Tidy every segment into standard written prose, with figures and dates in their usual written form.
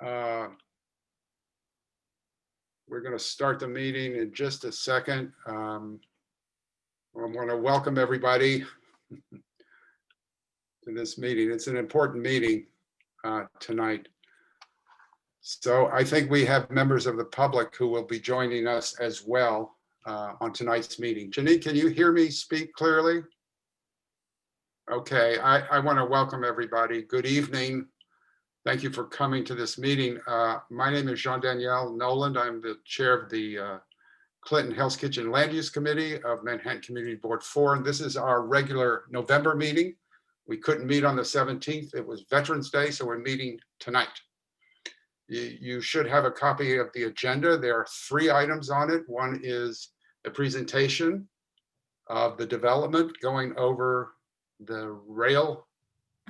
Uh, We're going to start the meeting in just a second. I want to welcome everybody to this meeting. It's an important meeting tonight. So I think we have members of the public who will be joining us as well on tonight's meeting. Janine, can you hear me speak clearly? Okay, I want to welcome everybody. Good evening. Thank you for coming to this meeting. My name is Jean-Daniel Noland. I'm the chair of the Clinton Hell's Kitchen Land Use Committee of Manhattan Community Board 4, and this is our regular November meeting. We couldn't meet on the 17th. It was Veterans Day, so we're meeting tonight. You should have a copy of the agenda. There are 3 items on it. One is a presentation of the development going over the rail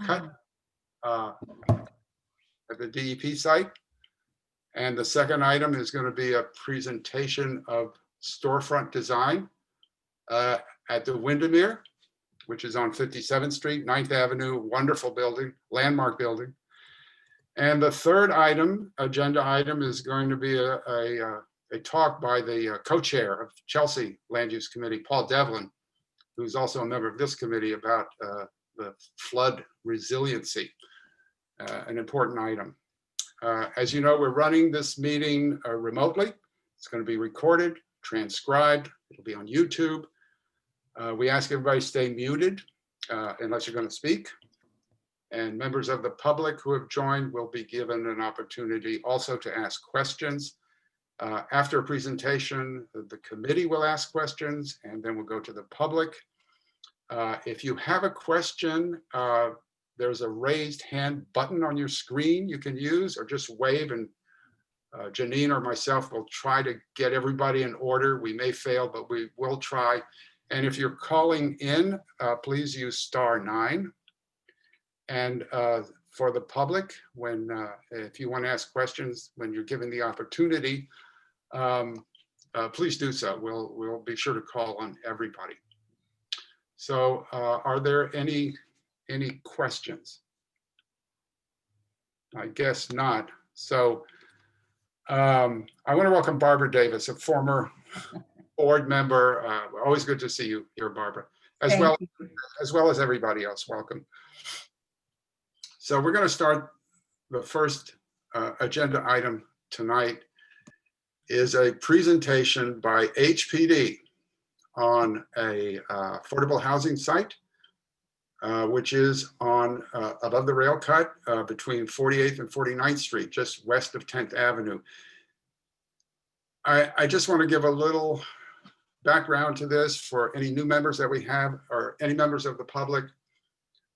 cut at the DEP site. And the second item is going to be a presentation of storefront design at the Windermere, which is on 57th Street, 9th Avenue, wonderful building, landmark building. And the third item, agenda item, is going to be a talk by the co-chair of Chelsea Land Use Committee, Paul Devlin, who's also a member of this committee, about the flood resiliency, an important item. As you know, we're running this meeting remotely. It's going to be recorded, transcribed. It'll be on YouTube. We ask everybody to stay muted unless you're going to speak. And members of the public who have joined will be given an opportunity also to ask questions. After a presentation, the committee will ask questions, and then we'll go to the public. If you have a question, there's a raised hand button on your screen you can use, or just wave, and Janine or myself will try to get everybody in order. We may fail, but we will try. And if you're calling in, please use *9. And for the public, if you want to ask questions when you're given the opportunity, please do so. We'll be sure to call on everybody. So are there any questions? I guess not. So I want to welcome Barbara Davis, a former board member. Always good to see you here, Barbara, as well as everybody else. Welcome. So we're going to start. The first agenda item tonight is a presentation by HPD on a affordable housing site, which is on above the rail cut between 48th and 49th Street, just west of 10th Avenue. I just want to give a little background to this for any new members that we have, or any members of the public.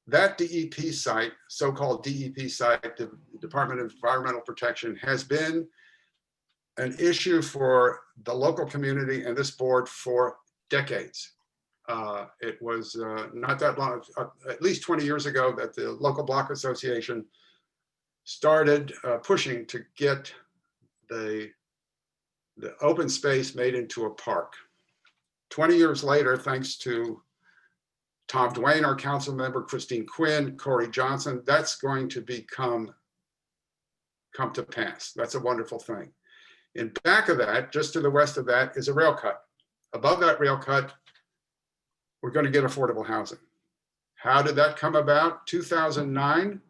That DEP site, so-called DEP site, the Department of Environmental Protection, has been an issue for the local community and this board for decades. It was not that long, at least 20 years ago, that the local block association started pushing to get the open space made into a park. 20 years later, thanks to Tom Dwayne, our council member, Christine Quinn, Corey Johnson, that's going to come to pass. That's a wonderful thing. In back of that, just to the west of that, is a rail cut. Above that rail cut, we're going to get affordable housing. How did that come about? 2009,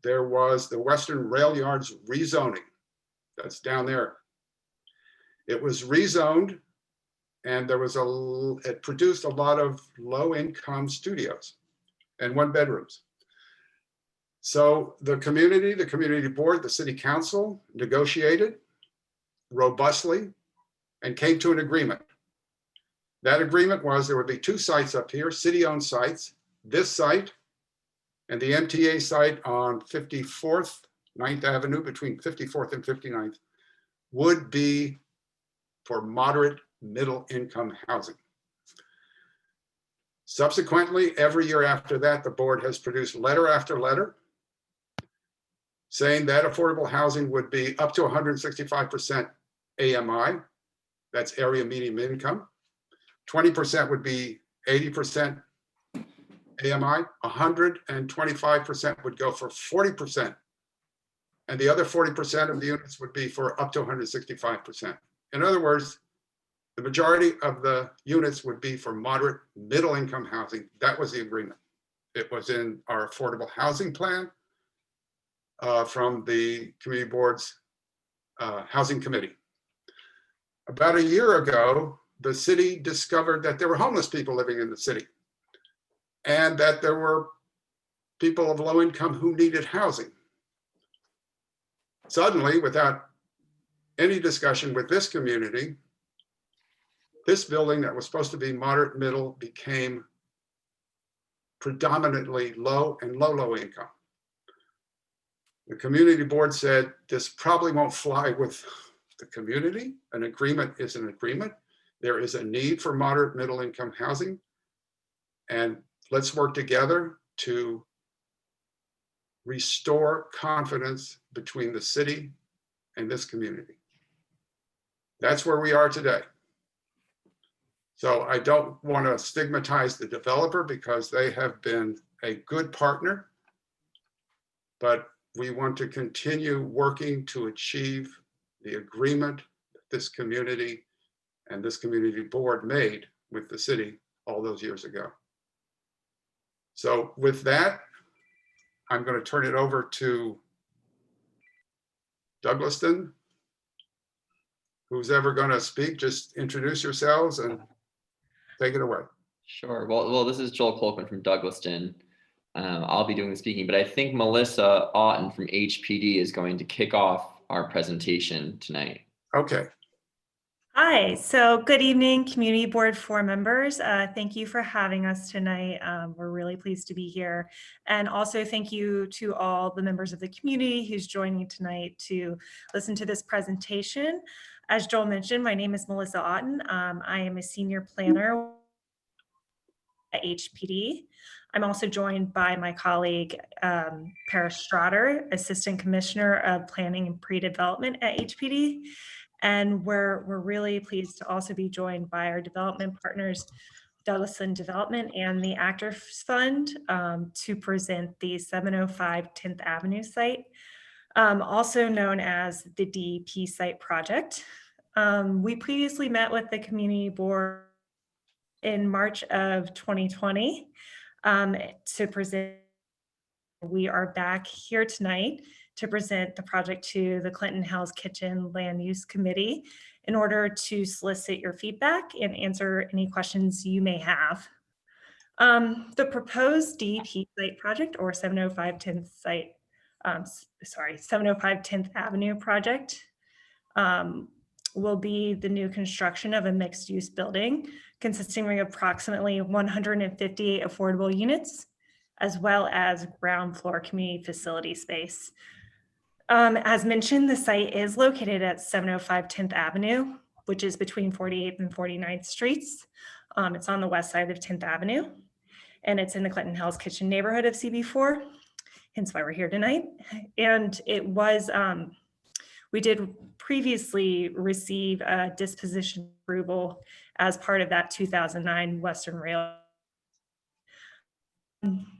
there was the Western Rail Yards rezoning. That's down there. It was rezoned, and it produced a lot of low-income studios and one-bedrooms. So the community board, the city council negotiated robustly and came to an agreement. That agreement was there would be 2 sites up here, city-owned sites, this site and the MTA site on 54th, 9th Avenue, between 54th and 59th, would be for moderate middle income housing. Subsequently, every year after that, the board has produced letter after letter saying that affordable housing would be up to 165% AMI, that's area median income. 20% would be 80% AMI, 125% would go for 40% and the other 40% of the units would be for up to 165%. In other words, the majority of the units would be for moderate middle income housing. That was the agreement. It was in our affordable housing plan from the community board's housing committee. About a year ago, the city discovered that there were homeless people living in the city and that there were people of low income who needed housing. Suddenly, without any discussion with this community, this building that was supposed to be moderate middle became predominantly low and low income. The community board said, this probably won't fly with the community. An agreement is an agreement. There is a need for moderate middle income housing. And let's work together to restore confidence between the city and this community. That's where we are today. So I don't want to stigmatize the developer because they have been a good partner, but we want to continue working to achieve the agreement that this community and this community board made with the city all those years ago. So with that, I'm going to turn it over to Douglaston. Who's ever going to speak, just introduce yourselves and take it away. Sure. Well, this is Joel Colquhoun from Douglaston. I'll be doing the speaking, but I think Melissa Otten from HPD is going to kick off our presentation tonight. Okay. Hi, so good evening, Community Board 4 members. Thank you for having us tonight. We're really pleased to be here. And also thank you to all the members of the community who's joining tonight to listen to this presentation. As Joel mentioned, my name is Melissa Otten. I am a senior planner at HPD. I'm also joined by my colleague, Paris Strader, Assistant Commissioner of Planning and Pre-Development at HPD. And we're really pleased to also be joined by our development partners, Douglaston Development and the Actors Fund, to present the 705 10th Avenue site, also known as the DEP site project. We previously met with the community board in March of 2020 to present. We are back here tonight to present the project to the Clinton Hell's Kitchen Land Use Committee in order to solicit your feedback and answer any questions you may have. The proposed DEP site project, or 705 10th site, 705 10th Avenue project, will be the new construction of a mixed-use building consisting of approximately 158 affordable units, as well as ground floor community facility space. As mentioned, the site is located at 705 10th Avenue, which is between 48th and 49th Streets. It's on the west side of 10th Avenue, and it's in the Clinton Hell's Kitchen neighborhood of CB4, hence why we're here tonight. And it was, we did previously receive a disposition approval as part of that 2009 Western Rail.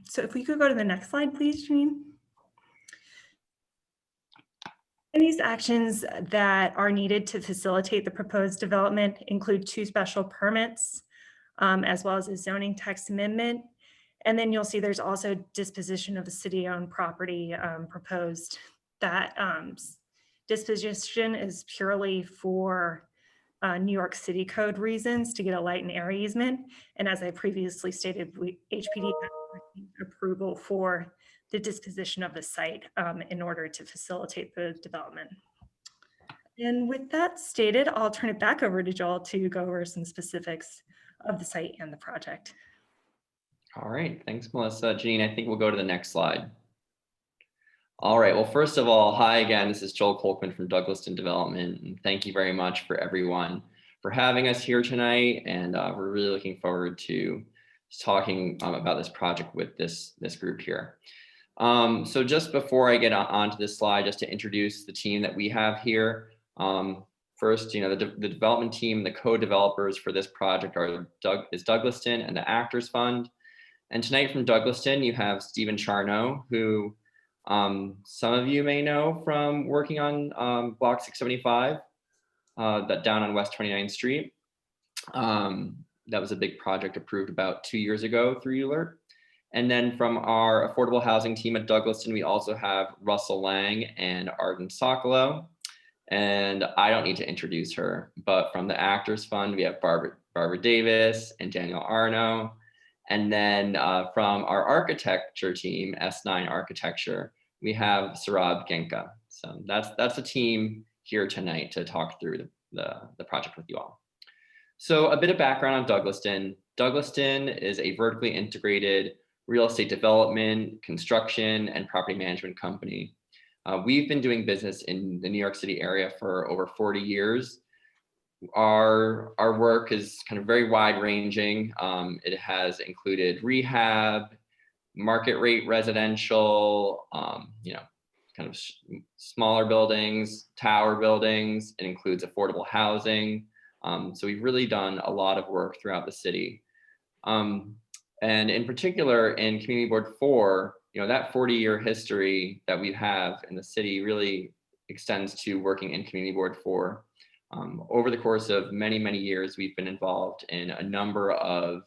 So if we could go to the next slide, please, Janine. And these actions that are needed to facilitate the proposed development include 2 special permits, as well as a zoning text amendment. And then you'll see there's also disposition of the city-owned property proposed. That disposition is purely for New York City Code reasons to get a light and air easement. And as I previously stated, HPD has approval for the disposition of the site in order to facilitate the development. And with that stated, I'll turn it back over to Joel to go over some specifics of the site and the project. All right, thanks, Melissa. Janine, I think we'll go to the next slide. All right, well, first of all, hi again, this is Joel Colquhoun from Douglaston Development, and thank you very much for everyone for having us here tonight, and we're really looking forward to talking about this project with this group here. So just before I get onto this slide, just to introduce the team that we have here. First, the development team, the co-developers for this project is Douglaston and the Actors Fund. And tonight from Douglaston, you have Stephen Charnow, who Some of you may know from working on Block 675, that down on West 29th Street. That was a big project approved about 2 years ago through ULURP. And then from our affordable housing team at Douglaston, we also have Russell Lang and Arden Sokolow. And I don't need to introduce her, but from the Actors Fund, we have Barbara Davis and Daniel Arno. And then from our architecture team, S9 Architecture, we have Sarab Genka. So that's the team here tonight to talk through the project with you all. So a bit of background on Douglaston. Douglaston is a vertically integrated real estate development, construction, and property management company. We've been doing business in the New York City area for over 40 years. Our work is kind of very wide ranging. It has included rehab, market rate residential, kind of smaller buildings, tower buildings. It includes affordable housing. So we've really done a lot of work throughout the city. And in particular in Community Board 4, that 40-year history that we have in the city really extends to working in Community Board 4. Over the course of many, many years, we've been involved in a number of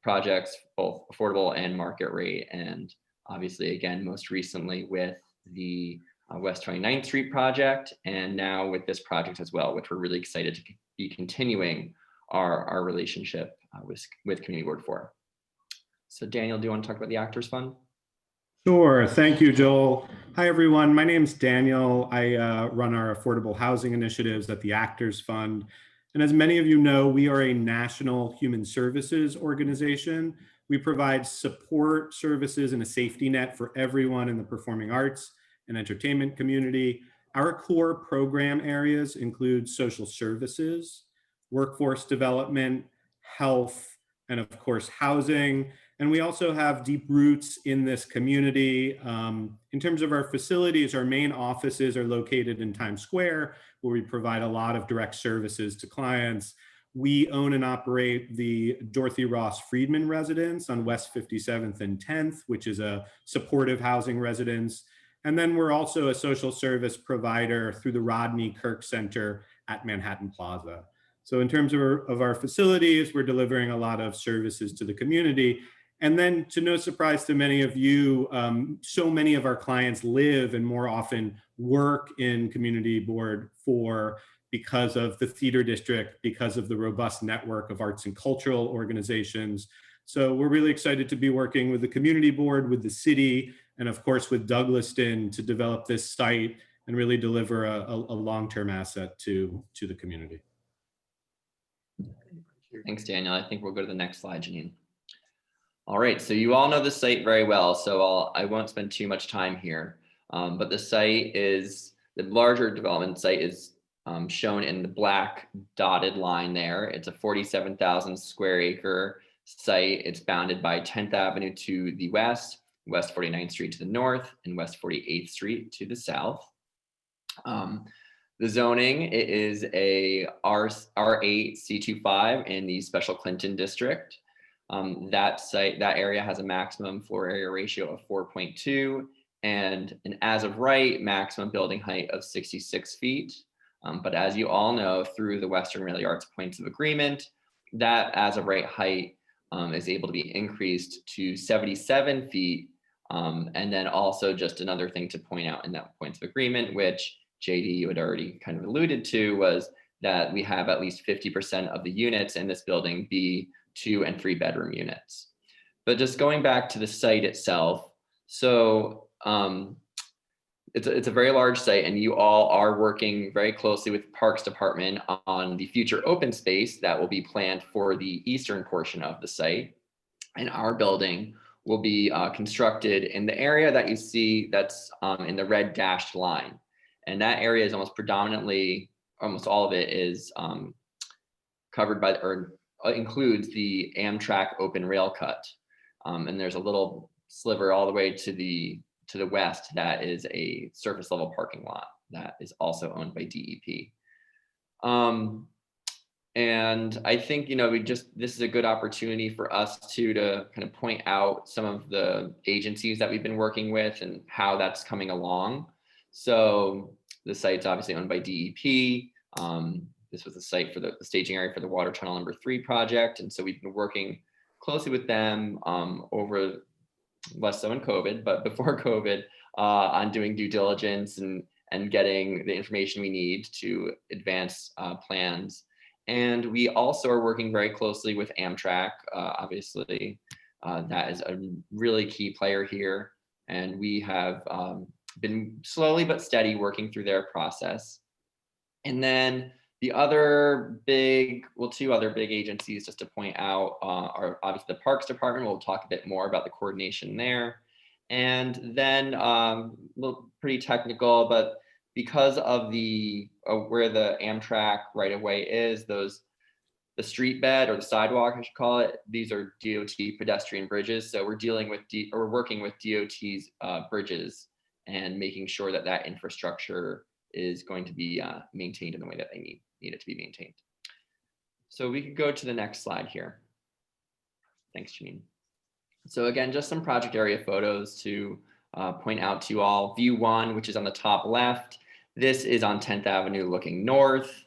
projects, both affordable and market rate. And obviously, again, most recently with the West 29th Street project, and now with this project as well, which we're really excited to be continuing our relationship with Community Board 4. So Daniel, do you want to talk about the Actors Fund? Sure. Thank you, Joel. Hi, everyone. My name's Daniel. I run our affordable housing initiatives at the Actors Fund. And as many of you know, we are a national human services organization. We provide support services and a safety net for everyone in the performing arts and entertainment community. Our core program areas include social services, workforce development, health, and of course, housing. And we also have deep roots in this community. In terms of our facilities, our main offices are located in Times Square, where we provide a lot of direct services to clients. We own and operate the Dorothy Ross Friedman residence on West 57th and 10th, which is a supportive housing residence. And then we're also a social service provider through the Rodney Kirk Center at Manhattan Plaza. So in terms of our facilities, we're delivering a lot of services to the community. And then, to no surprise to many of you, so many of our clients live and more often work in Community Board 4 because of the theater district, because of the robust network of arts and cultural organizations. So we're really excited to be working with the Community Board, with the city, and of course with Douglaston to develop this site and really deliver a long-term asset to the community. Thanks, Daniel. I think we'll go to the next slide, Janine. All right, so you all know the site very well, so I won't spend too much time here. But the site is, the larger development site is shown in the black dotted line there. It's a 47,000 square acre site. It's bounded by 10th Avenue to the west, West 49th Street to the north, and West 48th Street to the south. The zoning, it is a R8 C25 in the Special Clinton District. That area has a maximum floor area ratio of 4.2 and an as of right maximum building height of 66 feet. But as you all know, through the Western Rail Yards points of agreement, that as of right height is able to be increased to 77 feet. And then also just another thing to point out in that points of agreement, which JD, you had already kind of alluded to, was that we have at least 50% of the units in this building be 2 and 3 bedroom units. But just going back to the site itself, so it's a very large site, and you all are working very closely with the Parks Department on the future open space that will be planned for the eastern portion of the site. And our building will be constructed in the area that you see that's in the red dashed line. And that area is almost predominantly, almost all of it is covered by, or includes the Amtrak open rail cut. And there's a little sliver all the way to the west that is a surface level parking lot that is also owned by DEP. And I think, this is a good opportunity for us to kind of point out some of the agencies that we've been working with and how that's coming along. So the site's obviously owned by DEP. This was the site for the staging area for the Water Tunnel number 3 project. And so we've been working closely with them over, less so in COVID, but before COVID, on doing due diligence and getting the information we need to advance plans. And we also are working very closely with Amtrak, obviously. That is a really key player here. And we have been slowly but steady working through their process. And then the other big, two other big agencies just to point out are obviously the Parks Department. We'll talk a bit more about the coordination there. And then pretty technical, but because of the where the Amtrak right of way is, the street bed or the sidewalk, I should call it, these are DOT pedestrian bridges. So we're dealing with we're working with DOT's bridges and making sure that that infrastructure is going to be maintained in the way that they need it to be maintained. So we could go to the next slide here. Thanks, Janine. So again, just some project area photos to point out to you all. View 1, which is on the top left. This is on 10th Avenue looking north.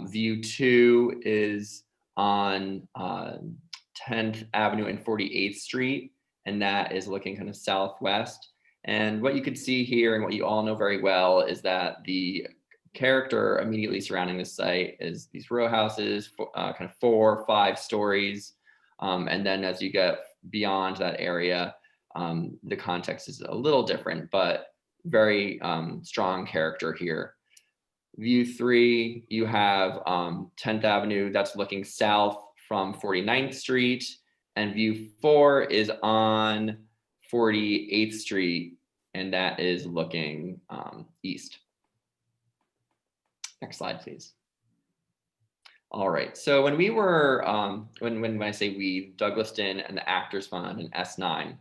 View 2 is on 10th Avenue and 48th Street, and that is looking kind of southwest. And what you can see here and what you all know very well is that the character immediately surrounding this site is these row houses, kind of 4 or 5 stories. And then as you get beyond that area, the context is a little different, but very strong character here. View 3, you have 10th Avenue that's looking south from 49th Street, and view 4 is on 48th Street, and that is looking east. Next slide, please. All right, so when we were, when I say we, Douglaston and the Actors Fund and S9,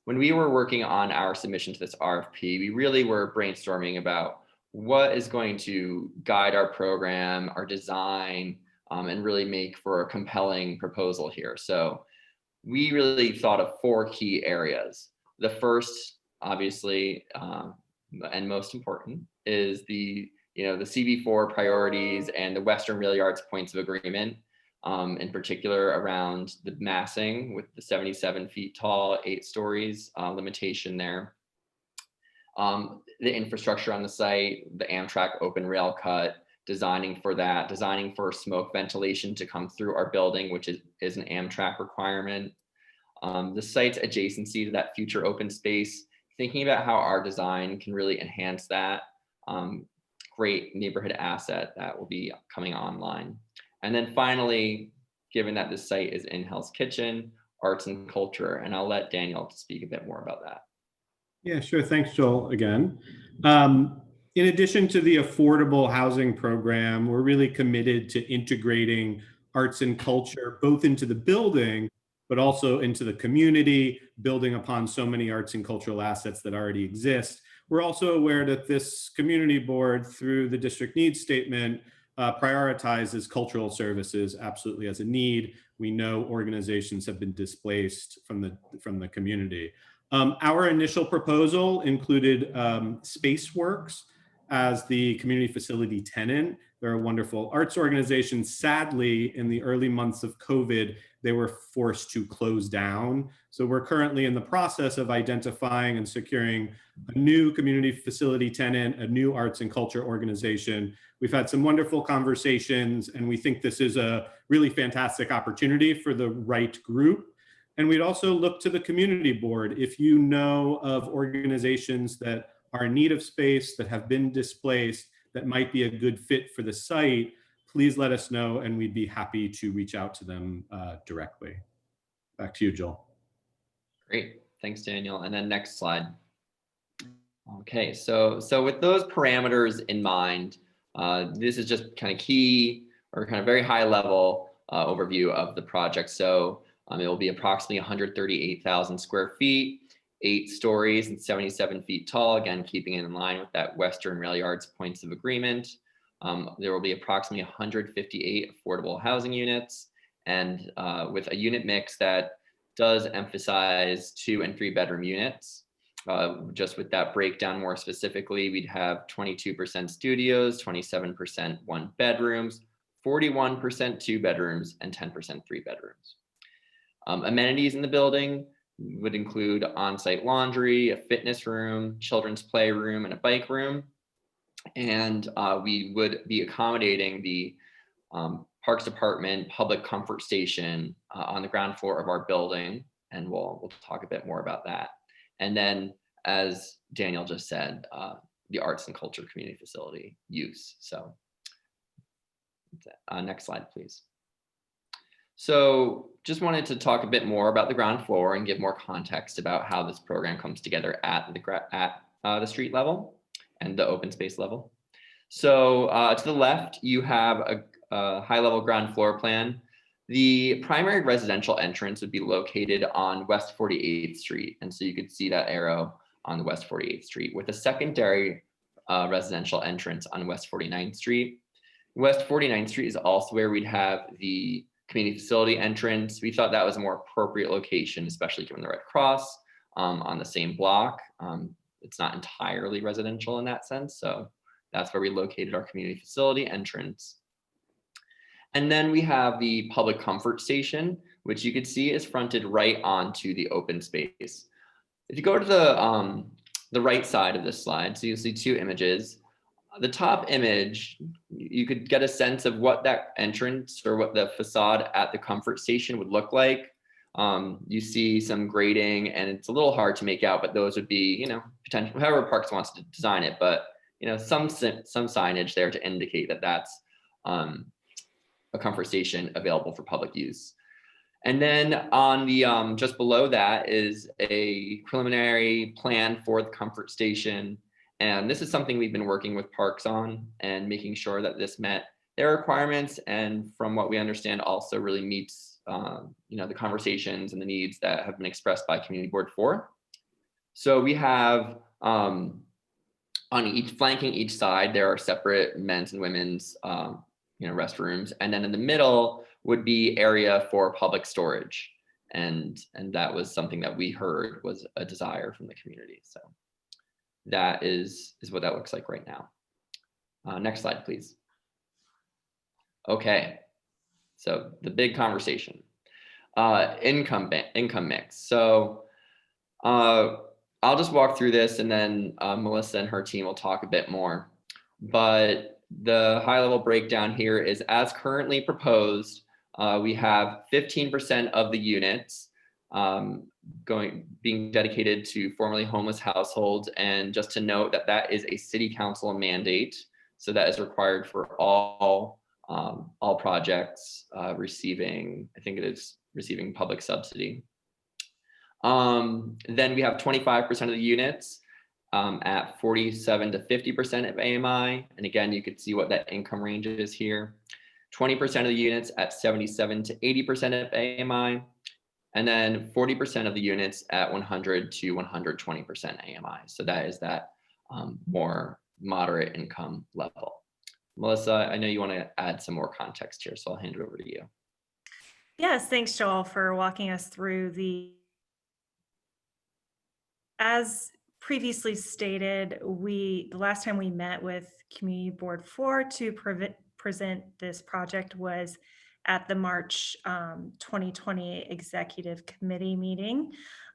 when we were working on our submission to this RFP, we really were brainstorming about what is going to guide our program, our design, and really make for a compelling proposal here. So we really thought of 4 key areas. The first, obviously, and most important, is the CB4 priorities and the Western Rail Yards points of agreement, in particular around the massing with the 77 feet tall, 8 stories limitation there. The infrastructure on the site, the Amtrak open rail cut, designing for that, designing for smoke ventilation to come through our building, which is an Amtrak requirement. The site's adjacency to that future open space, thinking about how our design can really enhance that. Great neighborhood asset that will be coming online. And then finally, given that this site is in Hell's Kitchen, arts and culture, and I'll let Daniel speak a bit more about that. Yeah, sure. Thanks, Joel, again. In addition to the affordable housing program, we're really committed to integrating arts and culture both into the building, but also into the community, building upon so many arts and cultural assets that already exist. We're also aware that this community board, through the district needs statement, prioritizes cultural services absolutely as a need. We know organizations have been displaced from the community. Our initial proposal included Spaceworks as the community facility tenant. They're a wonderful arts organization. Sadly, in the early months of COVID, they were forced to close down. So we're currently in the process of identifying and securing a new community facility tenant, a new arts and culture organization. We've had some wonderful conversations, and we think this is a really fantastic opportunity for the right group. And we'd also look to the community board. If you know of organizations that are in need of space, that have been displaced, that might be a good fit for the site, please let us know, and we'd be happy to reach out to them directly. Back to you, Joel. Great, thanks, Daniel. And then next slide. Okay, so with those parameters in mind, this is just kind of key or kind of very high level overview of the project. So it will be approximately 138,000 square feet, 8 stories and 77 feet tall, again, keeping it in line with that Western Rail Yards points of agreement. There will be approximately 158 affordable housing units, and with a unit mix that does emphasize 2 and 3 bedroom units. Just with that breakdown more specifically, we'd have 22% studios, 27% 1 bedrooms, 41% 2 bedrooms, and 10% 3 bedrooms. Amenities in the building would include on-site laundry, a fitness room, children's playroom, and a bike room. And we would be accommodating the Parks Department public comfort station on the ground floor of our building. And we'll talk a bit more about that. And then, as Daniel just said, the arts and culture community facility use. So next slide, please. So just wanted to talk a bit more about the ground floor and give more context about how this program comes together at the street level and the open space level. So to the left, you have a high level ground floor plan. The primary residential entrance would be located on West 48th Street. And so you could see that arrow on the West 48th Street, with a secondary residential entrance on West 49th Street. West 49th Street is also where we'd have the community facility entrance. We thought that was a more appropriate location, especially given the Red Cross on the same block. It's not entirely residential in that sense. So that's where we located our community facility entrance. And then we have the public comfort station, which you could see is fronted right onto the open space. If you go to the right side of this slide, so you'll see 2 images. The top image, you could get a sense of what that entrance or what the facade at the comfort station would look like. You see some grading, and it's a little hard to make out, but those would be, potential, however Parks wants to design it, but some signage there to indicate that that's a comfort station available for public use. And then on the just below that is a preliminary plan for the comfort station. And this is something we've been working with Parks on and making sure that this met their requirements, and from what we understand also really meets the conversations and the needs that have been expressed by Community Board 4. So we have on flanking each side, there are separate men's and women's restrooms, and then in the middle would be area for public storage, and that was something that we heard was a desire from the community. So that is what that looks like right now. Next slide, please. Okay, so the big conversation, income mix. So I'll just walk through this, and then Melissa and her team will talk a bit more. But the high level breakdown here is, as currently proposed, we have 15% of the units being dedicated to formerly homeless households. And just to note that that is a city council mandate. So that is required for all projects receiving public subsidy. Then we have 25% of the units at 47 to 50% of AMI. And again, you could see what that income range is here. 20% of the units at 77 to 80% of AMI. And then 40% of the units at 100 to 120% AMI. So that is that more moderate income level. Melissa, I know you want to add some more context here, so I'll hand it over to you. Yes, thanks, Joel, for walking us through as previously stated, the last time we met with Community Board 4 to present this project was at the March 2020 Executive Committee meeting.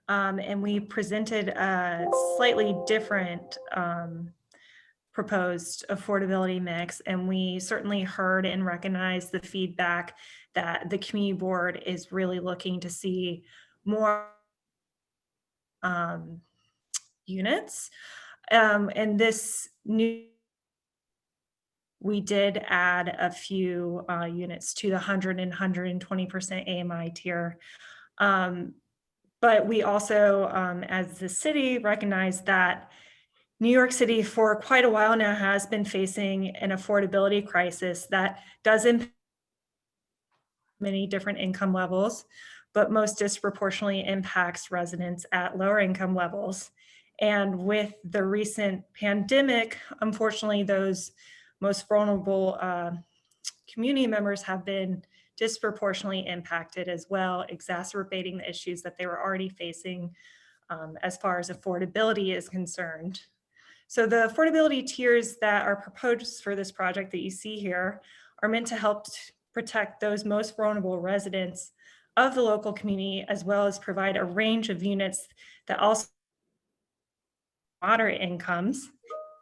And we presented a slightly different proposed affordability mix. And we certainly heard and recognized the feedback that the Community Board is really looking to see more units. And this new, we did add a few units to the 100 and 120% AMI tier. But we also, as the city, recognize that New York City for quite a while now has been facing an affordability crisis that does impact many different income levels, but most disproportionately impacts residents at lower income levels. And with the recent pandemic, unfortunately, those most vulnerable community members have been disproportionately impacted as well, exacerbating the issues that they were already facing as far as affordability is concerned. So the affordability tiers that are proposed for this project that you see here are meant to help protect those most vulnerable residents of the local community, as well as provide a range of units that also moderate incomes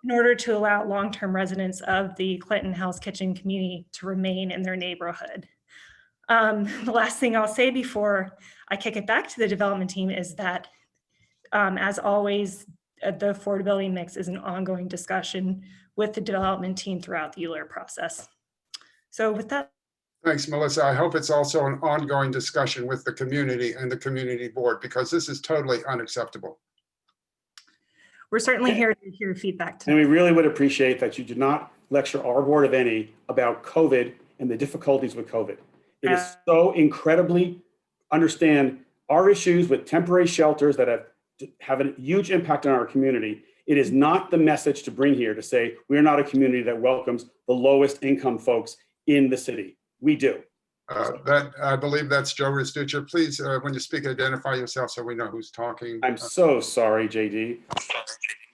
in order to allow long-term residents of the Clinton Hell's Kitchen community to remain in their neighborhood. The last thing I'll say before I kick it back to the development team is that, as always, the affordability mix is an ongoing discussion with the development team throughout the ULURP process. So with that. Thanks, Melissa. I hope it's also an ongoing discussion with the community and the community board, because this is totally unacceptable. We're certainly here to hear feedback And we really would appreciate that you did not lecture our board of any about COVID and the difficulties with COVID. It is so incredibly understand our issues with temporary shelters that have a huge impact on our community. It is not the message to bring here to say we are not a community that welcomes the lowest income folks in the city. We do. I believe that's Joe Restuccia. Please, when you speak, identify yourself so we know who's talking. I'm so sorry, JD.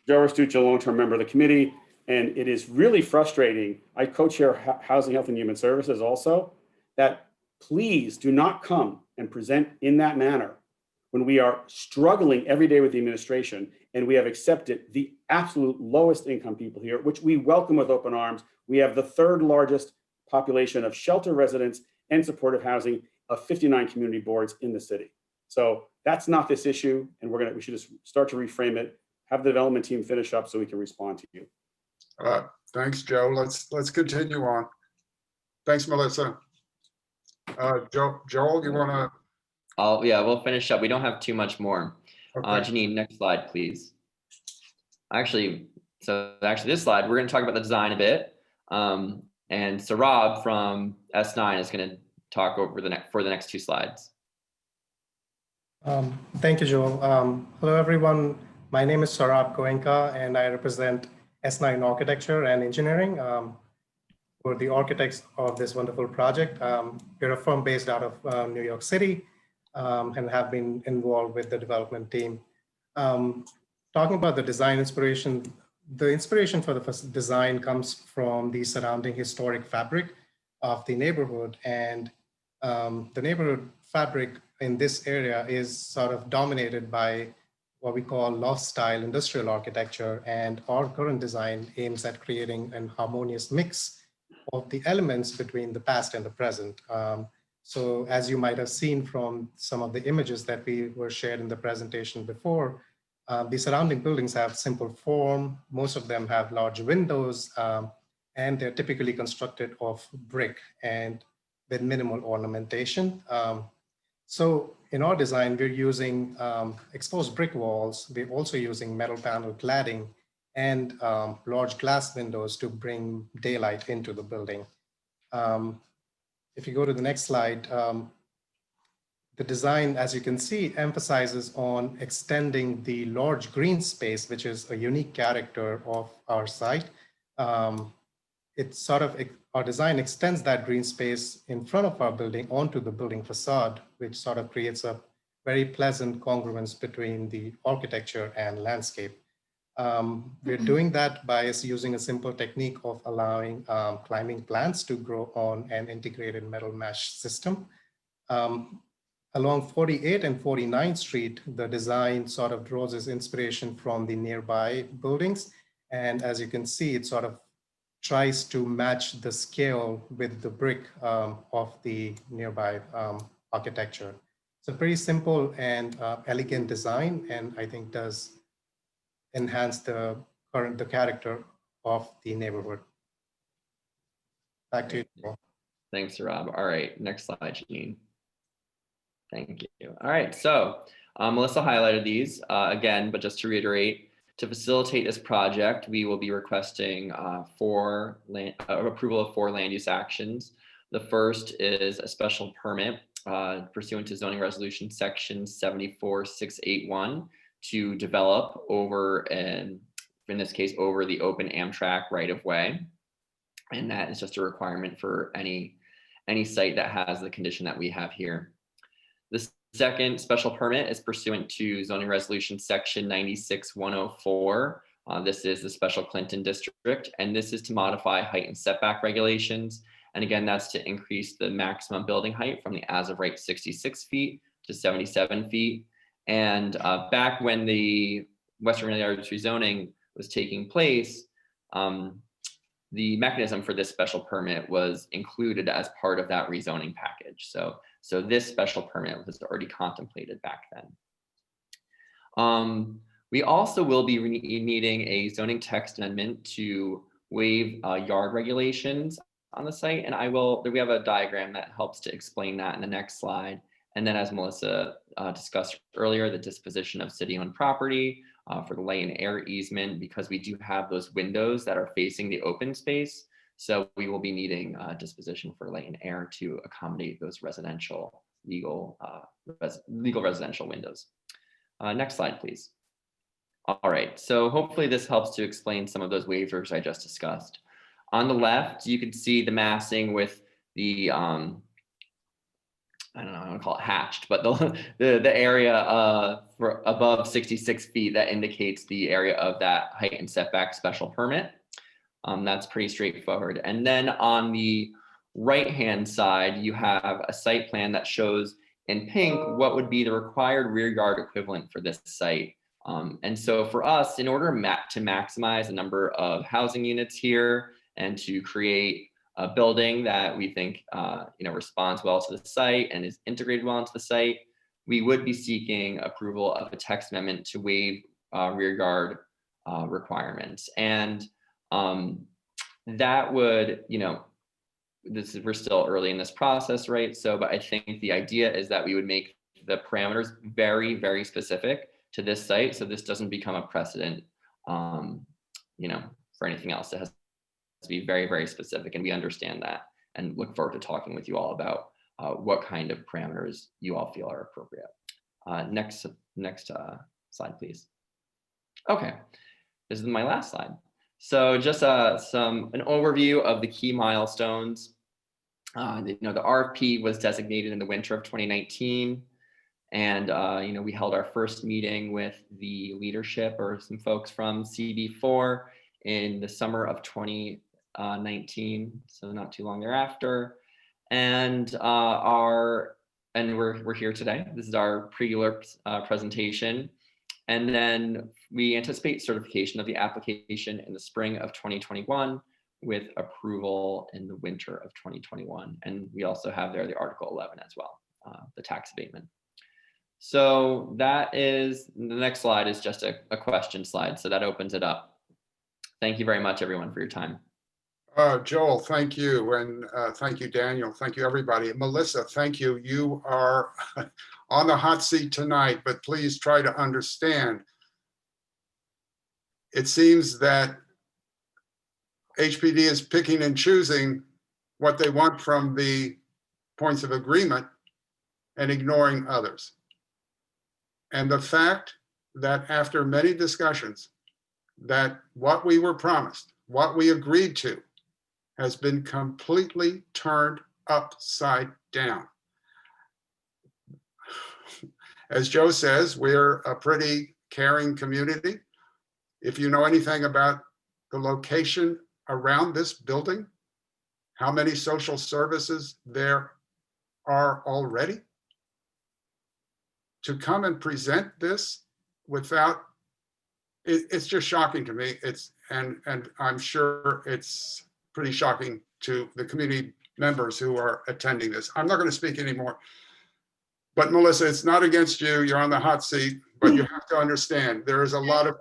Joe Restuccia, long-term member of the committee, and it is really frustrating. I co-chair Housing, Health, and Human Services also, that please do not come and present in that manner when we are struggling every day with the administration and we have accepted the absolute lowest income people here, which we welcome with open arms. We have the third largest population of shelter residents and supportive housing of 59 community boards in the city. So that's not this issue, and we should just start to reframe it, have the development team finish up so we can respond to you. Thanks, Joe. Let's continue on. Thanks, Melissa. Joel, you want to? Yeah, we'll finish up. We don't have too much more. Okay. Janine, next slide, please. Actually, this slide, we're going to talk about the design a bit. And Sarab from S9 is going to talk over for the next two slides. Thank you, Joel. Hello, everyone. My name is Sarab Goenka, and I represent S9 Architecture and Engineering. We're the architects of this wonderful project. We're a firm based out of New York City and have been involved with the development team. Talking about the design inspiration, the inspiration for the design comes from the surrounding historic fabric of the neighborhood. And the neighborhood fabric in this area is sort of dominated by what we call loft style industrial architecture. And our current design aims at creating an harmonious mix of the elements between the past and the present. So as you might have seen from some of the images that we were shared in the presentation before, the surrounding buildings have simple form. Most of them have large windows, and they're typically constructed of brick and with minimal ornamentation. So in our design, we're using exposed brick walls. We're also using metal panel cladding and large glass windows to bring daylight into the building. If you go to the next slide, the design, as you can see, emphasizes on extending the large green space, which is a unique character of our site. Our design extends that green space in front of our building onto the building facade, which sort of creates a very pleasant congruence between the architecture and landscape. We're doing that by using a simple technique of allowing climbing plants to grow on an integrated metal mesh system. Along 48 and 49th Street, the design sort of draws its inspiration from the nearby buildings. And as you can see, it sort of tries to match the scale with the brick of the nearby architecture. It's a pretty simple and elegant design, and I think does enhance the character of the neighborhood. Back to you. Thanks, Rob. All right, next slide, Janine. Thank you. All right, so Melissa highlighted these again, but just to reiterate, to facilitate this project, we will be requesting approval of 4 land use actions. The first is a special permit pursuant to zoning resolution section 74681 to develop over, and in this case, over the open Amtrak right of way. And that is just a requirement for any site that has the condition that we have here. The second special permit is pursuant to zoning resolution section 96104. This is the special Clinton district, and this is to modify height and setback regulations. And again, that's to increase the maximum building height from the as of right 66 feet to 77 feet. And back when the Western Real Yards rezoning was taking place, the mechanism for this special permit was included as part of that rezoning package. So this special permit was already contemplated back then. We also will be needing a zoning text amendment to waive yard regulations on the site. And we have a diagram that helps to explain that in the next slide. And then as Melissa discussed earlier, the disposition of city-owned property for the light and air easement, because we do have those windows that are facing the open space. So we will be needing disposition for light and air to accommodate those residential legal residential windows. Next slide, please. All right, so hopefully this helps to explain some of those waivers I just discussed. On the left, you can see the massing with the, I don't know, I want to call it hatched, but the area for above 66 feet that indicates the area of that height and setback special permit. That's pretty straightforward. And then on the right-hand side, you have a site plan that shows in pink what would be the required rear yard equivalent for this site. And so for us, in order to maximize the number of housing units here and to create a building that we think responds well to the site and is integrated well into the site, we would be seeking approval of a text amendment to waive rear yard requirements. And that would, we're still early in this process, right? So, but I think the idea is that we would make the parameters very, very specific to this site, so this doesn't become a precedent, for anything else. It has to be very, very specific, and we understand that, and look forward to talking with you all about what kind of parameters you all feel are appropriate. Next slide, please. Okay, this is my last slide. So just an overview of the key milestones. The RFP was designated in the winter of 2019. And, we held our first meeting with the leadership or some folks from CB4 in the summer of 2019, so not too long thereafter. And we're here today. This is our pre-ULURP presentation. And then we anticipate certification of the application in the spring of 2021 with approval in the winter of 2021. And we also have there the Article 11 as well, the tax abatement. So that is, the next slide is just a question slide. So that opens it up. Thank you very much, everyone, for your time. Joel, thank you. And thank you, Daniel. Thank you, everybody. Melissa, thank you. You are on the hot seat tonight, but please try to understand. It seems that HPD is picking and choosing what they want from the points of agreement and ignoring others. And the fact that after many discussions, that what we were promised, what we agreed to, has been completely turned upside down. As Joe says, we're a pretty caring community. If you know anything about the location around this building, how many social services there are already, to come and present this without, it's just shocking to me. And I'm sure it's pretty shocking to the community members who are attending this. I'm not going to speak anymore. But Melissa, it's not against you. You're on the hot seat, but you have to understand there is a lot of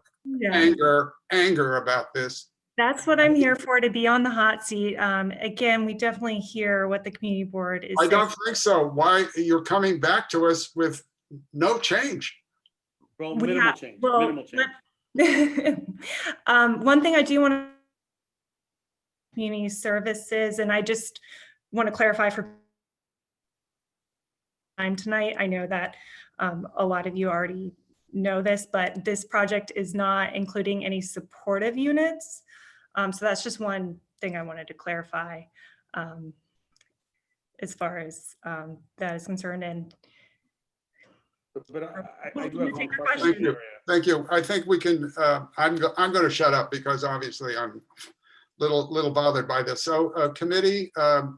anger about this. That's what I'm here for, to be on the hot seat. Again, we definitely hear what the community board is saying. I don't think so. Why you're coming back to us with no change? Well, minimal change. Minimal change. One thing I do want to community services, and I just want to clarify for time tonight. I know that a lot of you already know this, but this project is not including any supportive units. So that's just one thing I wanted to clarify as far as that is concerned. And But I do We'll have one take your question. Thank you. Victoria. Thank you. I think we can, I'm going to shut up because obviously I'm little bothered by this. So committee,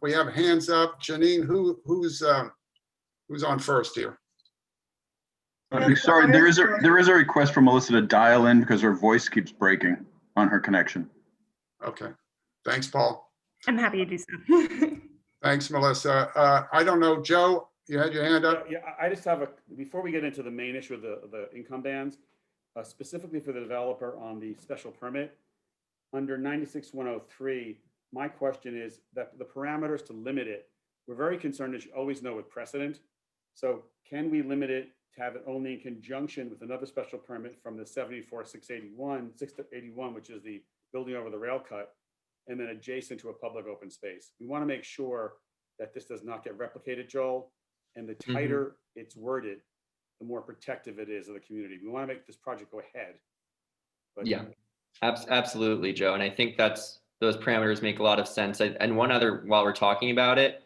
we have hands up. Janine, who's on first here? Sorry, there is a request for Melissa to dial in because her voice keeps breaking on her connection. Okay. Thanks, Paul. I'm happy to do so. Thanks, Melissa. I don't know, Joe, you had your hand up? Yeah, I just have before we get into the main issue of the income bands, specifically for the developer on the special permit, under 96-103, my question is that the parameters to limit it, we're very concerned, as you always know, with precedent. So can we limit it to have it only in conjunction with another special permit from the 74-681, which is the building over the rail cut, and then adjacent to a public open space? We want to make sure that this does not get replicated, Joel, and the tighter it's worded, the more protective it is of the community. We want to make this project go ahead. But Yeah, absolutely, Joe. And I think those parameters make a lot of sense. And one other, while we're talking about it,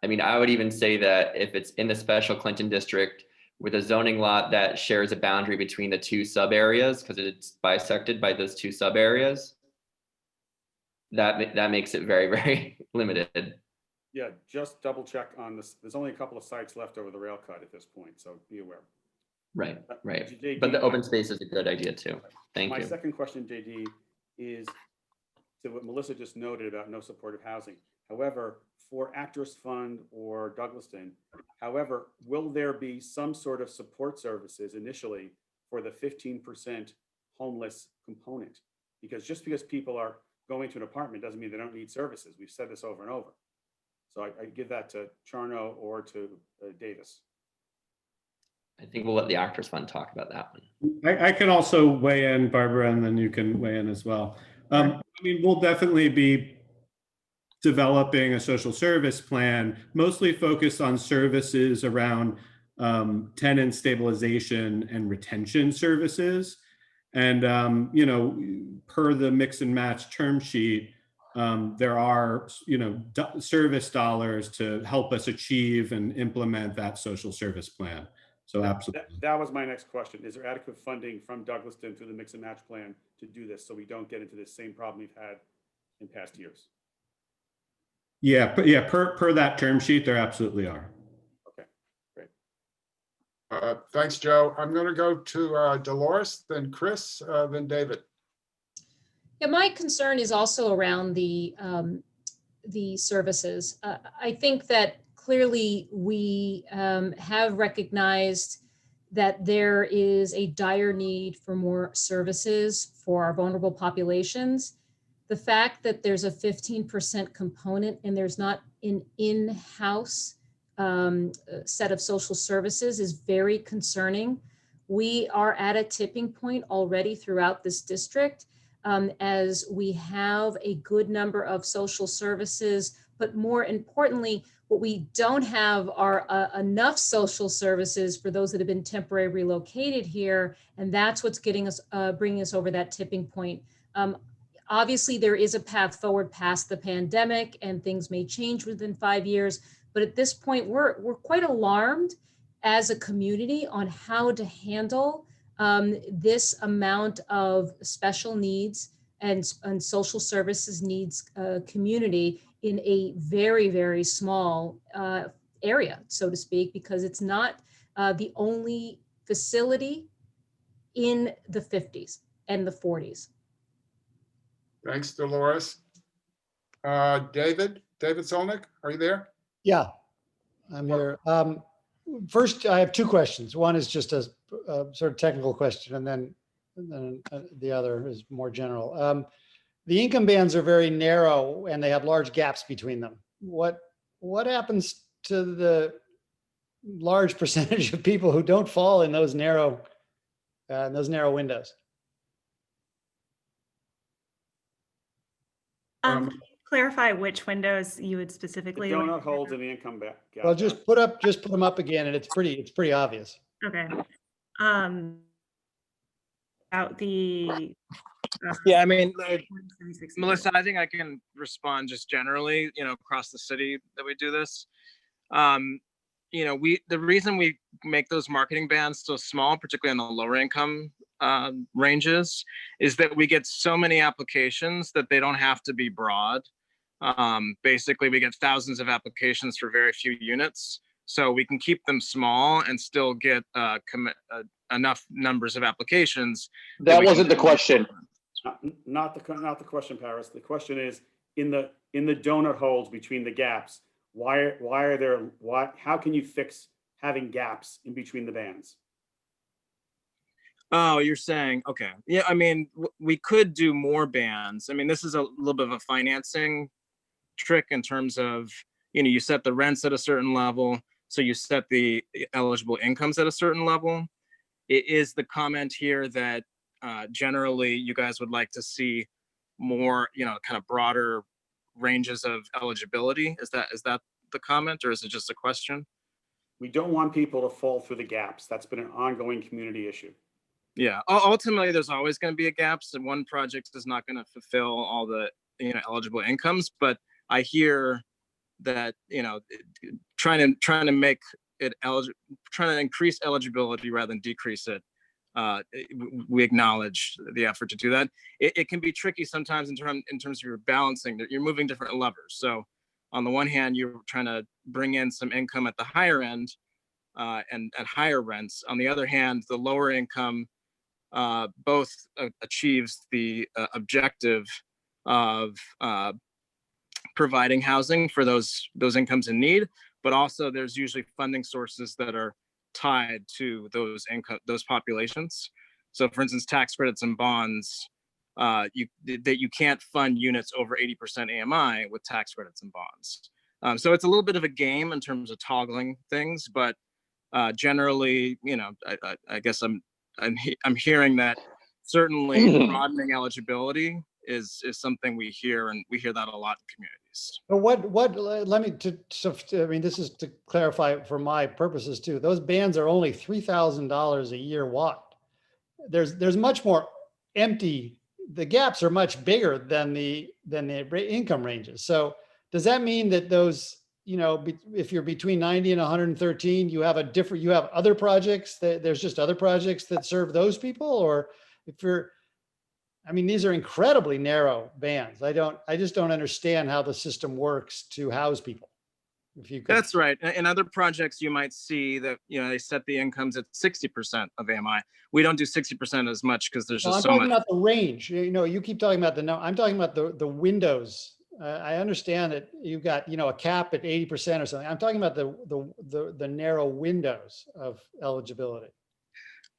I mean, I would even say that if it's in the special Clinton district with a zoning lot that shares a boundary between the two sub areas, because it's bisected by those two sub areas, that makes it very, very limited. yeah, just double check on this. There's only a couple of sites left over the rail cut at this point, so be aware. Right. JD, But the open space is a good idea too. Thank my you. second question, JD, is to what Melissa just noted about no supportive housing. However, for Actors Fund or Douglaston, however, will there be some sort of support services initially for the 15% homeless component? Because just because people are going to an apartment doesn't mean they don't need services. We've said this over and over. So I give that to Charno or to Davis. I think we'll let the Actors Fund talk about that one. I can also weigh in, Barbara, and then you can weigh in as well. I mean, we'll definitely be developing a social service plan, mostly focused on services around tenant stabilization and retention services. And, you know, per the mix and match term sheet, there are, you know, service dollars to help us achieve and implement that social service plan. So absolutely. That was my next question. Is there adequate funding from Douglaston through the mix and match plan to do this so we don't get into this same problem we've had in past years? Yeah, but yeah, per that term sheet, there absolutely are. Okay, great. Thanks, Joe. I'm going to go to Dolores, then Chris, then David. Yeah, my concern is also around the services. I think that clearly we have recognized that there is a dire need for more services for our vulnerable populations. The fact that there's a 15% component and there's not an in-house set of social services is very concerning. We are at a tipping point already throughout this district as we have a good number of social services, but more importantly, what we don't have are enough social services for those that have been temporarily relocated here, and that's what's getting us, bringing us over that tipping point. Obviously, there is a path forward past the pandemic, and things may change within 5 years. But at this point, we're quite alarmed as a community on how to handle this amount of special needs and social services needs community in a very, very small area, so to speak, because it's not the only facility in the 50s and the 40s. Thanks, Dolores. David Solnick, are you there? Yeah, I'm here. First, I have two questions. One is just a sort of technical question, and then the other is more general. The income bands are very narrow, and they have large gaps between them. What happens to the large percentage of people who don't fall in those narrow windows? Can you clarify which windows you would specifically? The donut holes in the income gap. Well, just put them up again, and it's pretty obvious. Okay. about the. Yeah, I mean, 36. Melissa, I think I can respond just generally, across the city that we do this. The reason we make those marketing bands so small, particularly on the lower income ranges, is that we get so many applications that they don't have to be broad. Basically, we get thousands of applications for very few units. So we can keep them small and still get enough numbers of applications. That wasn't the question. Not the question, Paris. The question is in the donut holes between the gaps. How can you fix having gaps in between the bands? Oh, you're saying, okay. Yeah, I mean, we could do more bands. I mean, this is a little bit of a financing trick in terms of, you set the rents at a certain level. So you set the eligible incomes at a certain level. It is the comment here that generally you guys would like to see more, kind of broader ranges of eligibility. Is that the comment, or is it just a question? We don't want people to fall through the gaps. That's been an ongoing community issue. Yeah, ultimately there's always going to be a gap. So one project is not going to fulfill all the eligible incomes, but I hear that trying to make it eligible, trying to increase eligibility rather than decrease it. We acknowledge the effort to do that. It can be tricky sometimes in terms of your balancing, that you're moving different levers. So on the one hand, you're trying to bring in some income at the higher end and at higher rents. On the other hand, the lower income both achieves the objective of providing housing for those incomes in need, but also there's usually funding sources that are tied to those populations. So for instance, tax credits and bonds, you can't fund units over 80% AMI with tax credits and bonds. So it's a little bit of a game in terms of toggling things, but generally, I guess I'm hearing that certainly broadening eligibility is something we hear, and we hear that a lot in communities. But let me, I mean, this is to clarify for my purposes too. Those bands are only $3,000 a year wide. There's much more empty. The gaps are much bigger than the income ranges. So does that mean that those, if you're between 90 and 113, you have other projects there's just other projects that serve those people? Or these are incredibly narrow bands. I just don't understand how the system works to house people. If you could. That's right. In other projects, you might see that, they set the incomes at 60% of AMI. We don't do 60% as much because there's just so much. I'm talking about the range. You keep talking about I'm talking about the windows. I understand that you've got, a cap at 80% or something. I'm talking about the narrow windows of eligibility.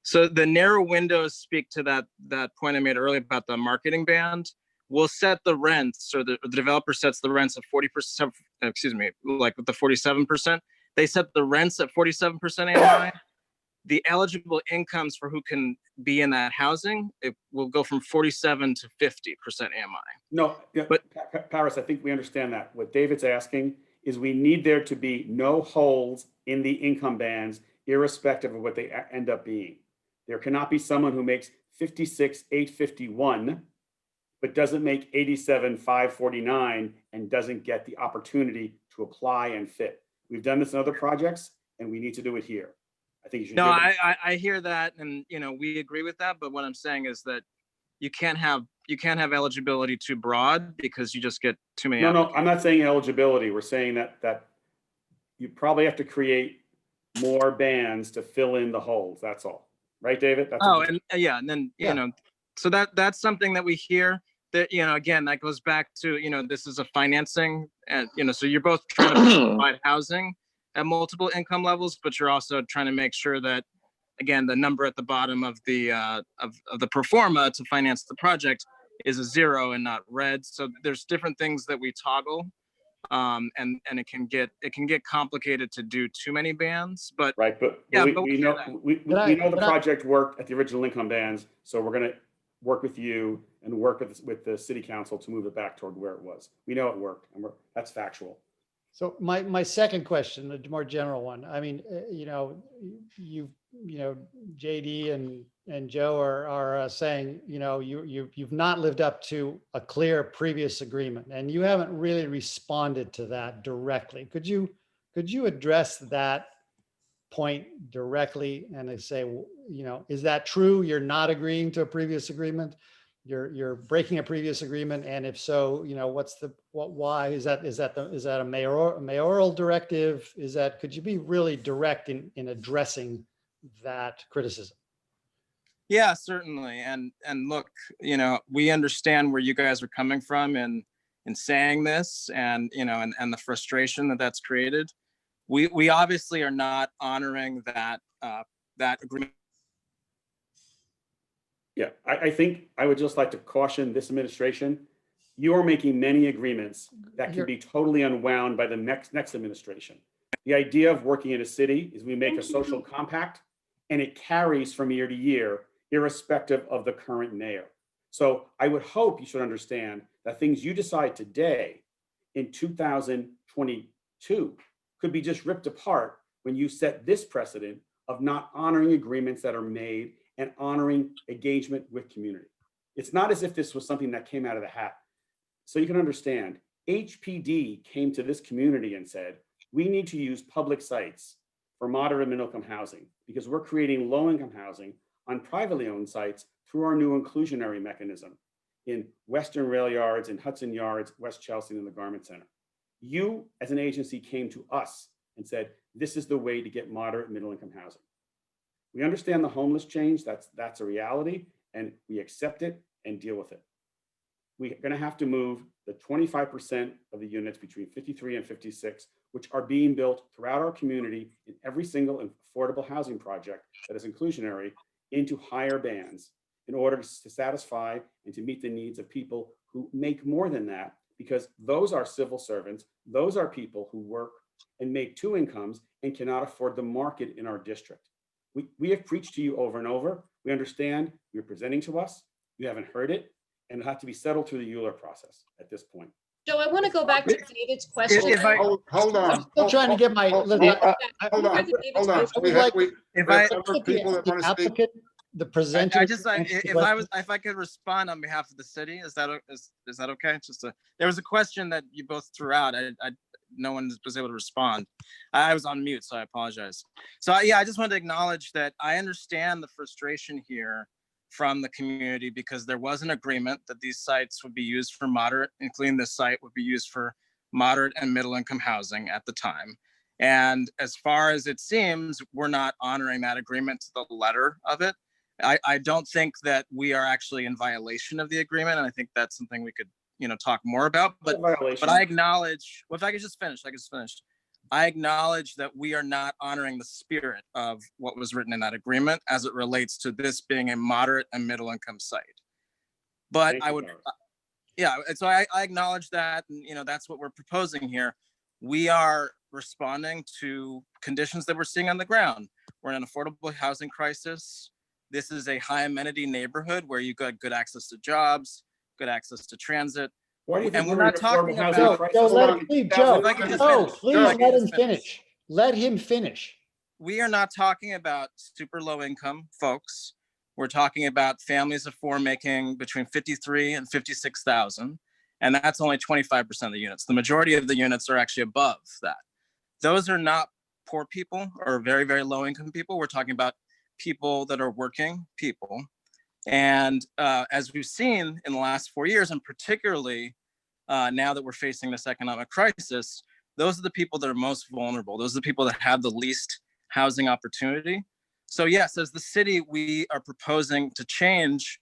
So the narrow windows speak to that point I made earlier about the marketing band. We'll set the rents, or the developer sets the rents at 40%, like with the 47%. They set the rents at 47% AMI. The eligible incomes for who can be in that housing, it will go from 47 to 50% AMI. No, but Paris, I think we understand that. What David's asking is we need there to be no holes in the income bands, irrespective of what they end up being. There cannot be someone who makes 56,851, but doesn't make 87,549 and doesn't get the opportunity to apply and fit. We've done this in other projects, and we need to do it here. I think you should. No, I hear that, and we agree with that. But what I'm saying is that you can't have eligibility too broad because you just get too many. No, I'm not saying eligibility. We're saying that you probably have to create more bands to fill in the holes. That's all, right, David? That's and then so that's something that we hear. That again, that goes back to this is a financing, and so you're both trying to provide housing at multiple income levels, but you're also trying to make sure that, again, the number at the bottom of the of the pro forma to finance the project is a 0 and not red. So there's different things that we toggle, and it can get complicated to do too many bands. But right, but we know the project worked at the original income bands, so we're gonna work with you and work with the city council to move it back toward where it was. We know it worked, and that's factual. So my second question, a more general one. I mean, JD and and Joe are saying, you know, you've not lived up to a clear previous agreement, and you haven't really responded to that directly. Could you address that point directly and say, you know, is that true? You're not agreeing to a previous agreement. You're breaking a previous agreement, and if so, you know, why is that? Is that a mayoral directive? Could you be really direct in addressing that criticism? Yeah, certainly. And look, you know, we understand where you guys are coming from in saying this, and you know, and the frustration that that's created. We obviously are not honoring that that agreement. Yeah, I think I would just like to caution this administration. You are making many agreements that can be totally unwound by the next administration. The idea of working in a city is we make a social compact and it carries from year to year, irrespective of the current mayor. So I would hope you should understand that things you decide today in 2022 could be just ripped apart when you set this precedent of not honoring agreements that are made and honoring engagement with community. It's not as if this was something that came out of the hat. So you can understand, HPD came to this community and said, we need to use public sites for moderate and middle income housing because we're creating low income housing on privately owned sites through our new inclusionary mechanism in Western Rail Yards, in Hudson Yards, West Chelsea, and the Garment Center. You as an agency came to us and said, this is the way to get moderate and middle income housing. We understand the homeless change, that's a reality, and we accept it and deal with it. We're gonna have to move the 25% of the units between 53 and 56, which are being built throughout our community in every single affordable housing project that is inclusionary, into higher bands in order to satisfy and to meet the needs of people who make more than that, because those are civil servants, those are people who work and make two incomes and cannot afford the market in our district. We have preached to you over and over. We understand you're presenting to us. You haven't heard it, and it'll have to be settled through the ULURP process at this point. Joe, I want to go back to David's question. Hold on. I'm still trying to get my. Hold on. We have other people that want to speak. The presenter. If I could respond on behalf of the city, is that okay? There was a question that you both threw out. No one was able to respond. I was on mute, so I apologize. So yeah, I just wanted to acknowledge that I understand the frustration here from the community because there was an agreement that these sites would be used for moderate, including this site would be used for moderate and middle income housing at the time. And as far as it seems, we're not honoring that agreement to the letter of it. I don't think that we are actually in violation of the agreement. And I think that's something we could, you know, talk more about, but I acknowledge, well, if I could just finish, I acknowledge that we are not honoring the spirit of what was written in that agreement as it relates to this being a moderate and middle income site. But I would, yeah, and so I acknowledge that, and you know, that's what we're proposing here. We are responding to conditions that we're seeing on the ground. We're in an affordable housing crisis. This is a high amenity neighborhood where you got good access to jobs, good access to transit. And we're not talking about Joe, please let him finish. Let him finish. We are not talking about super low income folks. We're talking about families of four making between 53 and 56,000. And that's only 25% of the units. The majority of the units are actually above that. Those are not poor people or very, very low income people. We're talking about people that are working people. And as we've seen in the last 4 years, and particularly now that we're facing this economic crisis, those are the people that are most vulnerable. Those are the people that have the least housing opportunity. So yes, as the city, we are proposing to change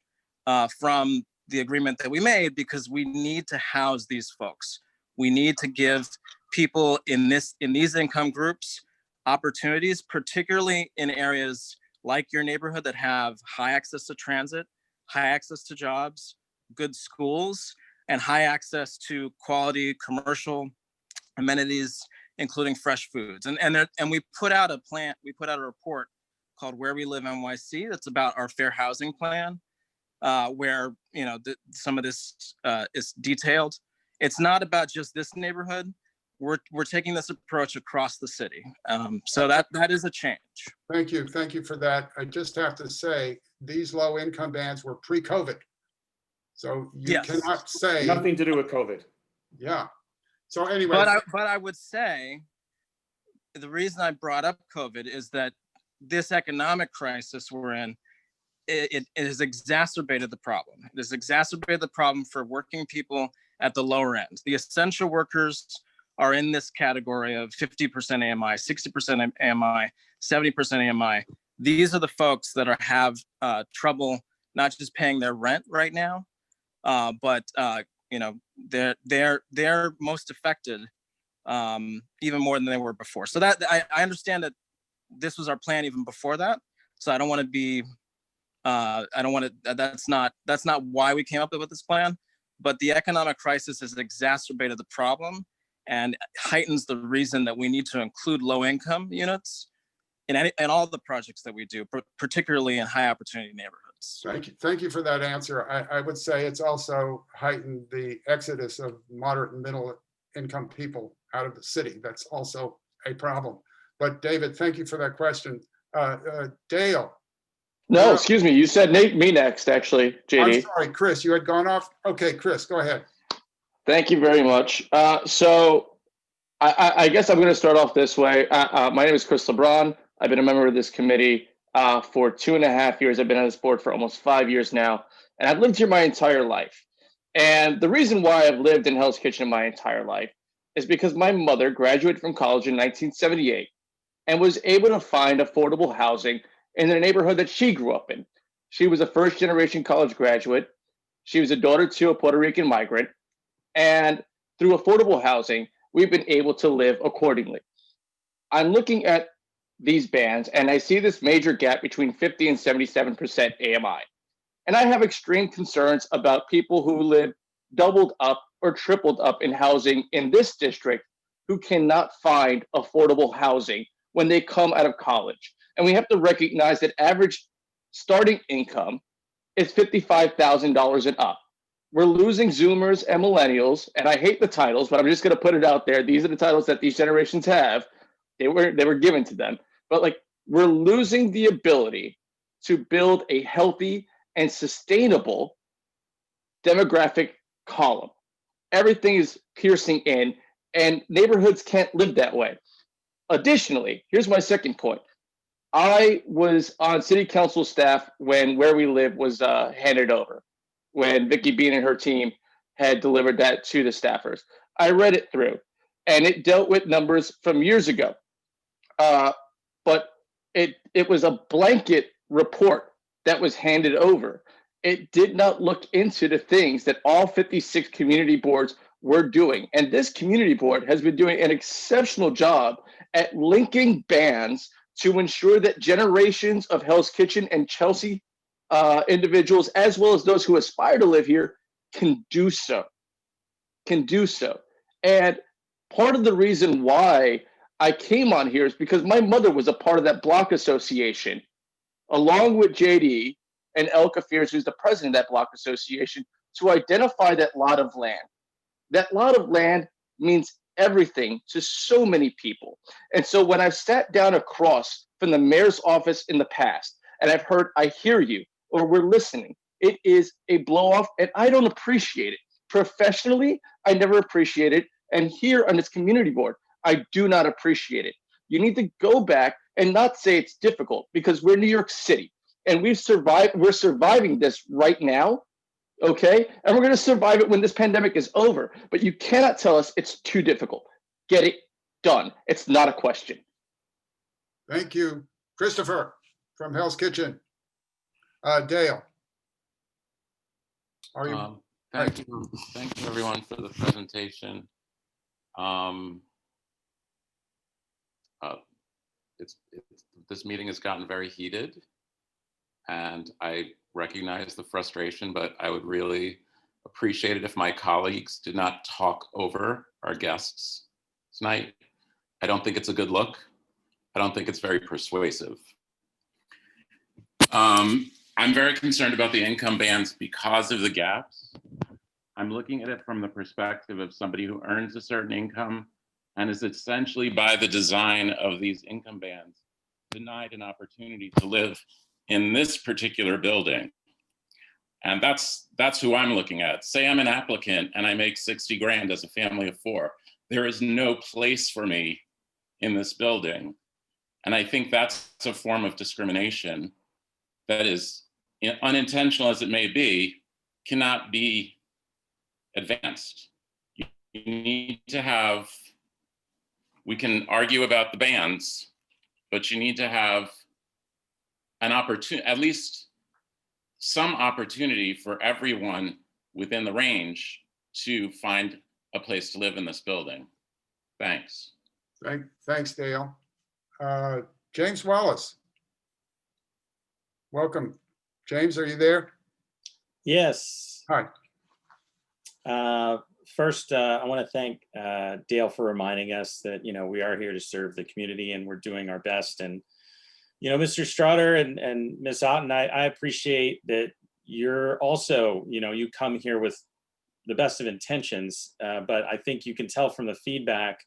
from the agreement that we made because we need to house these folks. We need to give people in these income groups opportunities, particularly in areas like your neighborhood that have high access to transit, high access to jobs, good schools, and high access to quality commercial amenities, including fresh foods. And we put out a report called Where We Live NYC. That's about our fair housing plan, where some of this is detailed. It's not about just this neighborhood. we're taking this approach across the city. So that is a change. Thank you. Thank you for that. I just have to say, these low income bands were pre-COVID. So you Yes. cannot say, Nothing to do with COVID. yeah. So anyway, But I would say the reason I brought up COVID is that this economic crisis we're in, it has exacerbated the problem. It has exacerbated the problem for working people at the lower end. The essential workers are in this category of 50% AMI, 60% AMI, 70% AMI. These are the folks that have trouble not just paying their rent right now, but they're most affected even more than they were before. So that I understand that this was our plan even before that. So I don't want to be, that's not why we came up with this plan, but the economic crisis has exacerbated the problem and heightens the reason that we need to include low income units in all the projects that we do, particularly in high opportunity neighborhoods. thank you. Thank you for that answer. I would say it's also heightened the exodus of moderate and middle income people out of the city. That's also a problem. But David, thank you for that question. Dale. No, excuse me. You said me next, actually, JD. I'm sorry, Chris, you had gone off. Okay, Chris, go ahead. Thank you very much. So I guess I'm going to start off this way. My name is Chris LeBron. I've been a member of this committee for 2.5 years. I've been on this board for almost 5 years now, and I've lived here my entire life. And the reason why I've lived in Hell's Kitchen my entire life is because my mother graduated from college in 1978 and was able to find affordable housing in the neighborhood that she grew up in. She was a first-generation college graduate. She was a daughter to a Puerto Rican migrant. And through affordable housing, we've been able to live accordingly. I'm looking at these bands, and I see this major gap between 50 and 77% AMI. And I have extreme concerns about people who live doubled up or tripled up in housing in this district who cannot find affordable housing when they come out of college. And we have to recognize that average starting income is $55,000 and up. We're losing Zoomers and millennials, and I hate the titles, but I'm just going to put it out there. These are the titles that these generations have. They were given to them. But like, we're losing the ability to build a healthy and sustainable demographic column. Everything is piercing in, and neighborhoods can't live that way. Additionally, here's my second point. I was on city council staff when Where We Live was handed over, when Vicky Bean and her team had delivered that to the staffers. I read it through, and it dealt with numbers from years ago. But it was a blanket report that was handed over. It did not look into the things that all 56 community boards were doing. And this community board has been doing an exceptional job at linking bands to ensure that generations of Hell's Kitchen and Chelsea individuals, as well as those who aspire to live here, can do so. And part of the reason why I came on here is because my mother was a part of that block association, along with JD and El Kafirs, who's the president of that block association, to identify that lot of land. That lot of land means everything to so many people. And so when I've sat down across from the mayor's office in the past, and I've heard, I hear you, or we're listening, it is a blow off, and I don't appreciate it. Professionally, I never appreciate it. And here on this community board, I do not appreciate it. You need to go back and not say it's difficult, because we're New York City and we're surviving this right now. Okay. And we're going to survive it when this pandemic is over, but you cannot tell us it's too difficult. Get it done. It's not a question. Thank you. Christopher from Hell's Kitchen. Dale. Are you? Thank you everyone for the presentation. This meeting has gotten very heated, and I recognize the frustration, but I would really appreciate it if my colleagues did not talk over our guests tonight. I don't think it's a good look. I don't think it's very persuasive. I'm very concerned about the income bands because of the gaps. I'm looking at it from the perspective of somebody who earns a certain income and is essentially by the design of these income bands denied an opportunity to live in this particular building. And that's who I'm looking at. Say I'm an applicant and I make 60 grand as a family of 4. There is no place for me in this building. And I think that's a form of discrimination that is, unintentional as it may be, cannot be advanced. You need to have, we can argue about the bands, but you need to have an opportunity, at least some opportunity for everyone within the range to find a place to live in this building. Thanks. Thanks, Dale. James Wallace. Welcome. James, are you there? Yes. Hi. First, I want to thank Dale for reminding us that, we are here to serve the community and we're doing our best. And, Mr. Strutter and Ms. Otten, I appreciate that you're also, you come here with the best of intentions, but I think you can tell from the feedback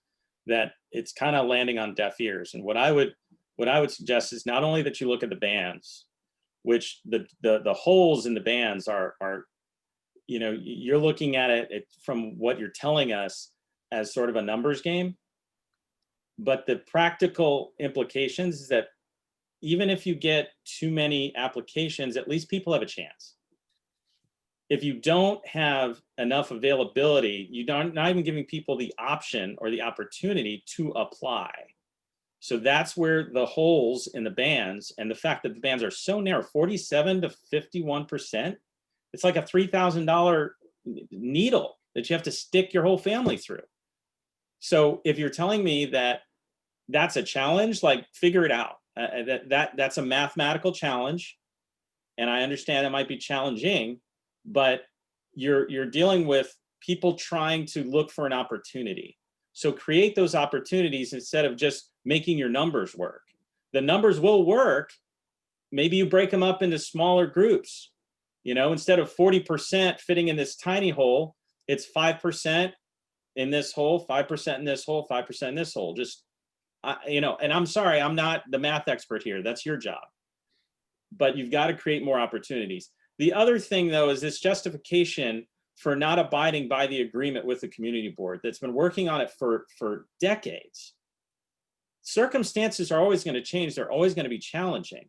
that it's kind of landing on deaf ears. And what I would suggest is not only that you look at the bands, which the holes in the bands are you're looking at it from what you're telling us as sort of a numbers game, but the practical implications is that even if you get too many applications, at least people have a chance. If you don't have enough availability, not even giving people the option or the opportunity to apply. So that's where the holes in the bands and the fact that the bands are so narrow, 47 to 51%, it's like a $3,000 needle that you have to stick your whole family through. So if you're telling me that that's a challenge, like figure it out. That's a mathematical challenge. And I understand it might be challenging, but you're dealing with people trying to look for an opportunity. So create those opportunities instead of just making your numbers work. The numbers will work. Maybe you break them up into smaller groups. Instead of 40% fitting in this tiny hole, it's 5% in this hole, 5% in this hole, 5% in this hole. Just, and I'm sorry, I'm not the math expert here. That's your job. But you've got to create more opportunities. The other thing, though, is this justification for not abiding by the agreement with the community board that's been working on it for decades. Circumstances are always going to change. They're always going to be challenging.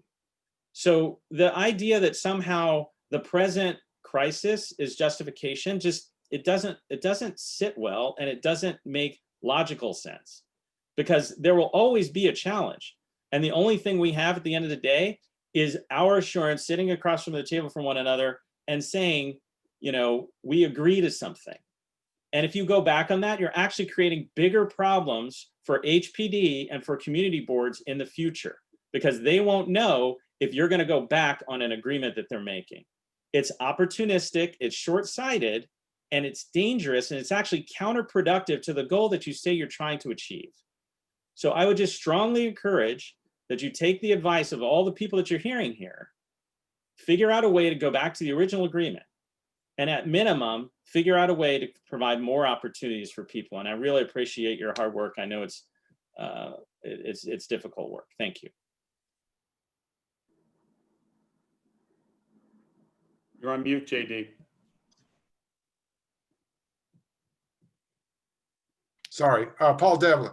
So the idea that somehow the present crisis is justification, it doesn't sit well, and it doesn't make logical sense, because there will always be a challenge. And the only thing we have at the end of the day is our assurance sitting across from the table from one another and saying, we agree to something. And if you go back on that, you're actually creating bigger problems for HPD and for community boards in the future, because they won't know if you're going to go back on an agreement that they're making. It's opportunistic, it's short-sighted, and it's dangerous, and it's actually counterproductive to the goal that you say you're trying to achieve. So I would just strongly encourage that you take the advice of all the people that you're hearing here, figure out a way to go back to the original agreement, and at minimum, figure out a way to provide more opportunities for people. And I really appreciate your hard work. I know it's difficult work. Thank you. You're on mute, JD. Sorry, Paul Devlin,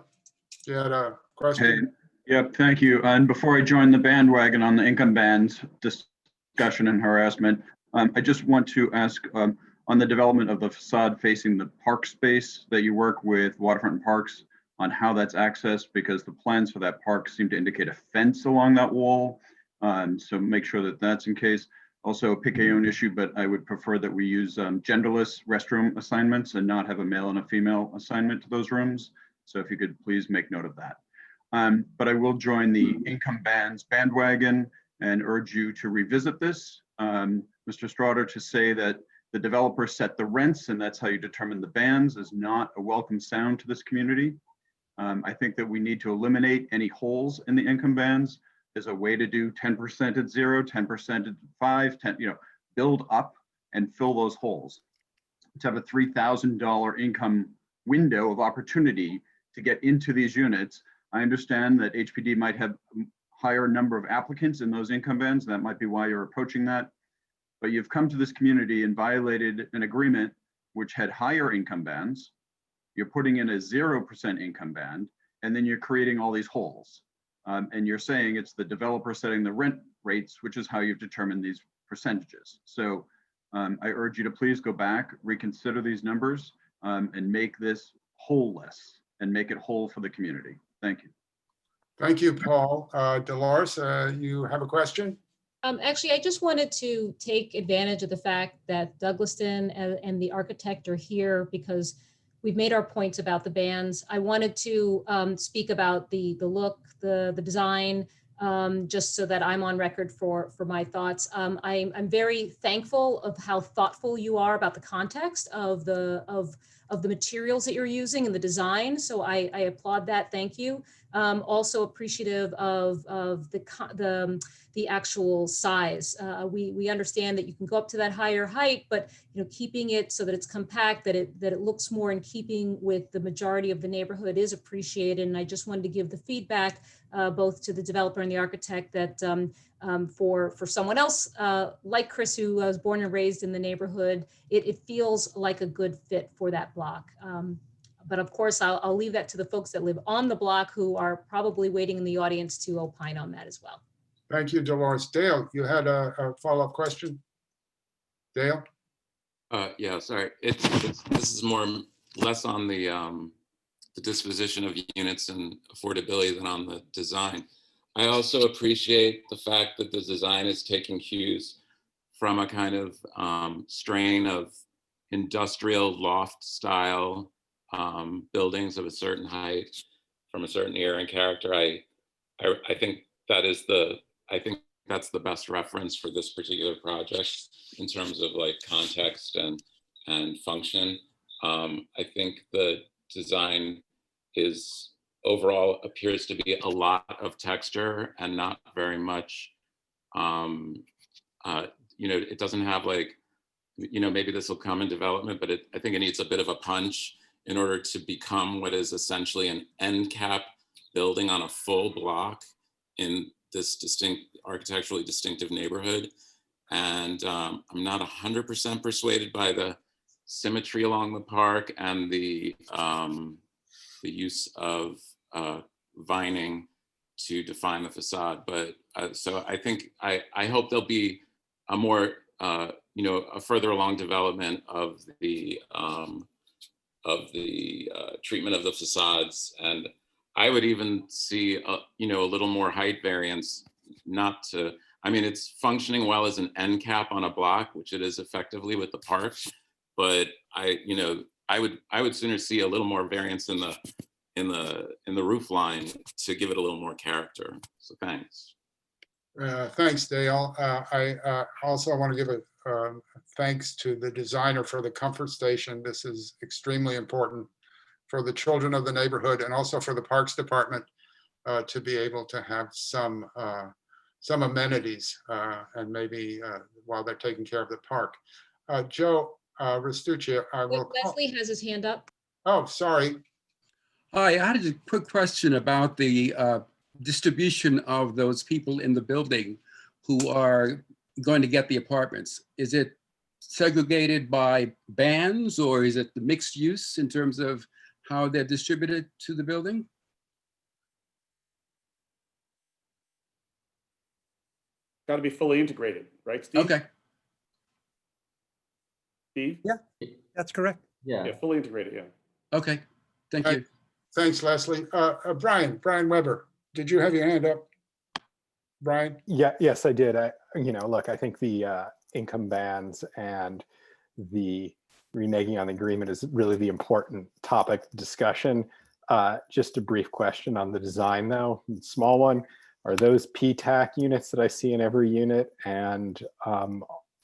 you had a question? Hey, yep, thank you. And before I join the bandwagon on the income bands discussion and harassment, I just want to ask on the development of the facade facing the park space that you work with Waterfront and Parks on how that's accessed, because the plans for that park seem to indicate a fence along that wall. So make sure that that's in case. Also a pick-a-own issue, but I would prefer that we use genderless restroom assignments and not have a male and a female assignment to those rooms. So if you could please make note of that. But I will join the income bands bandwagon and urge you to revisit this. Mr. Strutter, to say that the developer set the rents and that's how you determine the bands is not a welcome sound to this community. I think that we need to eliminate any holes in the income bands. There's a way to do 10% at 0, 10% at 5, 10, build up and fill those holes. To have a $3,000 income window of opportunity to get into these units. I understand that HPD might have a higher number of applicants in those income bands. That might be why you're approaching that. But you've come to this community and violated an agreement which had higher income bands. You're putting in a 0% income band, and then you're creating all these holes. And you're saying it's the developer setting the rent rates, which is how you've determined these percentages. So I urge you to please go back, reconsider these numbers, and make this wholeless and make it whole for the community. Thank you. Thank you, Paul. Dolores, you have a question? Actually, I just wanted to take advantage of the fact that Douglaston and the architect are here because we've made our points about the bands. I wanted to speak about the look, the design, just so that I'm on record for my thoughts. I'm very thankful of how thoughtful you are about the context of the materials that you're using and the design. So I applaud that. Thank you. Also appreciative of the actual size. We understand that you can go up to that higher height, but keeping it so that it's compact, that it looks more in keeping with the majority of the neighborhood is appreciated. And I just wanted to give the feedback both to the developer and the architect that for someone else like Chris, who was born and raised in the neighborhood, it feels like a good fit for that block. But of course, I'll leave that to the folks that live on the block who are probably waiting in the audience to opine on that as well. Thank you, Dolores. Dale, you had a follow-up question? Dale? Yeah, sorry. This is less on the disposition of units and affordability than on the design. I also appreciate the fact that the design is taking cues from a kind of strain of industrial loft style buildings of a certain height from a certain era and character. I think that's the best reference for this particular project in terms of like context and function. I think the design is overall appears to be a lot of texture and not very much, it doesn't have like, maybe this will come in development, but I think it needs a bit of a punch in order to become what is essentially an end cap building on a full block in this architecturally distinctive neighborhood. And I'm not 100% persuaded by the symmetry along the park and the use of vining to define the facade. But so I think, I hope there'll be a more, a further along development of the treatment of the facades. And I would even see, a little more height variance, it's functioning well as an end cap on a block, which it is effectively with the park. But I would sooner see a little more variance in the roof line to give it a little more character. So thanks. Thanks, Dale. I also want to give a thanks to the designer for the comfort station. This is extremely important for the children of the neighborhood and also for the Parks Department to be able to have some amenities and maybe while they're taking care of the park. Joe Restucci, I will. Leslie has his hand up. Oh, sorry. Hi, I had a quick question about the distribution of those people in the building who are going to get the apartments. Is it segregated by bands or is it the mixed use in terms of how they're distributed to the building? Got to be fully integrated, right, Steve? Okay. Steve? Yeah, that's correct. Yeah. Yeah, fully integrated, yeah. Okay, thank you. Thanks, Leslie. Brian Weber, did you have your hand up? Brian? Yeah, yes, I did. Look, I think the income bands and the reneging on the agreement is really the important topic discussion. Just a brief question on the design though, small one. Are those PTAC units that I see in every unit? And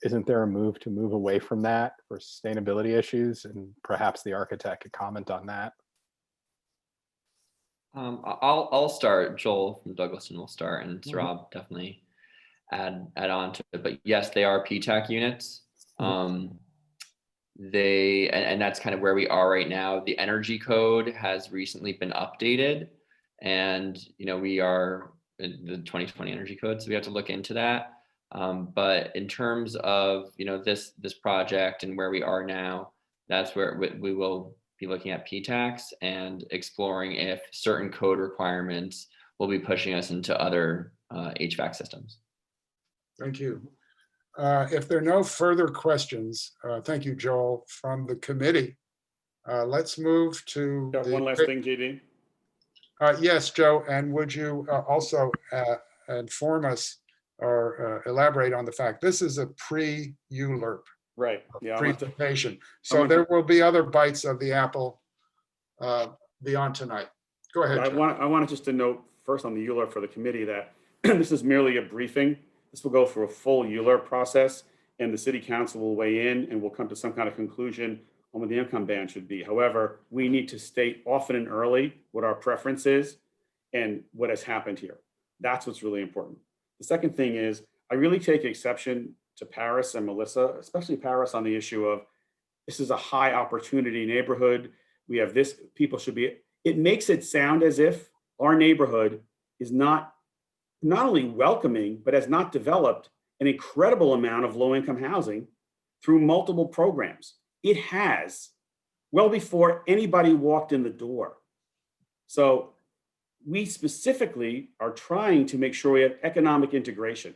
isn't there a move to move away from that for sustainability issues? And perhaps the architect could comment on that. I'll start. Joel from Douglaston will start, and Rob definitely add on to it. But yes, they are PTAC units. and that's kind of where we are right now. The energy code has recently been updated, and we are in the 2020 energy code, so we have to look into that. But in terms of this project and where we are now, that's where we will be looking at P-tax and exploring if certain code requirements will be pushing us into other HVAC systems. Thank you. If there are no further questions, thank you, Joel, from the committee. Let's move to One last thing, JD. Yes, Joe, and would you also inform us or elaborate on the fact this is a pre-ULURP Right. Yeah. presentation. So there will be other bites of the apple beyond tonight. Go ahead. I want just to note first on the ULURP for the committee that this is merely a briefing. This will go through a full ULURP process, and the city council will weigh in and will come to some kind of conclusion on what the income ban should be. However, we need to state often and early what our preference is and what has happened here. That's what's really important. The second thing is I really take exception to Paris and Melissa, especially Paris, on the issue of this is a high opportunity neighborhood. We have this, people should be, it makes it sound as if our neighborhood is not only welcoming, but has not developed an incredible amount of low-income housing through multiple programs. It has, well before anybody walked in the door. So we specifically are trying to make sure we have economic integration.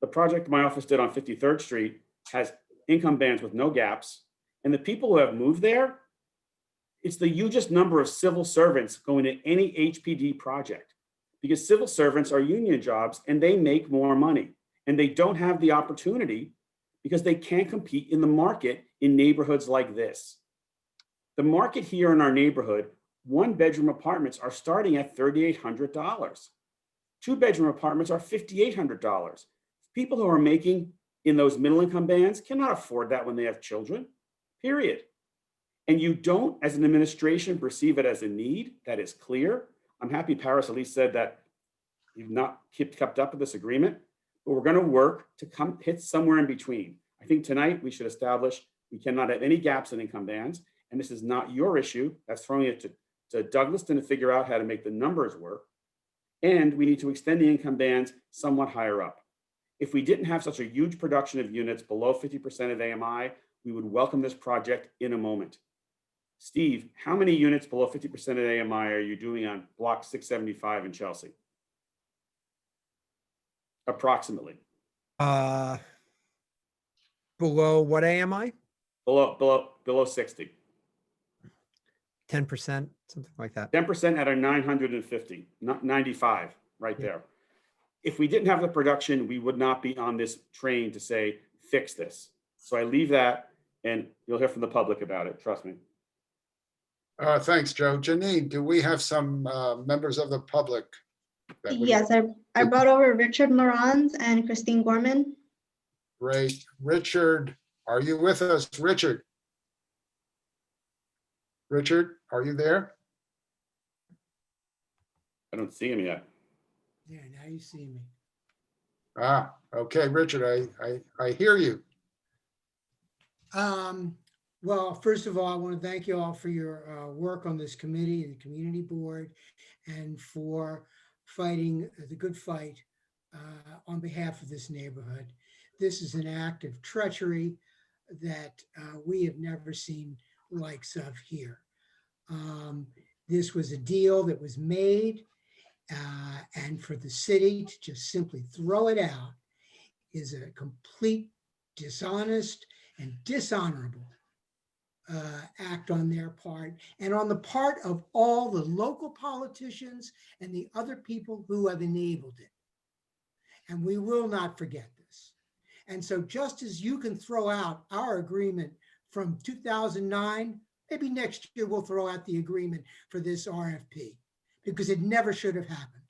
The project my office did on 53rd Street has income bands with no gaps. And the people who have moved there, it's the hugest number of civil servants going to any HPD project, because civil servants are union jobs and they make more money, and they don't have the opportunity because they can't compete in the market in neighborhoods like this. The market here in our neighborhood, one-bedroom apartments are starting at $3,800. Two-bedroom apartments are $5,800. People who are making in those middle-income bands cannot afford that when they have children, period. And you don't, as an administration, perceive it as a need. That is clear. I'm happy Paris at least said that you've not kept up with this agreement, but we're going to work to come hit somewhere in between. I think tonight we should establish we cannot have any gaps in income bands, and this is not your issue. That's throwing it to Douglaston to figure out how to make the numbers work. And we need to extend the income bands somewhat higher up. If we didn't have such a huge production of units below 50% of AMI, we would welcome this project in a moment. Steve, how many units below 50% of AMI are you doing on block 675 in Chelsea? Approximately. Below what AMI? Below 60. 10%, something like that. 10% at a 950, not 95 right there. If we didn't have the production, we would not be on this train to say, fix this. So I leave that, and you'll hear from the public about it, trust me. Thanks, Joe. Janine, do we have some members of the public? Yes, I brought over Richard Morans and Christine Gorman. Great. Richard, are you with us? Richard, are you there? I don't see him yet. Yeah, now you see me. Ah, okay, Richard, I hear you. Well, first of all, I want to thank you all for your work on this committee and the community board, and for fighting the good fight on behalf of this neighborhood. This is an act of treachery that we have never seen likes of here. This was a deal that was made, and for the city to just simply throw it out is a complete dishonest and dishonorable act on their part, and on the part of all the local politicians and the other people who have enabled it. And we will not forget this. And so just as you can throw out our agreement from 2009, maybe next year we'll throw out the agreement for this RFP, because it never should have happened.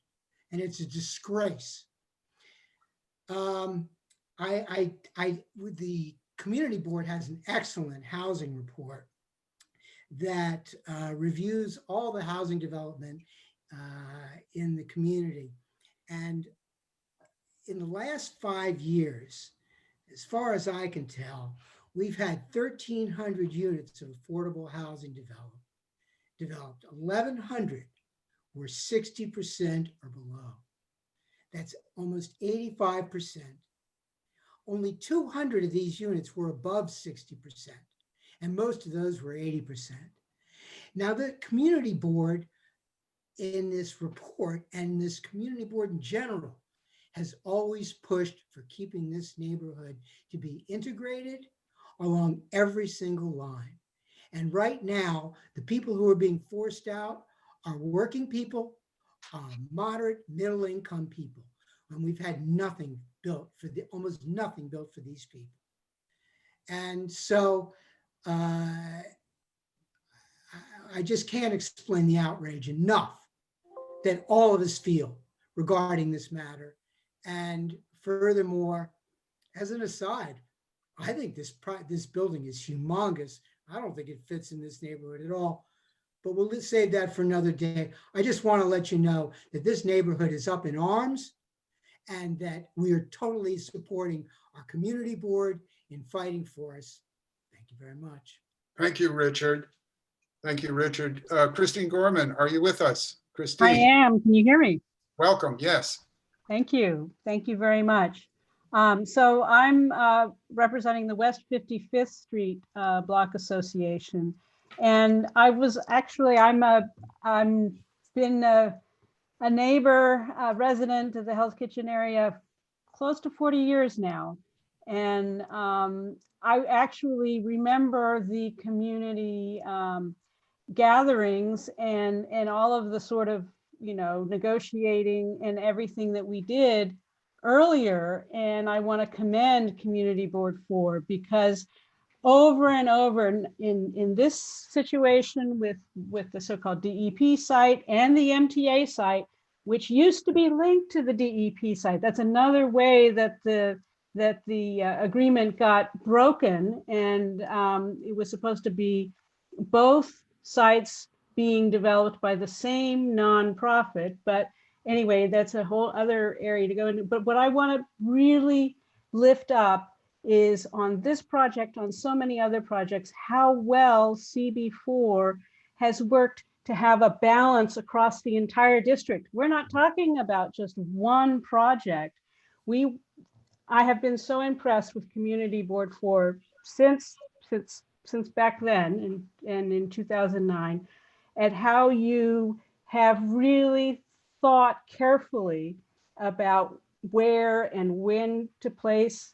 And it's a disgrace. The community board has an excellent housing report that reviews all the housing development in the community. And in the last 5 years, as far as I can tell, we've had 1,300 units of affordable housing developed. 1,100 were 60% or below. That's almost 85%. Only 200 of these units were above 60%, and most of those were 80%. Now, the community board in this report, and this community board in general, has always pushed for keeping this neighborhood to be integrated along every single line. And right now, the people who are being forced out are working people, moderate, middle income people. And we've had nothing built for almost nothing built for these people. And so I just can't explain the outrage enough that all of us feel regarding this matter. And furthermore, as an aside, I think this building is humongous. I don't think it fits in this neighborhood at all, but we'll save that for another day. I just want to let you know that this neighborhood is up in arms and that we are totally supporting our community board in fighting for us. Thank you very much. Thank you, Richard. Thank you, Richard. Christine Gorman, are you with us? Christine. I am. Can you hear me? Welcome. Yes. Thank you. Thank you very much. So I'm representing the West 55th Street Block Association, and I was actually I'm been a neighbor, resident of the Hell's Kitchen area close to 40 years now, and I actually remember the community gatherings and all of the sort of, you know, negotiating and everything that we did earlier. And I want to commend Community Board 4 because over and over in this situation with the so-called DEP site and the MTA site, which used to be linked to the DEP site. That's another way that the agreement got broken, and it was supposed to be both sites being developed by the same nonprofit. But anyway, that's a whole other area to go into. But what I want to really lift up is on this project, on so many other projects, how well CB4 has worked to have a balance across the entire district. We're not talking about just one project. I have been so impressed with Community Board 4 since back then and in 2009, at how you have really thought carefully about where and when to place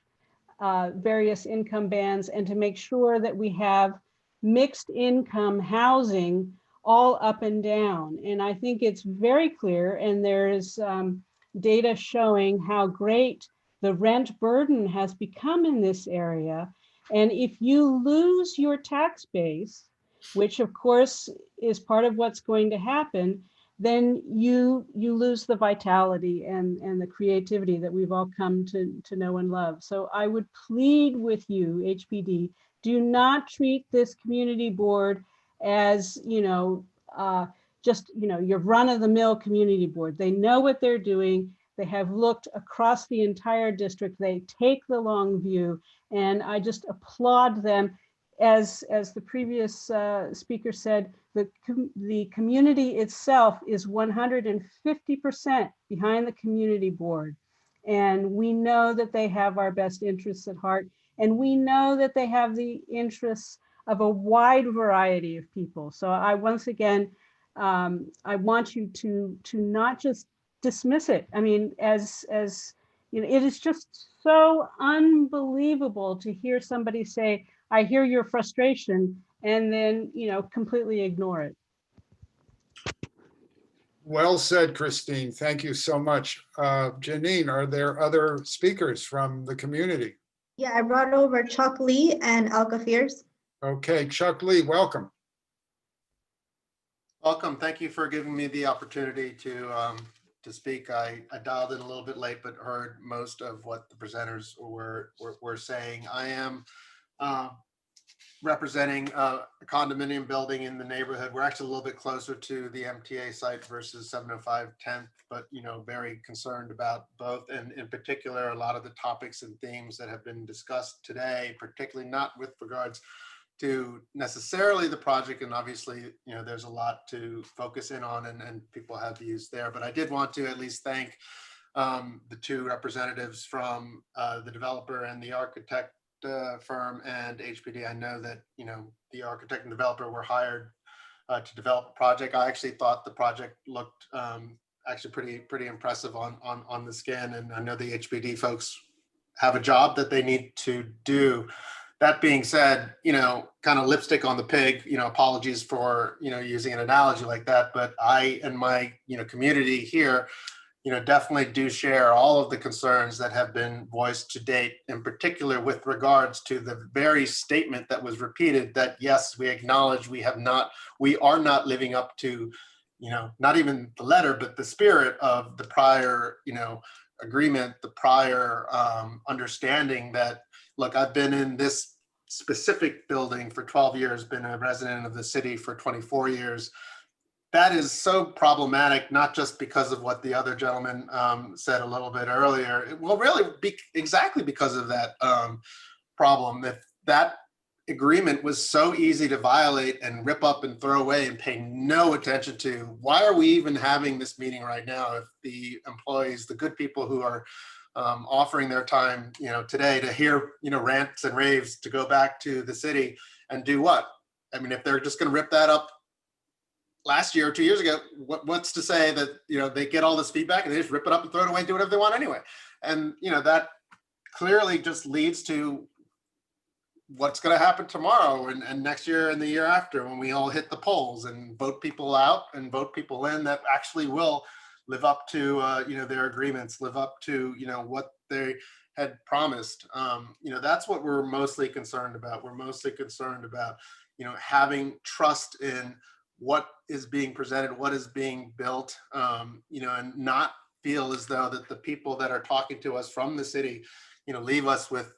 various income bands, and to make sure that we have mixed income housing all up and down. And I think it's very clear, and there's data showing how great the rent burden has become in this area. And if you lose your tax base, which of course is part of what's going to happen, then you lose the vitality and the creativity that we've all come to know and love. So I would plead with you, HPD, do not treat this community board as, just, your run-of-the-mill community board. They know what they're doing. They have looked across the entire district. They take the long view, and I just applaud them. As the previous speaker said, the community itself is 150% behind the community board. And we know that they have our best interests at heart. And we know that they have the interests of a wide variety of people. So I, once again, I want you to not just dismiss it. I mean, as you know, it is just so unbelievable to hear somebody say, I hear your frustration, and then, completely ignore it. Well said, Christine. Thank you so much. Janine, are there other speakers from the community? Yeah, I brought over Chuck Lee and Alka Fierce. Okay, Chuck Lee, welcome. Welcome. Thank you for giving me the opportunity to speak. I dialed in a little bit late, but heard most of what the presenters were saying. I am representing a condominium building in the neighborhood. We're actually a little bit closer to the MTA site versus 705 10th, but very concerned about both, and in particular, a lot of the topics and themes that have been discussed today, particularly not with regards to necessarily the project. And obviously, there's a lot to focus in on, and people have views there. But I did want to at least thank the two representatives from the developer and the architect firm and HPD. I know that the architect and developer were hired to develop a project. I actually thought the project looked actually pretty impressive on the scan, and I know the HPD folks have a job that they need to do. That being said, kind of lipstick on the pig. Apologies for using an analogy like that, but I and my community here definitely do share all of the concerns that have been voiced to date, in particular with regards to the very statement that was repeated that, yes, we acknowledge we are not living up to, not even the letter, but the spirit of the prior, agreement, the prior understanding that, look, I've been in this specific building for 12 years, been a resident of the city for 24 years. That is so problematic, not just because of what the other gentleman said a little bit earlier. Well, really, exactly because of that problem. If that agreement was so easy to violate and rip up and throw away and pay no attention to, why are we even having this meeting right now if the employees, the good people who are offering their time, today to hear, rants and raves to go back to the city and do what? I mean, if they're just going to rip that up last year or 2 years ago, what's to say that, they get all this feedback and they just rip it up and throw it away and do whatever they want anyway. And, that clearly just leads to what's going to happen tomorrow and next year and the year after, when we all hit the polls and vote people out and vote people in that actually will live up to, their agreements, live up to, what they had promised. That's what we're mostly concerned about. We're mostly concerned about, having trust in what is being presented, what is being built, and not feel as though that the people that are talking to us from the city, leave us with,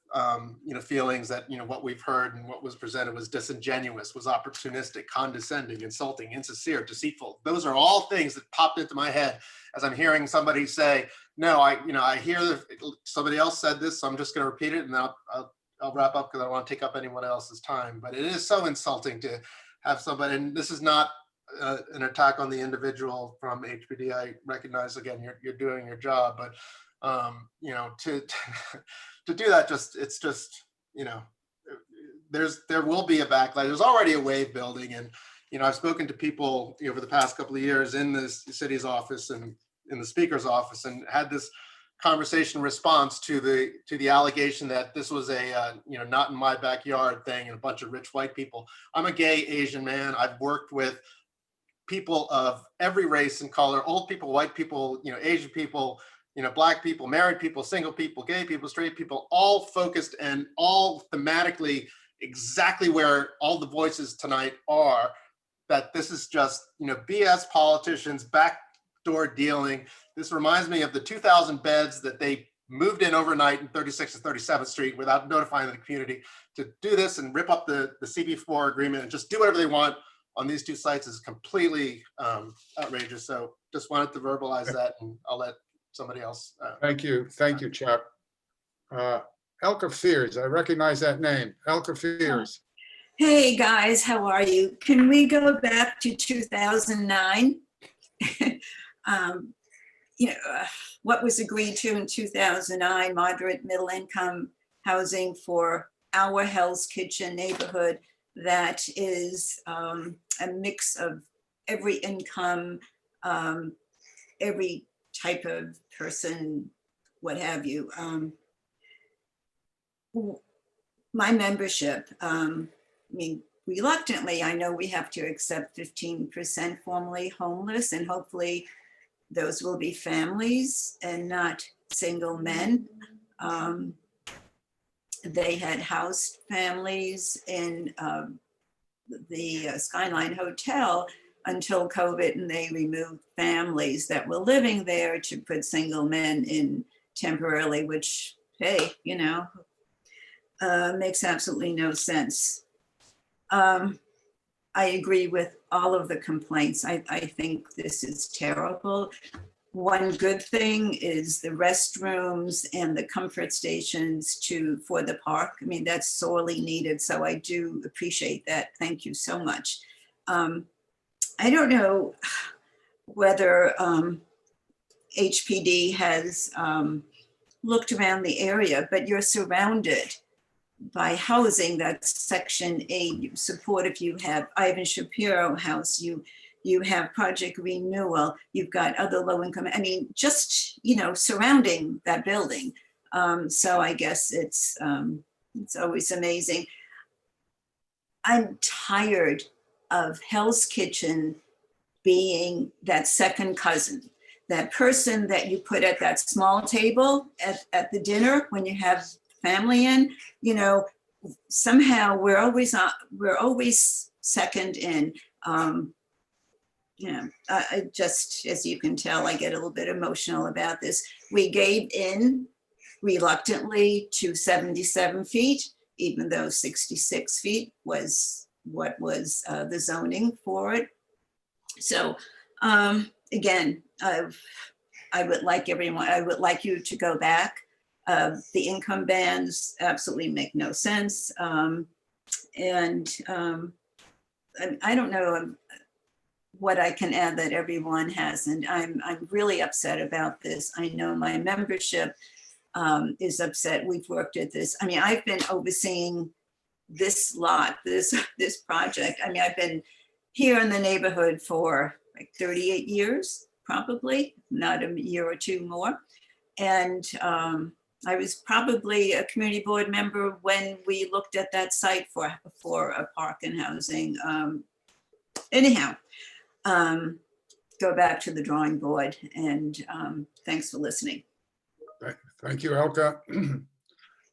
feelings that, what we've heard and what was presented was disingenuous, was opportunistic, condescending, insulting, insincere, deceitful. Those are all things that popped into my head as I'm hearing somebody say, no, I hear that somebody else said this, so I'm just going to repeat it, and I'll wrap up because I don't want to take up anyone else's time. But it is so insulting to have somebody, and this is not an attack on the individual from HPD. I recognize, again, you're doing your job, but to do that, it's just there will be a backlash. There's already a wave building, and I've spoken to people over the past couple of years in the city's office and in the speaker's office, and had this conversation response to the allegation that this was a not in my backyard thing and a bunch of rich white people. I'm a gay Asian man. I've worked with people of every race and color, old people, white people, Asian people, Black people, married people, single people, gay people, straight people, all focused and all thematically exactly where all the voices tonight are, that this is just, BS politicians, backdoor dealing. This reminds me of the 2,000 beds that they moved in overnight in 36th and 37th Street without notifying the community. To do this and rip up the CB4 agreement and just do whatever they want on these two sites is completely outrageous. So just wanted to verbalize that, and I'll let somebody else. Thank you, Chuck. Elka Fears, I recognize that name. Elka Fears. Hey guys, how are you? Can we go back to 2009? What was agreed to in 2009, moderate middle income housing for our Hell's Kitchen neighborhood that is a mix of every income, every type of person, what have you. My membership, reluctantly, I know we have to accept 15% formerly homeless, and hopefully those will be families and not single men. They had housed families in the Skyline Hotel until COVID, and they removed families that were living there to put single men in temporarily, which, hey, makes absolutely no sense. I agree with all of the complaints. I think this is terrible. One good thing is the restrooms and the comfort stations for the park. I mean, that's sorely needed. So I do appreciate that. Thank you so much. I don't know whether HPD has looked around the area, but you're surrounded by housing. That's Section 8 support. If you have Ivan Shapiro House, you have Project Renewal, you've got other low income, I mean, just, surrounding that building. So I guess it's always amazing. I'm tired of Hell's Kitchen being that second cousin, that person that you put at that small table at the dinner when you have family in, somehow we're always second in. I just, as you can tell, I get a little bit emotional about this. We gave in reluctantly to 77 feet, even though 66 feet was what was the zoning for it. So again, I would like you to go back. The income bands absolutely make no sense. And I don't know what I can add that everyone hasn't. I'm really upset about this. I know my membership is upset. We've worked at this. I mean, I've been overseeing this lot, this project. I mean, I've been here in the neighborhood for like 38 years, probably, not a year or two more. And I was probably a community board member when we looked at that site for a park and housing. Anyhow, go back to the drawing board, and thanks for listening. Thank you, Elka.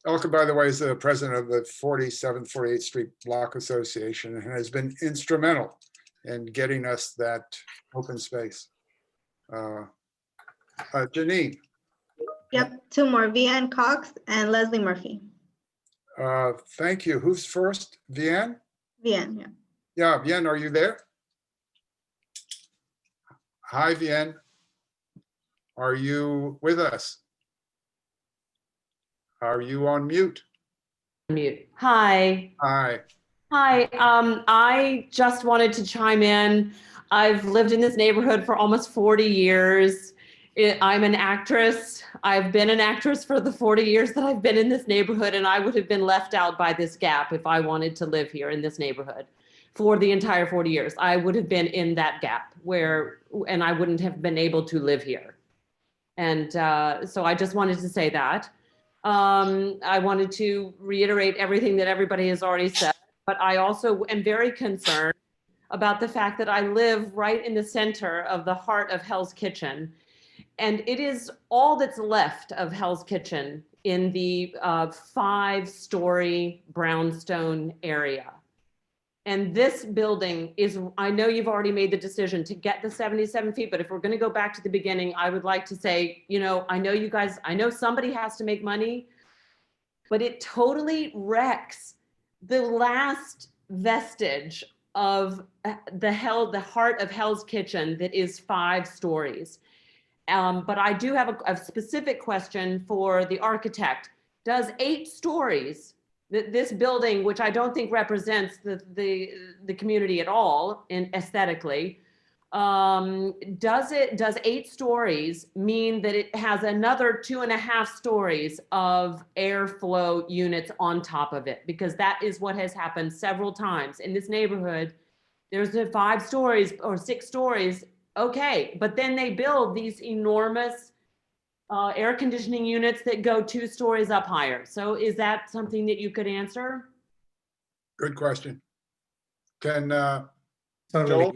Elka, by the way, is the president of the 47th, 48th Street Block Association and has been instrumental in getting us that open space. Janine. Yep, two more, Vianne Cox and Leslie Murphy. Thank you. Who's first? Vianne? Vianne, yeah. Yeah, Vianne, are you there? Hi, Vianne. Are you with us? Are you on mute? Mute. Hi. Hi. Hi. I just wanted to chime in. I've lived in this neighborhood for almost 40 years. I'm an actress. I've been an actress for the 40 years that I've been in this neighborhood, and I would have been left out by this gap if I wanted to live here in this neighborhood for the entire 40 years. I would have been in that gap and I wouldn't have been able to live here. And so I just wanted to say that. I wanted to reiterate everything that everybody has already said, but I also am very concerned about the fact that I live right in the center of the heart of Hell's Kitchen. And it is all that's left of Hell's Kitchen in the 5-story brownstone area. And this building is, I know you've already made the decision to get the 77 feet, but if we're going to go back to the beginning, I would like to say, I know you guys, I know somebody has to make money, but it totally wrecks the last vestige of the heart of Hell's Kitchen that is 5 stories. But I do have a specific question for the architect. Does 8 stories, this building, which I don't think represents the community at all aesthetically, does 8 stories mean that it has another 2.5 stories of airflow units on top of it? Because that is what has happened several times in this neighborhood. There's 5 stories or 6 stories. Okay, but then they build these enormous air conditioning units that go 2 stories up higher. So is that something that you could answer? Good question. Can Totally. Joel?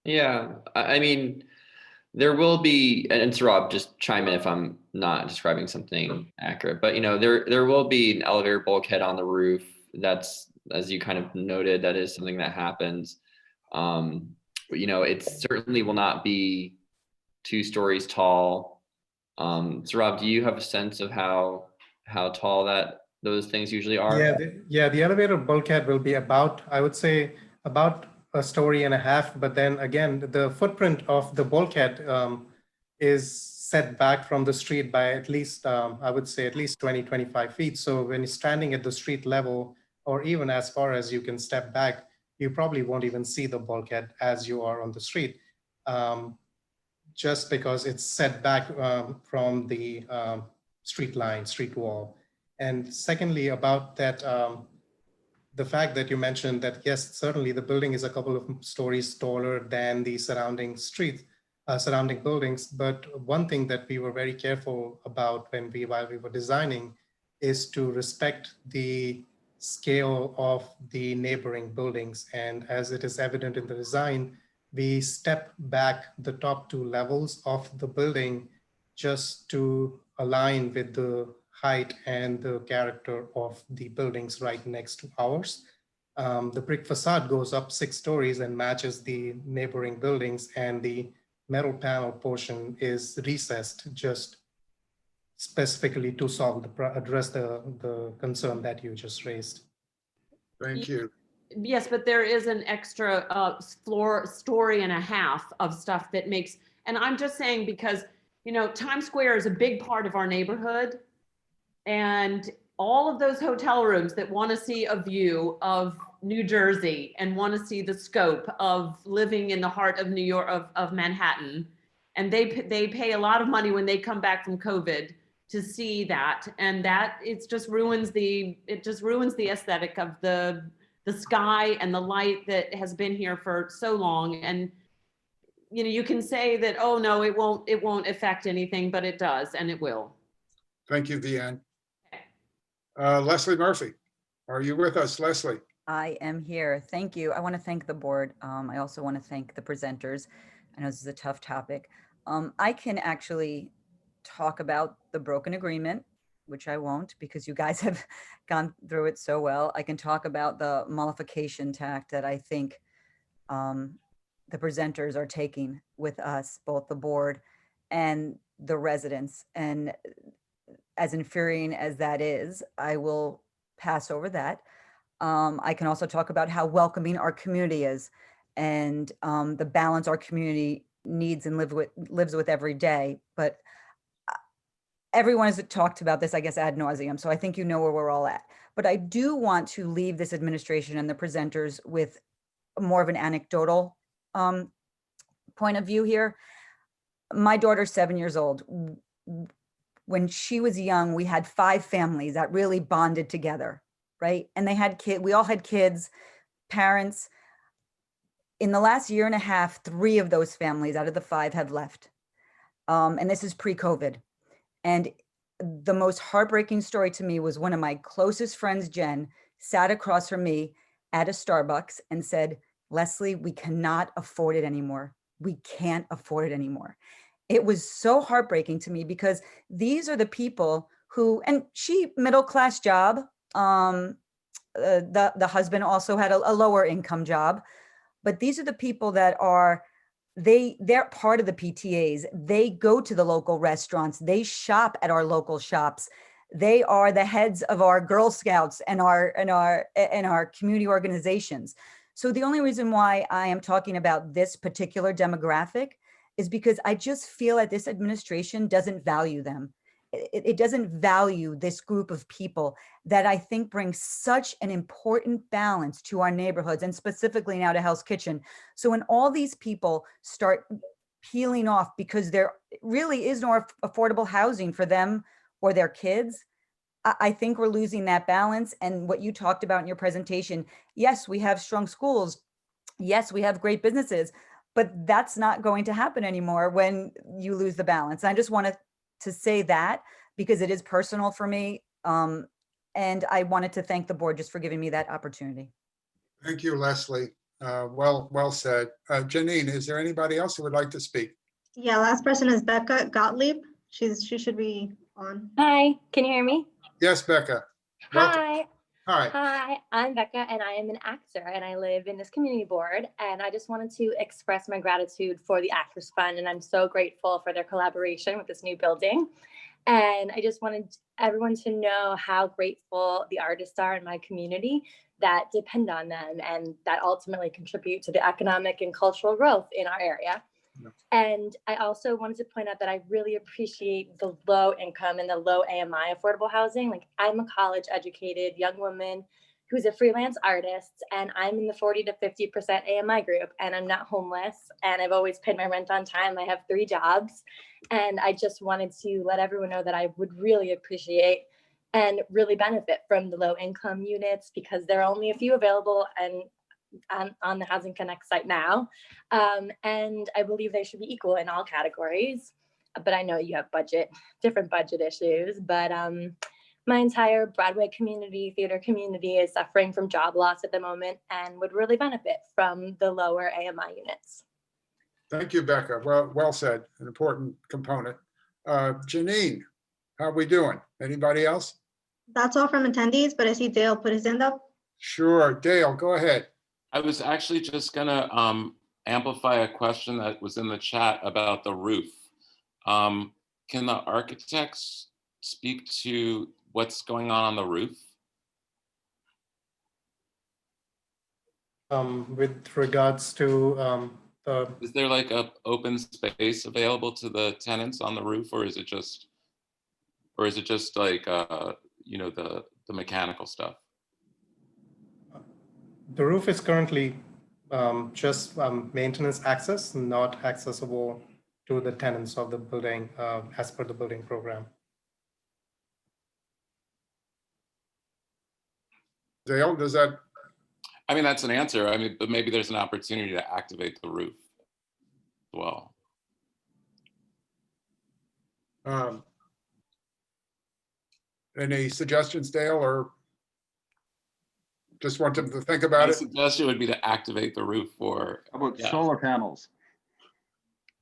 Yeah, I mean, there will be, and Rob, just chime in if I'm not describing something accurate, but there will be an elevator bulkhead on the roof. That's, as you kind of noted, that is something that happens. But it certainly will not be 2 stories tall. So Rob, do you have a sense of how tall that those things usually are? Yeah, the elevator bulkhead will be about, I would say, about a story and a half. But then again, the footprint of the bulkhead is set back from the street by at least, I would say, at least 20, 25 feet. So when you're standing at the street level, or even as far as you can step back, you probably won't even see the bulkhead as you are on the street, just because it's set back from the street line, street wall. And secondly, about that, the fact that you mentioned that, yes, certainly the building is a couple of stories taller than the surrounding street, surrounding buildings. But one thing that we were very careful about while we were designing is to respect the scale of the neighboring buildings. And as it is evident in the design, we step back the top 2 levels of the building just to align with the height and the character of the buildings right next to ours. The brick facade goes up 6 stories and matches the neighboring buildings, and the metal panel portion is recessed just specifically to address the concern that you just raised. Thank you. Yes, but there is an extra story and a half of stuff that makes, and I'm just saying because, you know, Times Square is a big part of our neighborhood. And all of those hotel rooms that want to see a view of New Jersey and want to see the scope of living in the heart of New York, of Manhattan. And they pay a lot of money when they come back from COVID to see that. And that it just ruins the aesthetic of the sky and the light that has been here for so long. And, you know, you can say that, oh no, it won't affect anything, but it does, and it will. Thank you, Deanne. Leslie Murphy, are you with us, Leslie? I am here. Thank you. I want to thank the board. I also want to thank the presenters. I know this is a tough topic. I can actually talk about the broken agreement, which I won't because you guys have gone through it so well. I can talk about the mollification tact that I think the presenters are taking with us, both the board and the residents. And as infuriating as that is, I will pass over that. I can also talk about how welcoming our community is and the balance our community needs and lives with every day. But everyone has talked about this, I guess, ad nauseum. So I think you know where we're all at. But I do want to leave this administration and the presenters with more of an anecdotal point of view here. My daughter's 7 years old. When she was young, we had 5 families that really bonded together, right? And they had kids, we all had kids, parents. In the last year and a half, 3 of those families out of the 5 have left. And this is pre-COVID. And the most heartbreaking story to me was one of my closest friends, Jen, sat across from me at a Starbucks and said, Leslie, we cannot afford it anymore. We can't afford it anymore. It was so heartbreaking to me because these are the people who, and she middle-class job, the husband also had a lower income job, but these are the people that are, they're part of the PTAs. They go to the local restaurants. They shop at our local shops. They are the heads of our Girl Scouts and our community organizations. So the only reason why I am talking about this particular demographic is because I just feel that this administration doesn't value them. It doesn't value this group of people that I think brings such an important balance to our neighborhoods and specifically now to Hell's Kitchen. So when all these people start peeling off because there really is no affordable housing for them or their kids, I think we're losing that balance. And what you talked about in your presentation, yes, we have strong schools. Yes, we have great businesses, but that's not going to happen anymore when you lose the balance. I just wanted to say that because it is personal for me. And I wanted to thank the board just for giving me that opportunity. Thank you, Leslie. Well said. Janine, is there anybody else who would like to speak? Yeah, last person is Becca Gottlieb. She should be on. Hi, can you hear me? Yes, Becca. Welcome. Hi. Hi. Hi, I'm Becca and I am an actor and I live in this community board, and I just wanted to express my gratitude for the Actors Fund, and I'm so grateful for their collaboration with this new building. And I just wanted everyone to know how grateful the artists are in my community that depend on them and that ultimately contribute to the economic and cultural growth in our area. And I also wanted to point out that I really appreciate the low income and the low AMI affordable housing. Like, I'm a college educated young woman who's a freelance artist, and I'm in the 40 to 50% AMI group, and I'm not homeless, and I've always paid my rent on time. I have 3 jobs, and I just wanted to let everyone know that I would really appreciate and really benefit from the low income units, because there are only a few available and on the Housing Connect site now. And I believe they should be equal in all categories, but I know you have different budget issues, but my entire Broadway community, theater community is suffering from job loss at the moment and would really benefit from the lower AMI units. Thank you, Becca. Well said, an important component. Janine, how are we doing? Anybody else? That's all from attendees, but I see Dale put his hand up. Sure, Dale, go ahead. I was actually just gonna amplify a question that was in the chat about the roof. Can the architects speak to what's going on the roof? With regards to Is there like a open space available to the tenants on the roof, or is it just like you know, the mechanical stuff? the roof is currently just maintenance access, not accessible to the tenants of the building as per the building program. Dale, does that? I mean, that's an answer. I mean, but maybe there's an opportunity to activate the roof as well. Any suggestions, Dale, or just want them to think about My it? suggestion would be to activate the roof for. How about solar panels?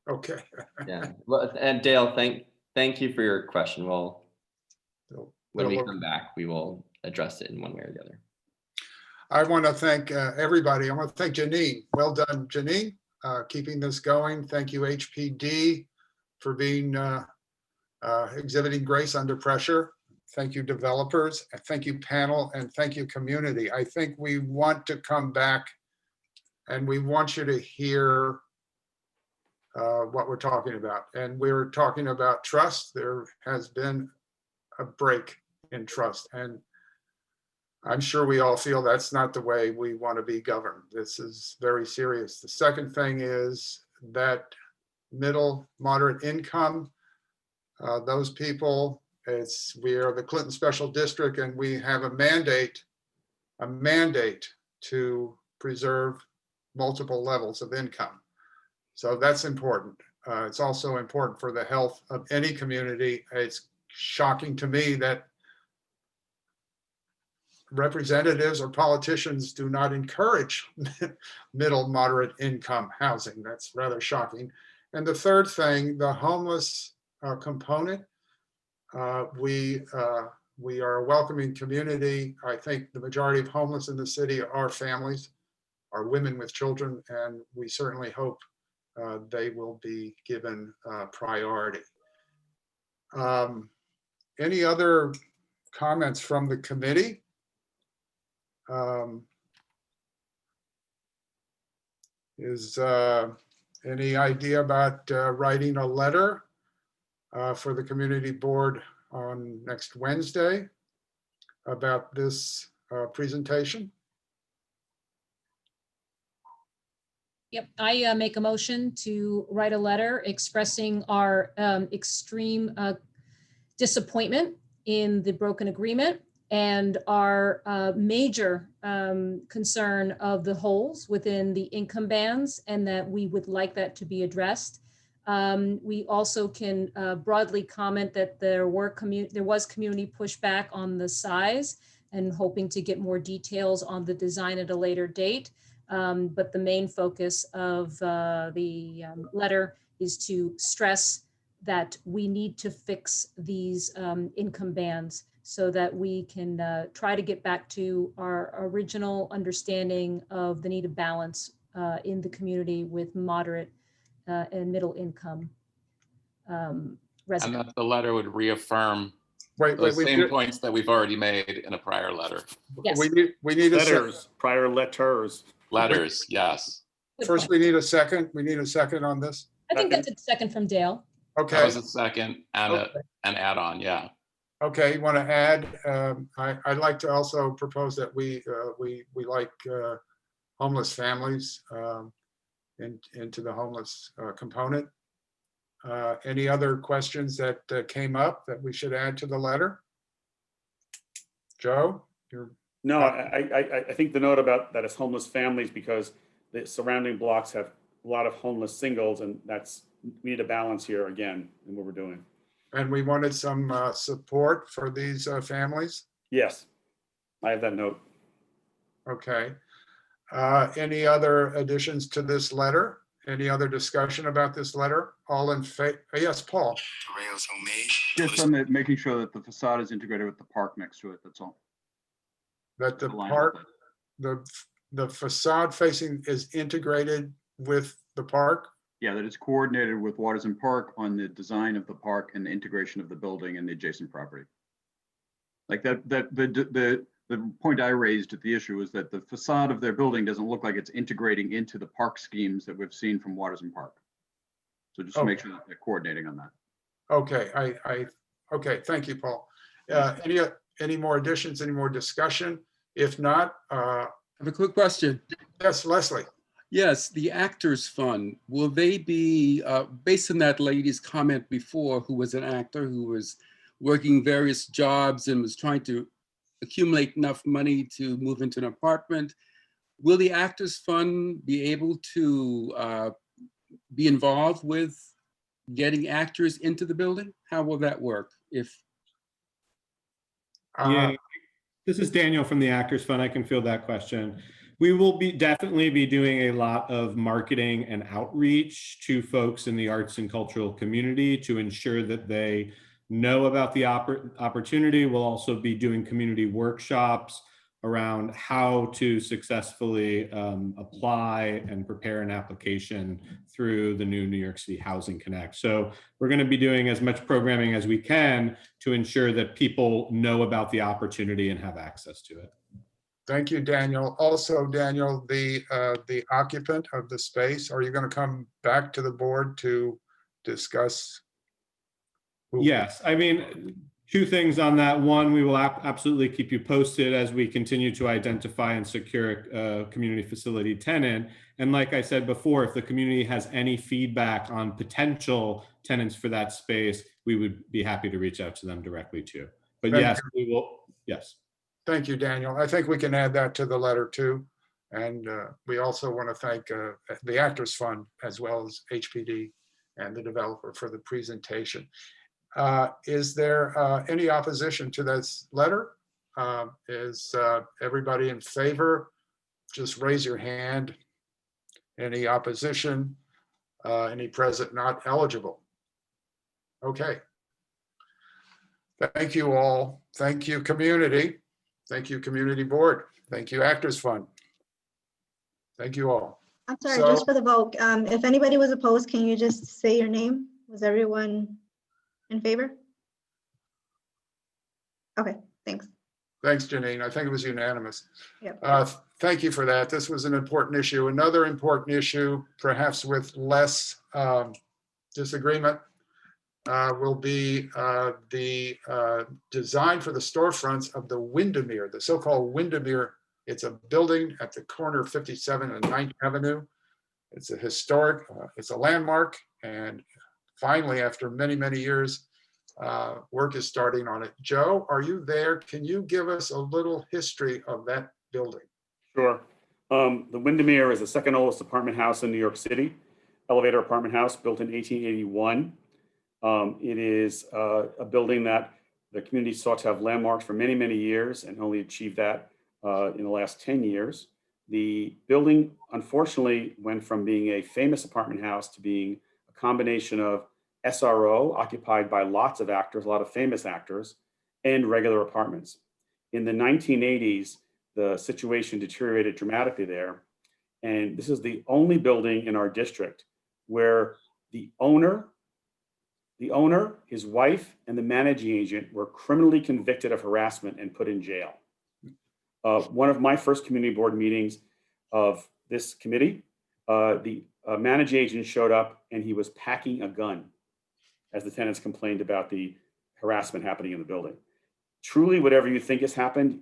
Okay. Yeah, well, and Dale, thank you for your question. Well, when we come back, we will address it in one way or the other. I want to thank everybody. I want to thank Janine. Well done, Janine, keeping this going. Thank you, HPD, for being exhibiting grace under pressure. Thank you, developers. Thank you, panel, and thank you, community. I think we want to come back and we want you to hear what we're talking about. And we're talking about trust. There has been a break in trust. And I'm sure we all feel that's not the way we want to be governed. This is very serious. The second thing is that middle, moderate income, those people, we are the Clinton Special District, and we have a mandate to preserve multiple levels of income. So that's important. It's also important for the health of any community. It's shocking to me that representatives or politicians do not encourage middle, moderate income housing. That's rather shocking. And the third thing, the homeless component, we are a welcoming community. I think the majority of homeless in the city are families, are women with children, and we certainly hope they will be given priority. Any other comments from the committee? Is any idea about writing a letter for the community board on next Wednesday about this presentation? Yep, I make a motion to write a letter expressing our extreme disappointment in the broken agreement and our major concern of the holes within the income bands, and that we would like that to be addressed. We also can broadly comment that there was community pushback on the size, and hoping to get more details on the design at a later date. But the main focus of the letter is to stress that we need to fix these income bands so that we can try to get back to our original understanding of the need of balance in the community with moderate and middle income And that the letter would reaffirm Wait, those we same did- points that we've already made in a prior letter. Yes. we need a second. Letters, prior letters. Letters, yes. Good First, point. we need a second. We need a second on this. I think that's a second from Dale. That Okay, was a second and an add-on, yeah. okay, you want to add? I'd like to also propose that we like homeless families into the homeless component. Any other questions that came up that we should add to the letter? Joe? No, I think the note about that is homeless families, because the surrounding blocks have a lot of homeless singles, and we need a balance here again in what we're doing. And we wanted some support for these families? Yes, I have that note. Okay. Any other additions to this letter? Any other discussion about this letter? All in favor? Yes, Paul? Just on the making sure that the facade is integrated with the park next to it, that's all. That the Line park, with the facade facing is integrated with the park? Yeah, that it's coordinated with Waters and Park on the design of the park and the integration of the building and the adjacent property. Like the point I raised at the issue is that the facade of their building doesn't look like it's integrating into the park schemes that we've seen from Waters and Park. So just to make sure that they're coordinating on that. Okay, okay, thank you, Paul. Any more additions, any more discussion? If not, I have a quick question. yes, Leslie. Yes, the Actors Fund, will they be, based on that lady's comment before, who was an actor, who was working various jobs and was trying to accumulate enough money to move into an apartment, will the Actors Fund be able to be involved with getting actors into the building? How will that work? Yeah, this is Daniel from the Actors Fund. I can field that question. We will definitely be doing a lot of marketing and outreach to folks in the arts and cultural community to ensure that they know about the opportunity. We'll also be doing community workshops around how to successfully apply and prepare an application through the new New York City Housing Connect. So we're going to be doing as much programming as we can to ensure that people know about the opportunity and have access to it. Thank you, Daniel. Also, Daniel, the occupant of the space, are you going to come back to the board to discuss? Yes, I mean, two things on that. One, we will absolutely keep you posted as we continue to identify and secure a community facility tenant. And like I said before, if the community has any feedback on potential tenants for that space, we would be happy to reach out to them directly too. But yes, we will. Yes. Thank you, Daniel. I think we can add that to the letter too. And we also want to thank the Actors Fund as well as HPD and the developer for the presentation. Is there any opposition to this letter? Is everybody in favor? Just raise your hand. Any opposition? Any present not eligible? Okay. Thank you all. Thank you, community. Thank you, community board. Thank you, Actors Fund. Thank you all. I'm sorry, just for the vote. If anybody was opposed, can you just say your name? Was everyone in favor? Okay, thanks. Thanks, Janine. I think it was unanimous. Yep. Thank you for that. This was an important issue. Another important issue, perhaps with less disagreement, will be the design for the storefronts of the Windermere, the so-called Windermere. It's a building at the corner of 57 and 9th Avenue. It's a historic, it's a landmark. And finally, after many, many years, work is starting on it. Joe, are you there? Can you give us a little history of that building? Sure. The Windermere is the second oldest apartment house in New York City, elevator apartment house built in 1881. It is a building that the community sought to have landmarks for many, many years and only achieved that in the last 10 years. The building, unfortunately, went from being a famous apartment house to being a combination of SRO, occupied by lots of actors, a lot of famous actors, and regular apartments. In the 1980s, the situation deteriorated dramatically there. And this is the only building in our district where the owner The owner, his wife, and the managing agent were criminally convicted of harassment and put in jail. One of my first community board meetings of this committee, the managing agent showed up and he was packing a gun as the tenants complained about the harassment happening in the building. Truly, whatever you think has happened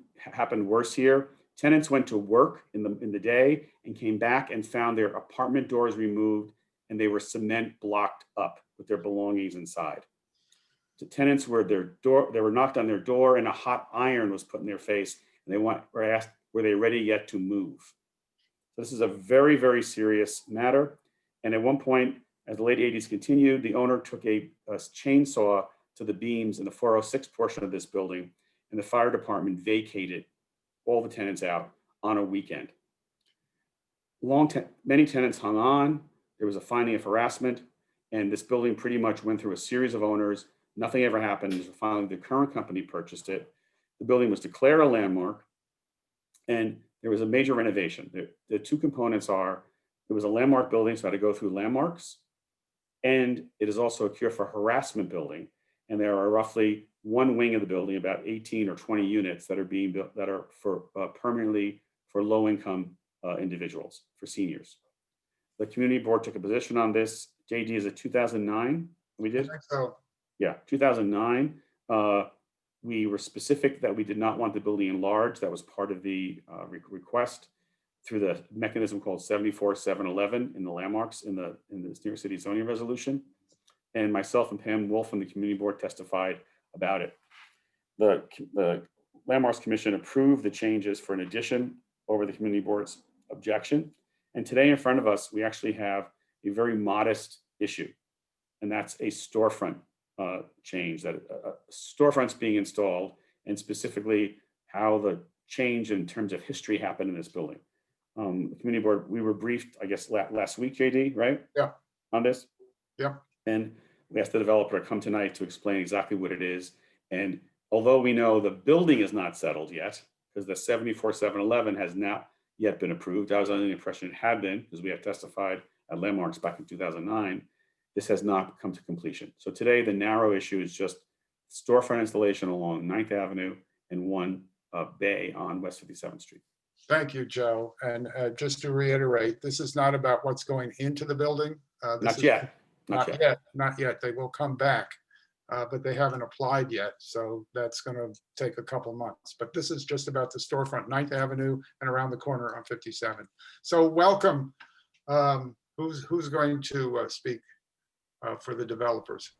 worse here. Tenants went to work in the day and came back and found their apartment doors removed and they were cement blocked up with their belongings inside. The tenants were they were knocked on their door and a hot iron was put in their face and they were asked, were they ready yet to move? So this is a very, very serious matter. And at one point, as the late 80s continued, the owner took a chainsaw to the beams in the 406 portion of this building, and the fire department vacated all the tenants out on a weekend. Many tenants hung on. There was a finding of harassment, and this building pretty much went through a series of owners. Nothing ever happened. Finally, the current company purchased it. The building was declared a landmark, and there was a major renovation. The two components are, it was a landmark building, so I had to go through landmarks, and it is also a cure for harassment building. And there are roughly one wing of the building, about 18 or 20 units that are being built that are for permanently for low-income individuals, for seniors. The community board took a position on this. JD, is it 2009? We did? I think so. Yeah, 2009. We were specific that we did not want the building enlarged. That was part of the request through the mechanism called 74-711 in the landmarks in the New York City zoning resolution. And myself and Pam Wolf from the community board testified about it. The Landmarks Commission approved the changes for an addition over the community board's objection. And today in front of us, we actually have a very modest issue, and that's a storefront change, that storefronts being installed, and specifically how the change in terms of history happened in this building. The community board, we were briefed, I guess, last week, JD, right? Yeah. On this? Yeah. And we asked the developer to come tonight to explain exactly what it is. And although we know the building is not settled yet, because the 74-711 has not yet been approved, I was under the impression it had been, because we had testified at Landmarks back in 2009, this has not come to completion. So today, the narrow issue is just storefront installation along 9th Avenue and one bay on West 57th Street. Thank you, Joe. And just to reiterate, this is not about what's going into the building. Not yet. Not yet. They will come back, but they haven't applied yet. So that's going to take a couple months. But this is just about the storefront, 9th Avenue and around the corner on 57. So welcome. Who's going to speak for the developers?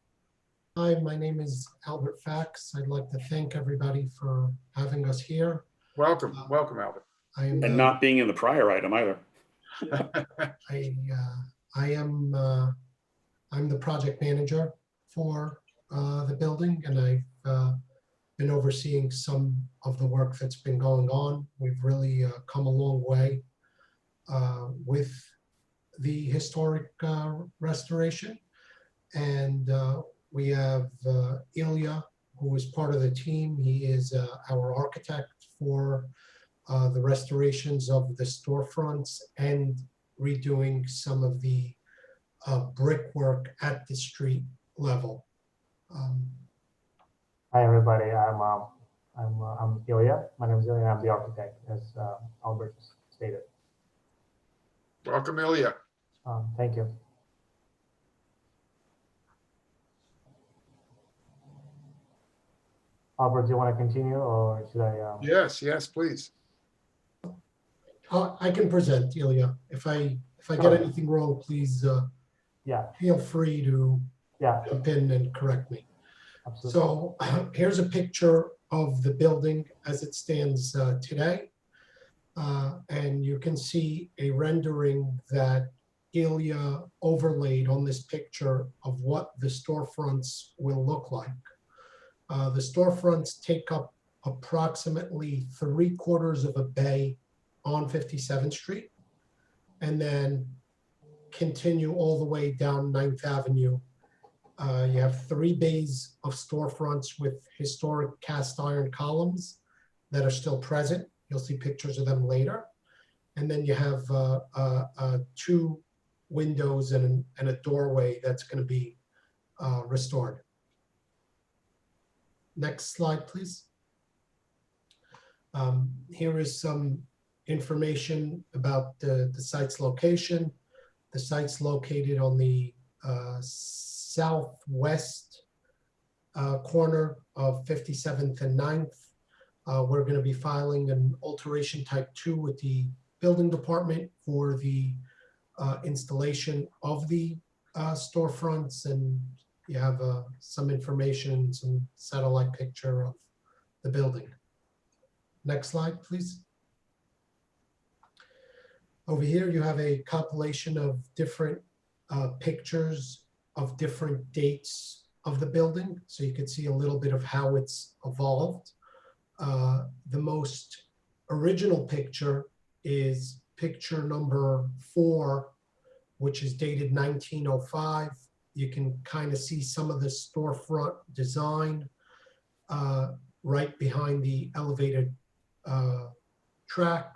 Hi, my name is Albert Fax. I'd like to thank everybody for having us here. Welcome, welcome, Albert. And not being in the prior item either. I'm the project manager for the building, and I've been overseeing some of the work that's been going on. We've really come a long way with the historic restoration. And we have Ilya, who is part of the team. He is our architect for the restorations of the storefronts and redoing some of the brickwork at the street level. Hi everybody, I'm Ilya. My name is Ilya. I'm the architect, as Albert stated. Welcome, Ilya. Thank you. Albert, do you want to continue, or should I? Yes, please. I can present, Ilya. If I get anything wrong, please feel free to jump in and correct me. Absolutely. So here's a picture of the building as it stands today. And you can see a rendering that Ilya overlaid on this picture of what the storefronts will look like. The storefronts take up approximately 3/4 of a bay on 57th Street, and then continue all the way down 9th Avenue. You have 3 bays of storefronts with historic cast iron columns that are still present. You'll see pictures of them later. And then you have 2 windows and a doorway that's going to be restored. Next slide, please. Here is some information about the site's location. The site's located on the southwest corner of 57th and 9th. We're going to be filing an alteration type 2 with the building department for the installation of the storefronts, and you have some information, some satellite picture of the building. Next slide, please. Over here, you have a compilation of different pictures of different dates of the building, so you can see a little bit of how it's evolved. The most original picture is picture number 4, which is dated 1905. You can kind of see some of the storefront design right behind the elevated track.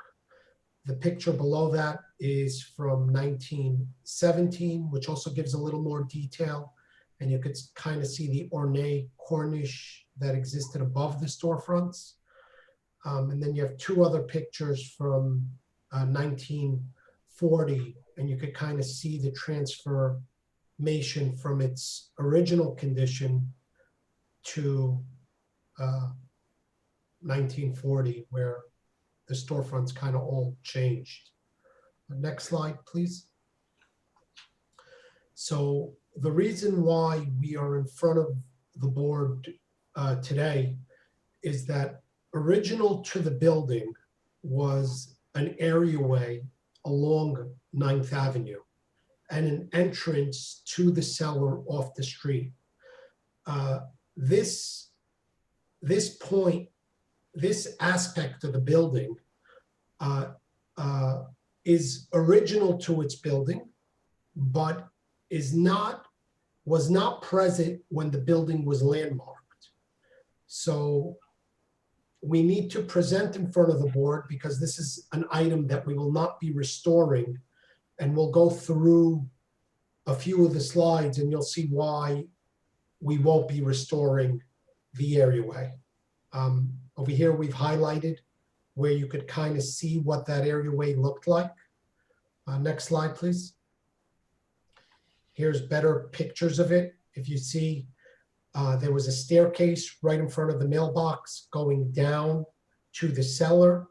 The picture below that is from 1917, which also gives a little more detail. And you could kind of see the ornate cornice that existed above the storefronts. And then you have 2 other pictures from 1940, and you could kind of see the transformation from its original condition to 1940, where the storefronts kind of all changed. Next slide, please. So the reason why we are in front of the board today is that original to the building was an areaway along 9th Avenue and an entrance to the cellar off the street. This aspect of the building is original to its building, but was not present when the building was landmarked. So we need to present in front of the board, because this is an item that we will not be restoring, and we'll go through a few of the slides and you'll see why we won't be restoring the areaway. Over here, we've highlighted where you could kind of see what that areaway looked like. Next slide, please. Here's better pictures of it. If you see, there was a staircase right in front of the mailbox going down to the cellar.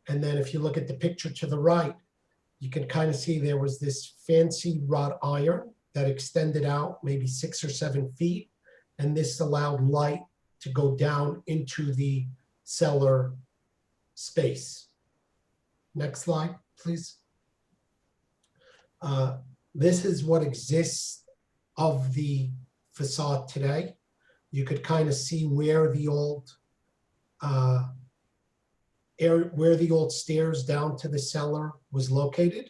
And then if you look at the picture to the right, you can kind of see there was this fancy wrought iron that extended out maybe 6 or 7 feet. And this allowed light to go down into the cellar space. Next slide, please. This is what exists of the facade today. You could kind of see where the old stairs down to the cellar was located.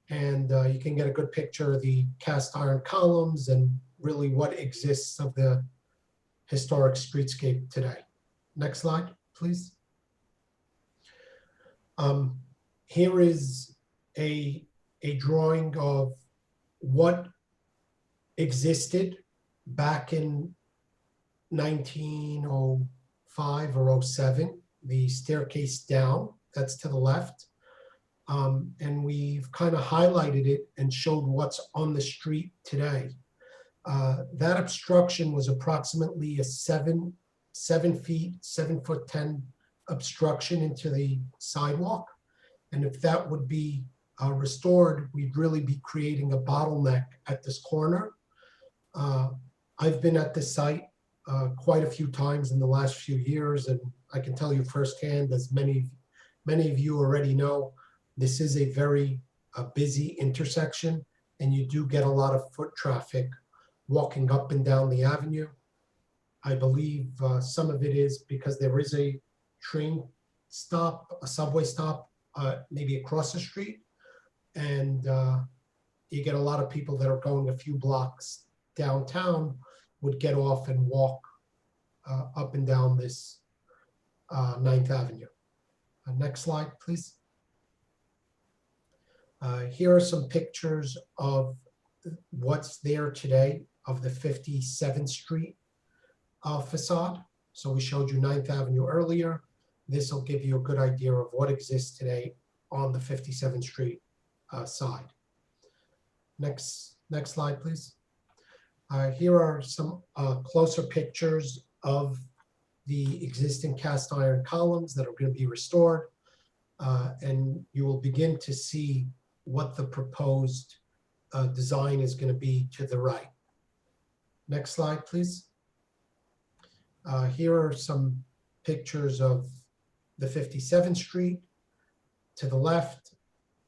And you can get a good picture of the cast iron columns and really what exists of the historic streetscape today. Next slide, please. Here is a drawing of what existed back in 1905 or 07, the staircase down, that's to the left. And we've kind of highlighted it and showed what's on the street today. That obstruction was approximately a 7 foot 10 obstruction into the sidewalk. And if that would be restored, we'd really be creating a bottleneck at this corner. I've been at this site quite a few times in the last few years, and I can tell you firsthand, as many of you already know, this is a very busy intersection, and you do get a lot of foot traffic walking up and down the avenue. I believe some of it is because there is a train stop, a subway stop, maybe across the street. And you get a lot of people that are going a few blocks downtown would get off and walk up and down this 9th Avenue. Next slide, please. Here are some pictures of what's there today of the 57th Street facade. So we showed you 9th Avenue earlier. This will give you a good idea of what exists today on the 57th Street side. Next slide, please. Here are some closer pictures of the existing cast iron columns that are going to be restored. And you will begin to see what the proposed design is going to be to the right. Next slide, please. Here are some pictures of the 57th Street to the left,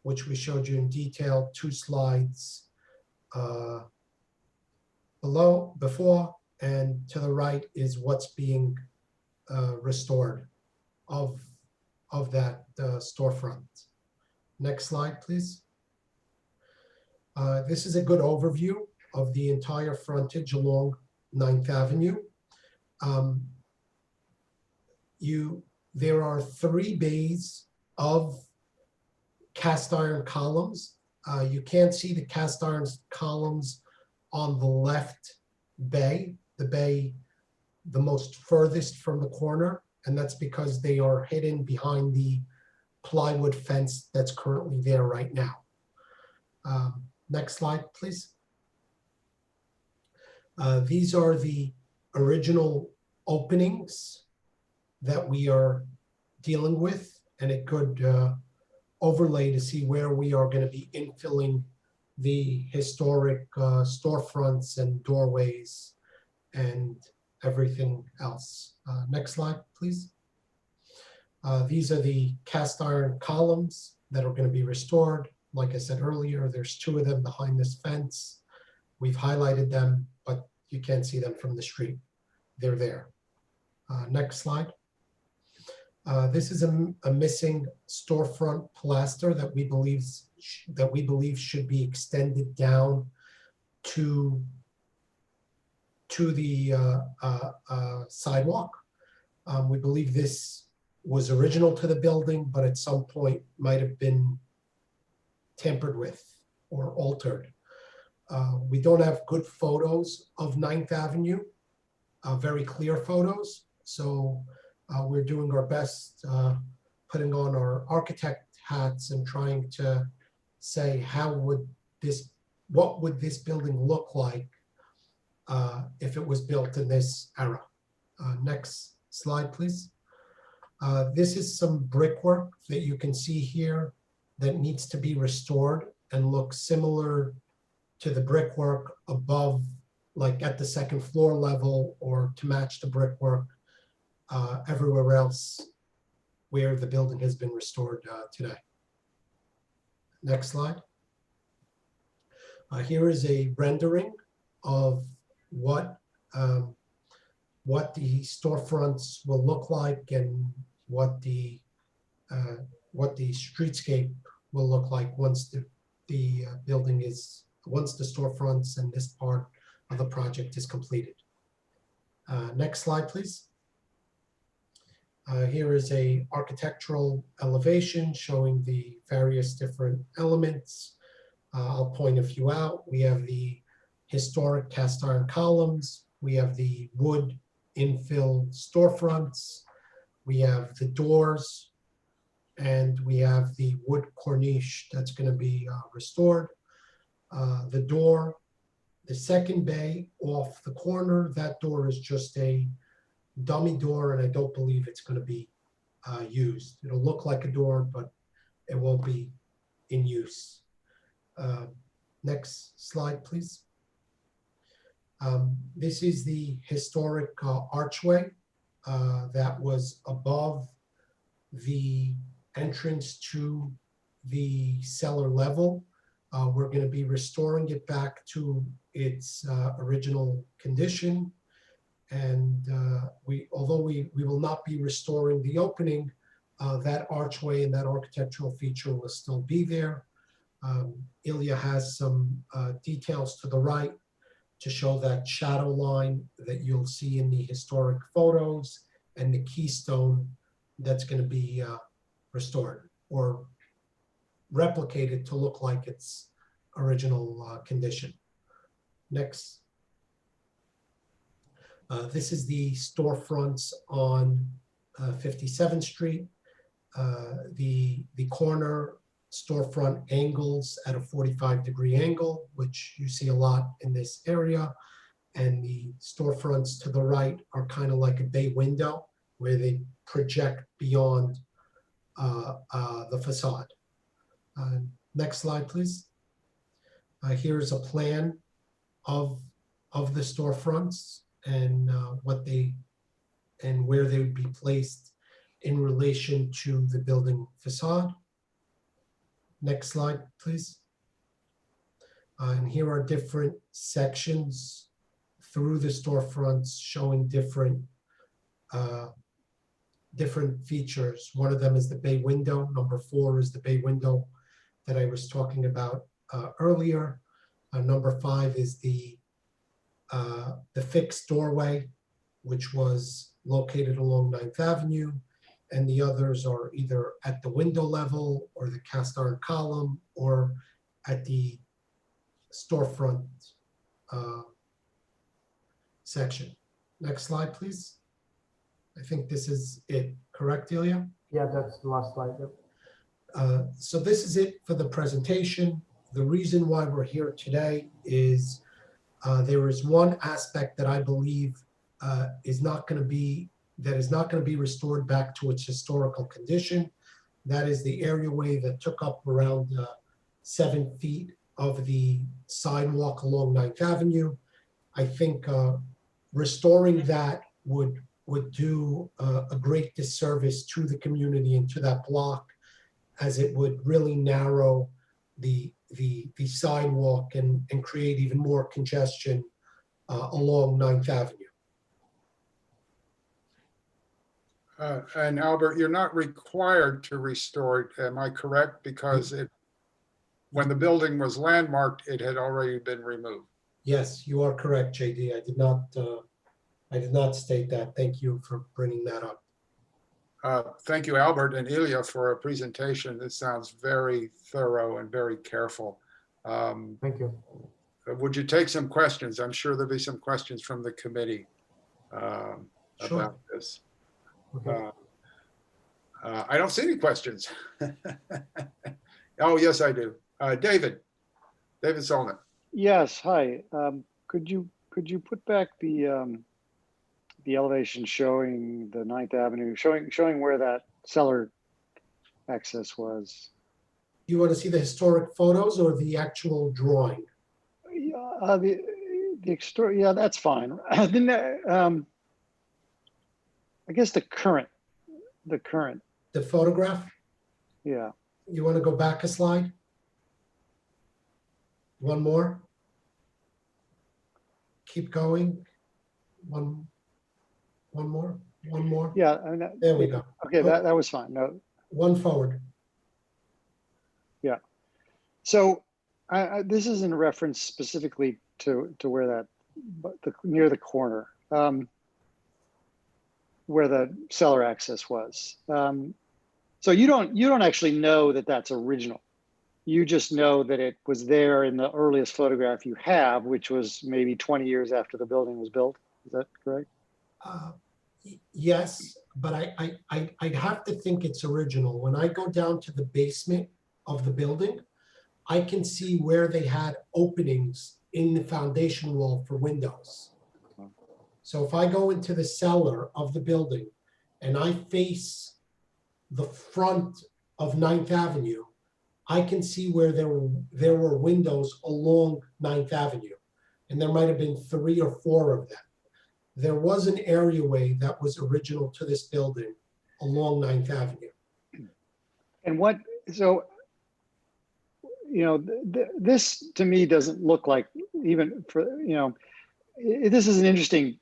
which we showed you in detail 2 slides before, and to the right is what's being restored of that storefront. Next slide, please. This is a good overview of the entire frontage along 9th Avenue. There are 3 bays of cast iron columns. You can't see the cast iron columns on the left bay, the most furthest from the corner, and that's because they are hidden behind the plywood fence that's currently there right now. Next slide, please. These are the original openings that we are dealing with, and a good overlay to see where we are going to be infilling the historic storefronts and doorways and everything else. Next slide, please. These are the cast iron columns that are going to be restored. Like I said earlier, there's 2 of them behind this fence. We've highlighted them, but you can't see them from the street. They're there. Next slide. This is a missing storefront pilaster that we believe should be extended down to the sidewalk. We believe this was original to the building, but at some point might have been tampered with or altered. We don't have good photos of 9th Avenue, very clear photos. So we're doing our best, putting on our architect hats and trying to say, what would this building look like if it was built in this era? Next slide, please. This is some brickwork that you can see here that needs to be restored and look similar to the brickwork above, like at the 2nd floor level, or to match the brickwork everywhere else where the building has been restored today. Next slide. Here is a rendering of what the storefronts will look like and what the streetscape will look like once the building is, once the storefronts and this part of the project is completed. Next slide, please. Here is a architectural elevation showing the various different elements. I'll point a few out. We have the historic cast iron columns. We have the wood infill storefronts. We have the doors, and we have the wood corniche that's going to be restored. The door, the 2nd bay off the corner, that door is just a dummy door, and I don't believe it's going to be used. It'll look like a door, but it won't be in use. Next slide, please. This is the historic archway that was above the entrance to the cellar level. We're going to be restoring it back to its original condition. And although we will not be restoring the opening, that archway and that architectural feature will still be there. Ilya has some details to the right to show that shadow line that you'll see in the historic photos and the keystone that's going to be restored or replicated to look like its original condition. Next. This is the storefronts on 57th Street. The corner storefront angles at a 45-degree angle, which you see a lot in this area. And the storefronts to the right are kind of like a bay window where they project beyond the facade. Next slide, please. Here's a plan of the storefronts and what they and where they would be placed in relation to the building facade. Next slide, please. And here are different sections through the storefronts showing different features. One of them is the bay window. Number 4 is the bay window that I was talking about earlier. Number 5 is the fixed doorway, which was located along 9th Avenue. And the others are either at the window level or the cast iron column or at the storefront section. Next slide, please. I think this is it, correct, Ilya? Yeah, that's the last slide. Yep. So this is it for the presentation. The reason why we're here today is there is one aspect that I believe is not going to be restored back to its historical condition. That is the areaway that took up around 7 feet of the sidewalk along 9th Avenue. I think restoring that would do a great disservice to the community and to that block, as it would really narrow the sidewalk and create even more congestion along 9th Avenue. And Albert, you're not required to restore it, am I correct? Because when the building was landmarked, it had already been removed. Yes, you are correct, JD. I did not state that. Thank you for bringing that up. Thank you, Albert and Ilya, for a presentation. This sounds very thorough and very careful. Thank you. Would you take some questions? I'm sure there'll be some questions from the committee about this. Okay. I don't see any questions. Oh, yes, I do. David Solnit. Yes, hi. Could you put back the elevation showing the 9th Avenue, showing where that cellar access was? You want to see the historic photos or the actual drawing? The extra, yeah, that's fine. Then I guess the current. The photograph? Yeah. You want to go back a slide? One more? Keep going. One more? One more? Yeah. I mean, there we go. Okay, that was fine. No. One forward. Yeah. So this is in reference specifically to where that, near the corner, where the cellar access was. So you don't actually know that that's original. You just know that it was there in the earliest photograph you have, which was maybe 20 years after the building was built. Is that correct? Yes, but I'd have to think it's original. When I go down to the basement of the building, I can see where they had openings in the foundation wall for windows. So if I go into the cellar of the building and I face the front of 9th Avenue, I can see where there were windows along 9th Avenue. And there might have been 3 or 4 of them. There was an areaway that was original to this building along 9th Avenue. And so, this to me doesn't look like, even for, this is an interesting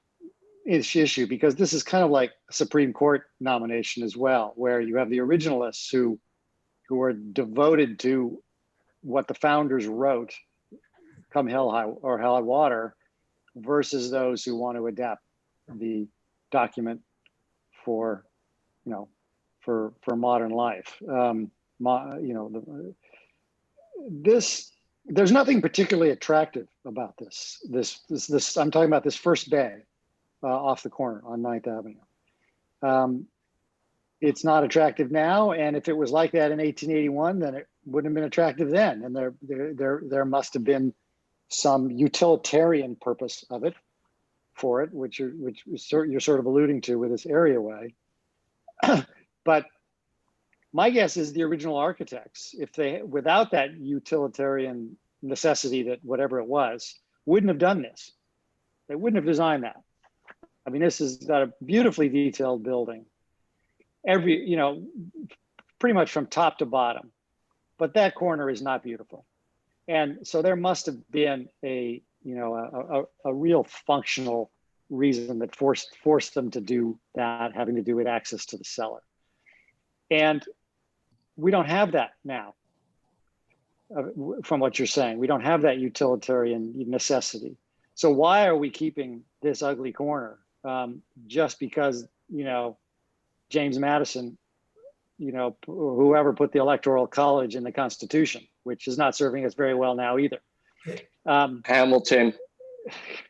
issue because this is kind of like a Supreme Court nomination as well, where you have the originalists who are devoted to what the founders wrote, come hell high or hell high water, versus those who want to adapt the document for modern life. This there's nothing particularly attractive about this. I'm talking about this first bay off the corner on 9th Avenue. It's not attractive now, and if it was like that in 1881, then it wouldn't have been attractive then. And there must have been some utilitarian purpose of it for it, which you're sort of alluding to with this areaway. But my guess is the original architects, if they, without that utilitarian necessity that whatever it was, wouldn't have done this. They wouldn't have designed that. I mean, this has got a beautifully detailed building. Pretty much from top to bottom, but that corner is not beautiful. And so there must have been a real functional reason that forced them to do that, having to do with access to the cellar. And we don't have that now, from what you're saying. We don't have that utilitarian necessity. So why are we keeping this ugly corner? Just because, James Madison, whoever put the Electoral College in the Constitution, which is not serving us very well now either. Hamilton.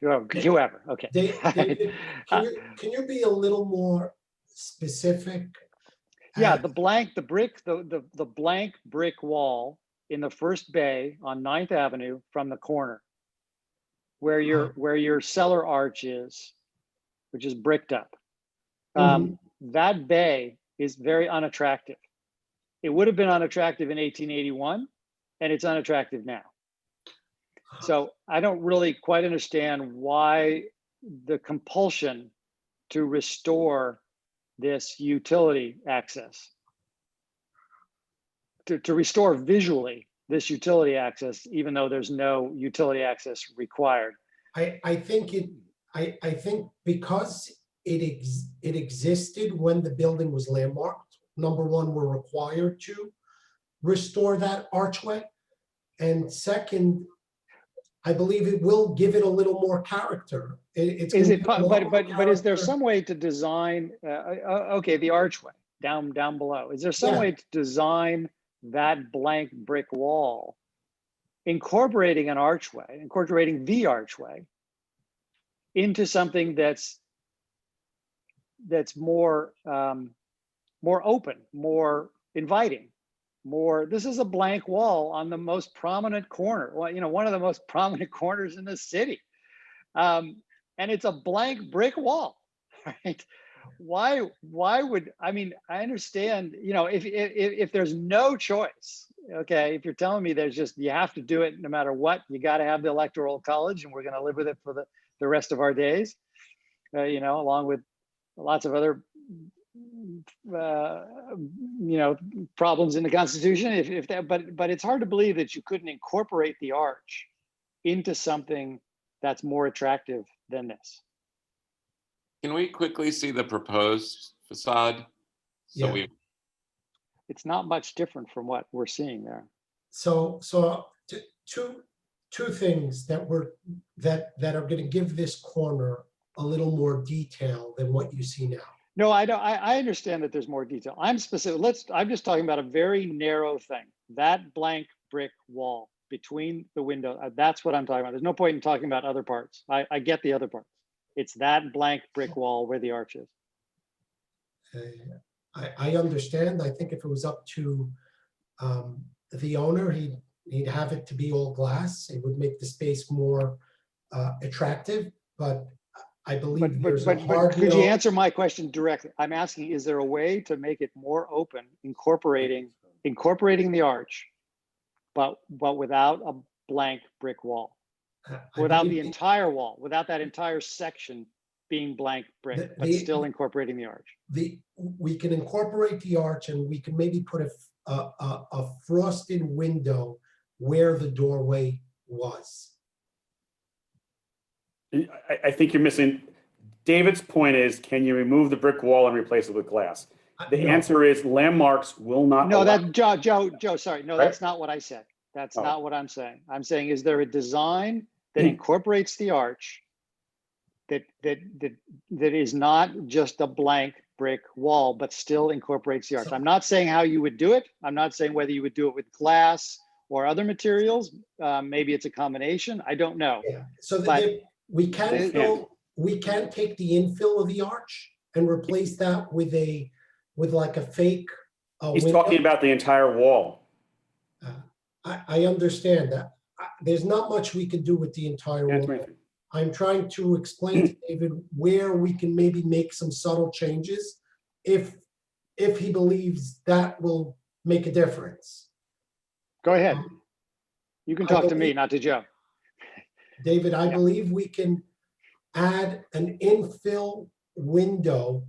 Whoever, okay. David, can you be a little more specific? Yeah, the blank brick wall in the first bay on 9th Avenue from the corner, where your cellar arch is, which is bricked up. That bay is very unattractive. It would have been unattractive in 1881, and it's unattractive now. So I don't really quite understand why the compulsion to restore this utility access, to restore visually this utility access, even though there's no utility access required. I think because it existed when the building was landmarked. Number one, we're required to restore that archway. And second, I believe it will give it a little more character. But is there some way to design, okay, the archway down below, is there some way to design that blank brick wall, incorporating the archway into something that's more open, more inviting, this is a blank wall on the most prominent corner, one of the most prominent corners in the city. And it's a blank brick wall, right? Why would, I understand, if there's no choice, okay, if you're telling me you have to do it no matter what, you got to have the Electoral College and we're going to live with it for the rest of our days, along with lots of other problems in the Constitution. But it's hard to believe that you couldn't incorporate the arch into something that's more attractive than this. Can we quickly see the proposed facade? It's not much different from what we're seeing there. So two things that are going to give this corner a little more detail than what you see now. No, I don't. I understand that there's more detail. I'm specific. I'm just talking about a very narrow thing. That blank brick wall between the window. That's what I'm talking about. There's no point in talking about other parts. I get the other parts. It's that blank brick wall where the arch is. I understand. I think if it was up to the owner, he'd have it to be all glass. It would make the space more attractive. But I believe but could you answer my question directly? I'm asking, is there a way to make it more open, incorporating the arch, but without a blank brick wall, without the entire wall, without that entire section being blank brick, but still incorporating the arch? We can incorporate the arch, and we can maybe put a frosted window where the doorway was. I think you're missing. David's point is, can you remove the brick wall and replace it with glass? The answer is landmarks will not. No, Joe, sorry. No, that's not what I said. That's not what I'm saying. I'm saying, is there a design that incorporates the arch that is not just a blank brick wall, but still incorporates the arch? I'm not saying how you would do it. I'm not saying whether you would do it with glass or other materials. Maybe it's a combination. I don't know. Yeah. So But we can take the infill of the arch and replace that with like a fake. He's window. talking about the entire wall. I understand that. There's not much we can do with the entire wall. I'm trying to explain to David where we can maybe make some subtle changes if he believes that will make a difference. Go ahead. You can talk to me, not to Joe. David, I believe we can add an infill window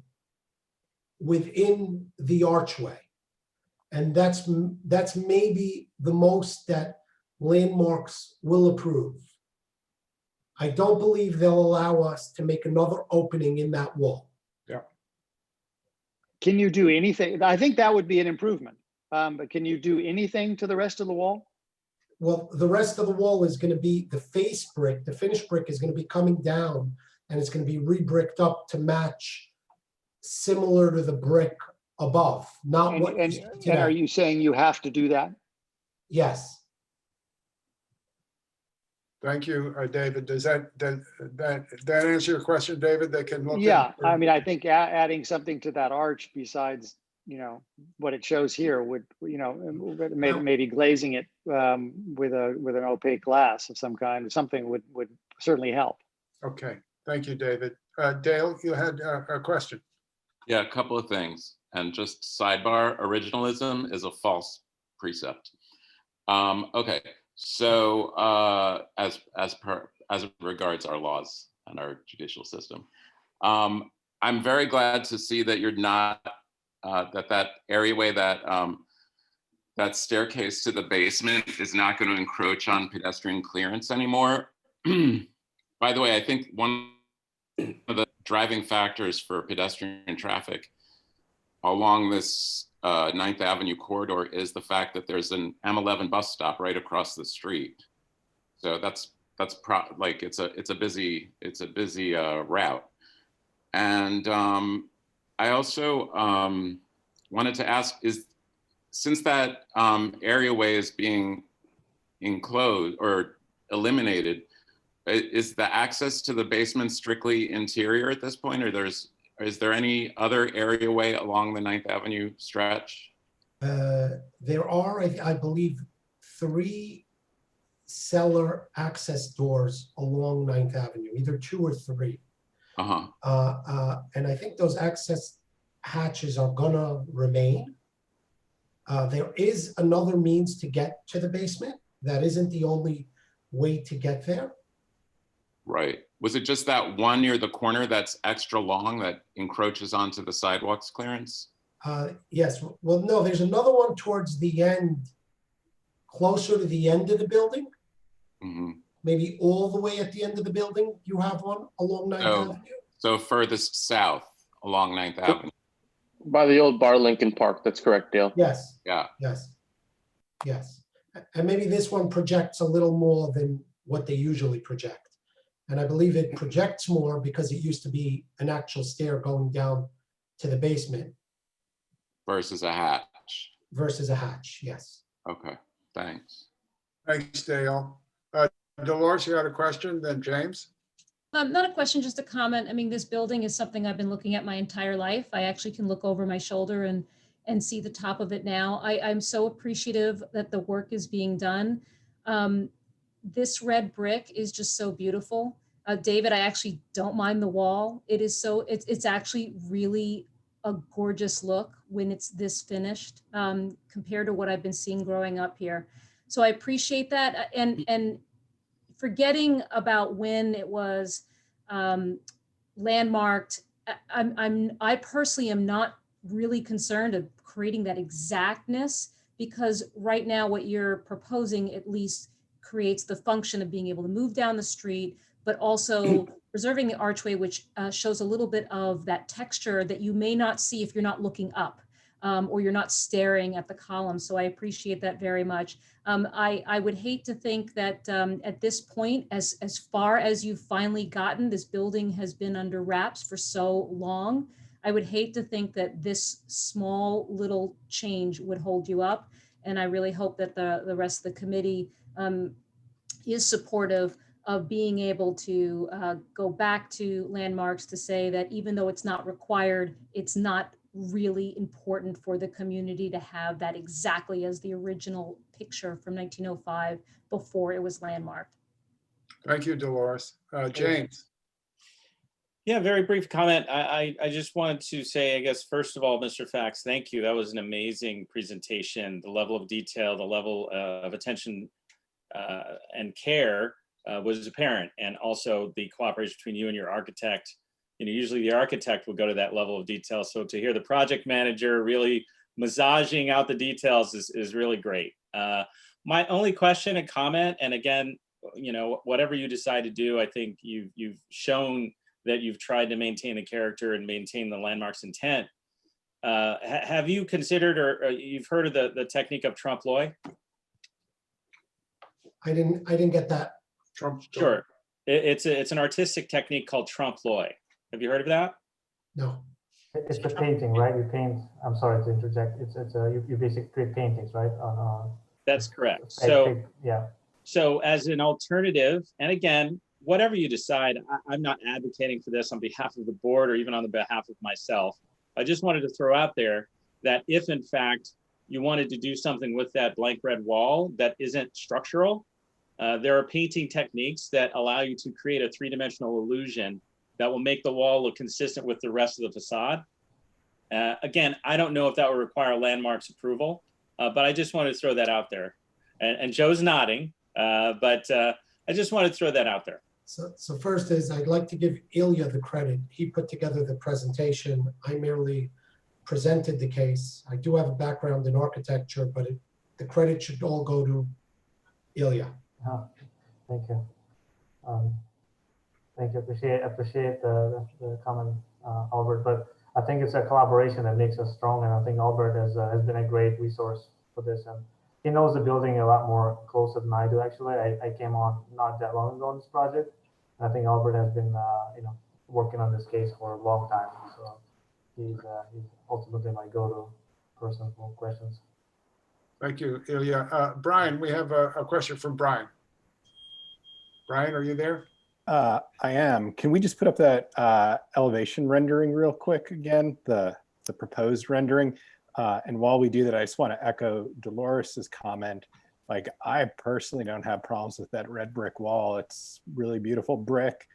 within the archway. And that's maybe the most that Landmarks will approve. I don't believe they'll allow us to make another opening in that wall. Yeah. Can you do anything? I think that would be an improvement. But can you do anything to the rest of the wall? Well, the rest of the wall is going to be the face brick. The finished brick is going to be coming down and it's going to be re-bricked up to match similar to the brick above, not what you see today. And are you saying you have to do that? Yes. Thank you, David. Does that answer your question, David? They can look. Yeah, I mean, I think adding something to that arch besides, what it shows here would, maybe glazing it with an opaque glass of some kind, something would certainly help. Okay, thank you, David. Dale, you had a question. Yeah, a couple of things. And just sidebar, originalism is a false precept. Okay, so as it regards our laws and our judicial system, I'm very glad to see that you're not that areaway, that staircase to the basement is not going to encroach on pedestrian clearance anymore. By the way, I think one of the driving factors for pedestrian traffic along this 9th Avenue corridor is the fact that there's an M11 bus stop right across the street. So it's a busy route. And I also wanted to ask, since that areaway is being enclosed or eliminated, is the access to the basement strictly interior at this point, or is there any other areaway along the 9th Avenue stretch? There are, I believe, 3 cellar access doors along 9th Avenue, either 2 or 3. And I think those access hatches are gonna remain. There is another means to get to the basement. That isn't the only way to get there. Right. Was it just that one near the corner that's extra long that encroaches onto the sidewalks clearance? Yes. Well, no, there's another one towards the end, closer to the end of the building. Mm-hmm. Maybe all the way at the end of the building, you have one along 9th Avenue. So furthest south along 9th Avenue. By the old bar Lincoln Park, that's correct, Dale. Yes. Yeah. Yes. Yes. And maybe this one projects a little more than what they usually project. And I believe it projects more because it used to be an actual stair going down to the basement. Versus a hatch. Versus a hatch, yes. Okay, thanks. Thanks, Dale. Dolores, you had a question, then James? Not a question, just a comment. I mean, this building is something I've been looking at my entire life. I actually can look over my shoulder and see the top of it now. I'm so appreciative that the work is being done. This red brick is just so beautiful. David, I actually don't mind the wall. It is so, it's actually really a gorgeous look when it's this finished compared to what I've been seeing growing up here. So I appreciate that. And forgetting about when it was landmarked, I personally am not really concerned of creating that exactness, because right now what you're proposing at least creates the function of being able to move down the street, but also preserving the archway, which shows a little bit of that texture that you may not see if you're not looking up or you're not staring at the column. So I appreciate that very much. I would hate to think that at this point, as far as you've finally gotten, this building has been under wraps for so long. I would hate to think that this small little change would hold you up. And I really hope that the rest of the committee is supportive of being able to go back to landmarks to say that even though it's not required, it's not really important for the community to have that exactly as the original picture from 1905 before it was landmarked. Thank you, Dolores. James. Yeah, very brief comment. I just wanted to say, I guess, first of all, Mr. Fax, thank you. That was an amazing presentation. The level of detail, the level of attention and care was apparent, and also the cooperation between you and your architect. You know, usually the architect will go to that level of detail. So to hear the project manager really massaging out the details is really great. My only question and comment, and again, you know, whatever you decide to do, I think you've shown that you've tried to maintain the character and maintain the landmark's intent. Have you considered, or you've heard of the technique of trompe-l'oeil? I didn't get that. Sure. It's an artistic technique called trompe-l'oeil. Have you heard of that? No. It's the painting, right? You paint, I'm sorry to interject. You basically create paintings, right? That's correct. Yeah. So as an alternative, and again, whatever you decide, I'm not advocating for this on behalf of the board or even on the behalf of myself. I just wanted to throw out there that if in fact you wanted to do something with that blank red wall that isn't structural, there are painting techniques that allow you to create a three-dimensional illusion that will make the wall look consistent with the rest of the facade. Again, I don't know if that would require landmarks approval, but I just wanted to throw that out there. And Joe's nodding, but I just wanted to throw that out there. So first is I'd like to give Ilya the credit. He put together the presentation. I merely presented the case. I do have a background in architecture, but the credit should all go to Ilya. Oh, thank you. Thank you. Appreciate the comment, Albert. But I think it's a collaboration that makes us strong, and I think Albert has been a great resource for this, and he knows the building a lot more closer than I do. Actually, I came on not that long ago on this project, and I think Albert has been working on this case for a long time. So he's ultimately my go-to person for questions. Thank you, Ilya. Brian, we have a question from Brian. Brian, are you there? I am. Can we just put up that elevation rendering real quick again, the proposed rendering? And while we do that, I just want to echo Dolores's comment. Like, I personally don't have problems with that red brick wall. It's really beautiful brick.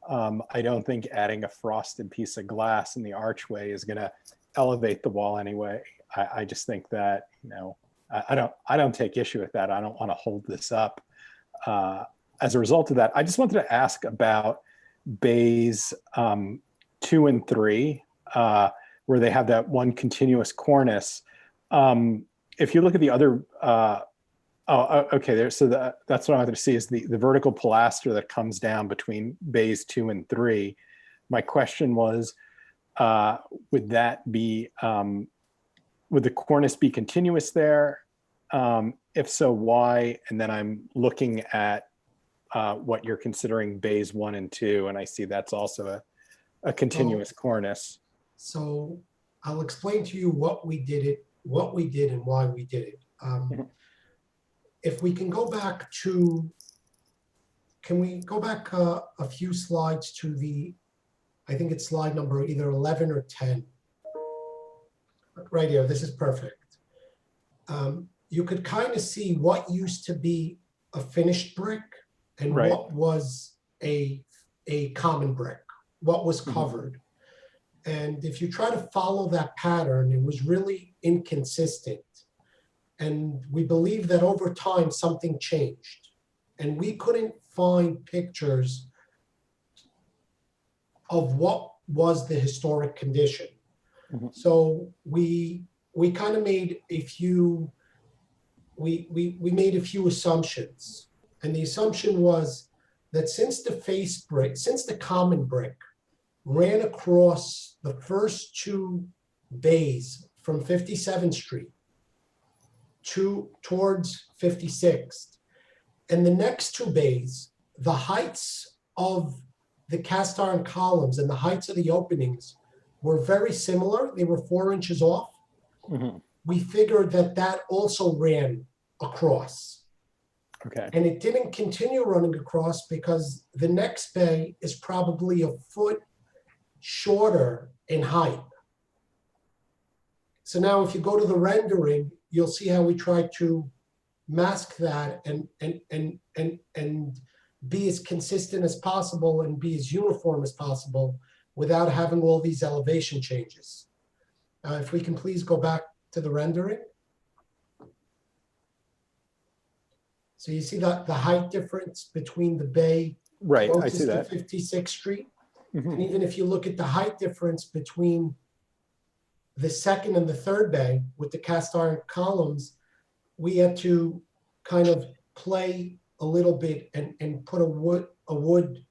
I don't think adding a frosted piece of glass in the archway is going to elevate the wall anyway. I just think that, you know, I don't take issue with that. I don't want to hold this up. As a result of that, I just wanted to ask about bays 2 and 3, where they have that one continuous cornice. If you look at the other, okay, there. So that's what I wanted to see is the vertical pilaster that comes down between bays 2 and 3. My question was, would that be, would the cornice be continuous there? If so, why? And then I'm looking at what you're considering bays 1 and 2, and I see that's also a continuous cornice. So I'll explain to you what we did and why we did it. If we can go back to, can we go back a few slides to the, I think it's slide number either 11 or 10. Right here, this is perfect. You could kind of see what used to be a finished brick and what was a common brick, what was covered. And if you try to follow that pattern, it was really inconsistent. And we believe that over time, something changed. And we couldn't find pictures of what was the historic condition. So we kind of made a few, we made a few assumptions. And the assumption was that since the face brick, since the common brick ran across the first 2 bays from 57th Street towards 56th, and the next 2 bays, the heights of the cast iron columns and the heights of the openings were very similar. They were 4 inches off. we figured that that also ran across. Okay. And it didn't continue running across because the next bay is probably a foot shorter in height. So now if you go to the rendering, you'll see how we try to mask that and be as consistent as possible and be as uniform as possible without having all these elevation changes. If we can please go back to the rendering. So you see that the height difference between the bay Right, I closest see to that. 56th Street. Mhm. And even if you look at the height difference between the second and the third bay with the cast iron columns, we had to kind of play a little bit and put a wood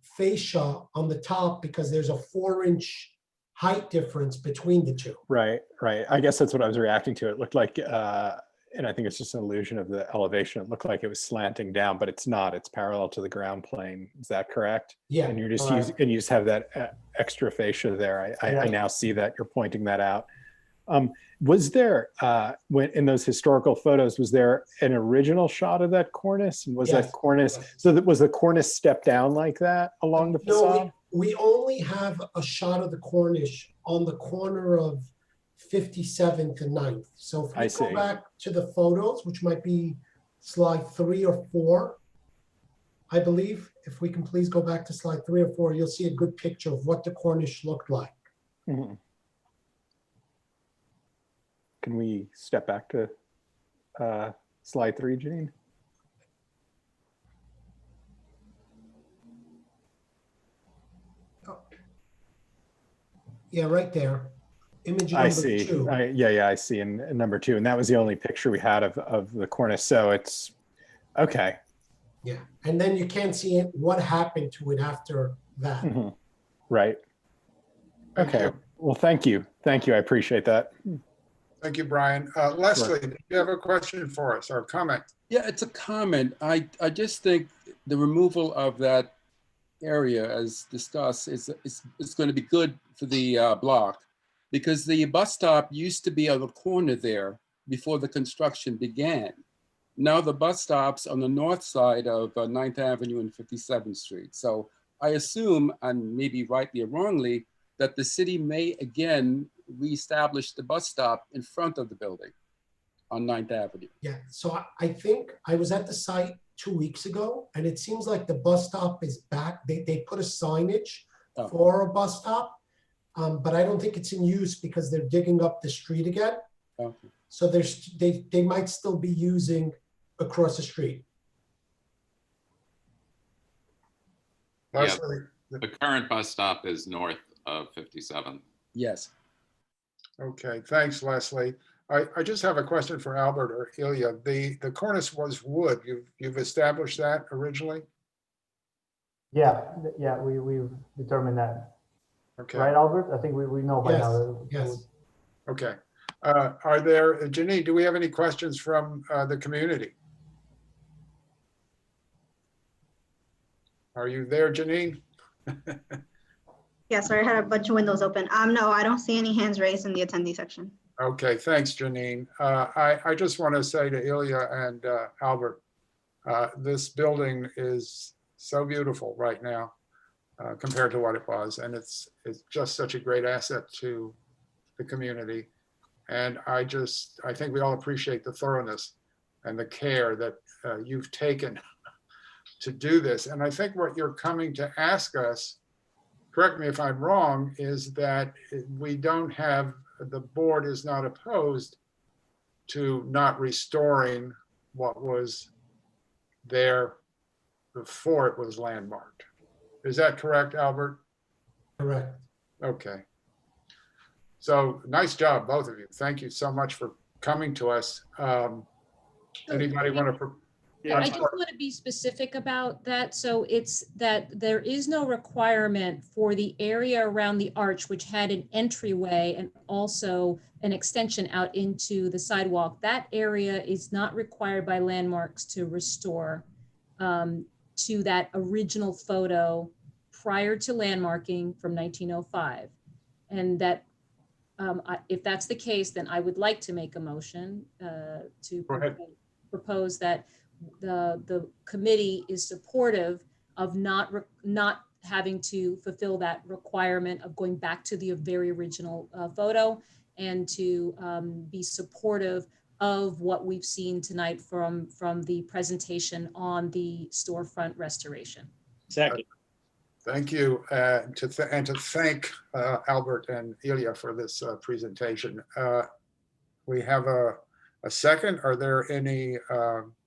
fascia on the top because there's a 4-inch height difference between the two. Right, right. I guess that's what I was reacting to. It looked like, and I think it's just an illusion of the elevation. It looked like it was slanting down, but it's not. It's parallel to the ground plane. Is that correct? Yeah. And you're just correct. using, and you just have that extra fascia there. I now see that you're pointing that out. Was there, when in those historical photos, was there an original shot of that cornice? And was Yes. that cornice, so that was the cornice stepped down like that along the facade? No, we only have a shot of the cornice on the corner of 57th and 9th. So if I we see. go back to the photos, which might be slide 3 or 4, I believe, if we can please go back to slide 3 or 4, you'll see a good picture of what the cornice looked like. Mhm. Can we step back to slide 3, Janine? Yeah, right there. Image I number see. 2. Yeah, I see in number 2. And that was the only picture we had of the cornice. So it's, okay. Yeah, and then you can't see it, what happened to it after that. Mhm. Right. Thank Okay. you. Well, thank you. Thank you. I appreciate that. Thank you, Brian. Leslie, do you have a question for us or a comment? Yeah, it's a comment. I just think the removal of that area, as discussed, is going to be good for the block, because the bus stop used to be on the corner there before the construction began. Now the bus stop's on the north side of 9th Avenue and 57th Street. So I assume, and maybe rightly or wrongly, that the city may again reestablish the bus stop in front of the building on 9th Avenue. Yeah, so I think I was at the site 2 weeks ago, and it seems like the bus stop is back. They put a signage for a bus stop, but I don't think it's in use because they're digging up the street again. Okay. So they might still be using across the street. Yeah, the current bus stop is north of 57. Yes. Okay, thanks, Leslie. I just have a question for Albert or Ilya. The cornice was wood. You've established that originally? Yeah, we've determined that. Okay. Right, Albert? I think we know by Yes, now. That yes. Okay. Are there, Janine, do we have any questions from the community? Are you there, Janine? Yeah, sorry, I had a bunch of windows open. No, I don't see any hands raised in the attendee section. Okay, thanks, Janine. I just want to say to Ilya and Albert, this building is so beautiful right now compared to what it was. And it's just such a great asset to the community. And I think we all appreciate the thoroughness and the care that you've taken to do this. And I think what you're coming to ask us, correct me if I'm wrong, is that we don't have, the board is not opposed to not restoring what was there before it was landmarked. Is that correct, Albert? Correct. Okay. So nice job, both of you. Thank you so much for coming to us. Anybody want to? Yeah, I just want to be specific about that. So it's that there is no requirement for the area around the arch, which had an entryway and also an extension out into the sidewalk. That area is not required by landmarks to restore to that original photo prior to landmarking from 1905. And that If that's the case, then I would like to make a motion to Go ahead. propose that the committee is supportive of not having to fulfill that requirement of going back to the very original photo, and to be supportive of what we've seen tonight from the presentation on the storefront restoration. Second. Thank you, and to thank Albert and Ilya for this presentation. We have a second. Are there any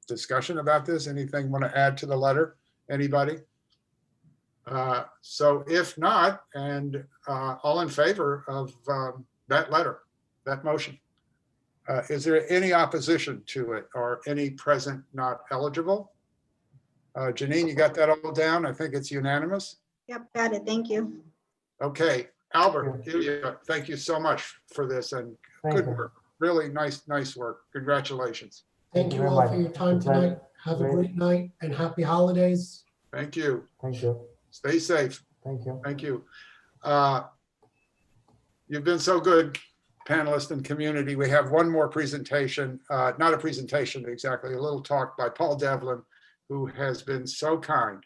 discussion about this? Anything want to add to the letter? Anybody? So if not, and all in favor of that letter, that motion. Is there any opposition to it or any present not eligible? Janine, you got that all down? I think it's unanimous. Yep, got it. Thank you. Okay, Albert, Ilya, thank you so much for this and good work. Really nice work. Congratulations. Thank you all for your time tonight. Have a great night and happy holidays. Thank you. Thank you. Stay safe. Thank you. Thank you. You've been so good, panelists and community. We have one more presentation, not a presentation exactly, a little talk by Paul Devlin, who has been so kind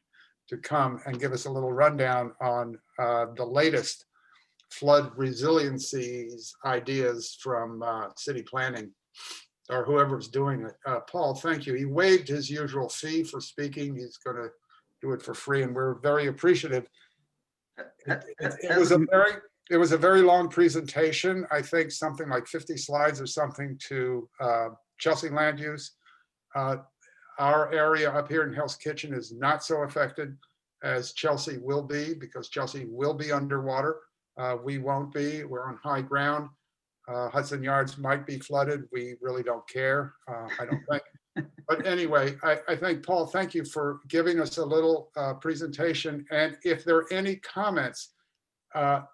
to come and give us a little rundown on the latest flood resiliencies ideas from city planning or whoever's doing it. Paul, thank you. He waived his usual fee for speaking. He's going to do it for free, and we're very appreciative. It was a very long presentation. I think something like 50 slides or something to Chelsea land use. Our area up here in Hell's Kitchen is not so affected as Chelsea will be, because Chelsea will be underwater. We won't be. We're on high ground. Hudson Yards might be flooded. We really don't care, I don't think. But anyway, I think, Paul, thank you for giving us a little presentation. And if there are any comments,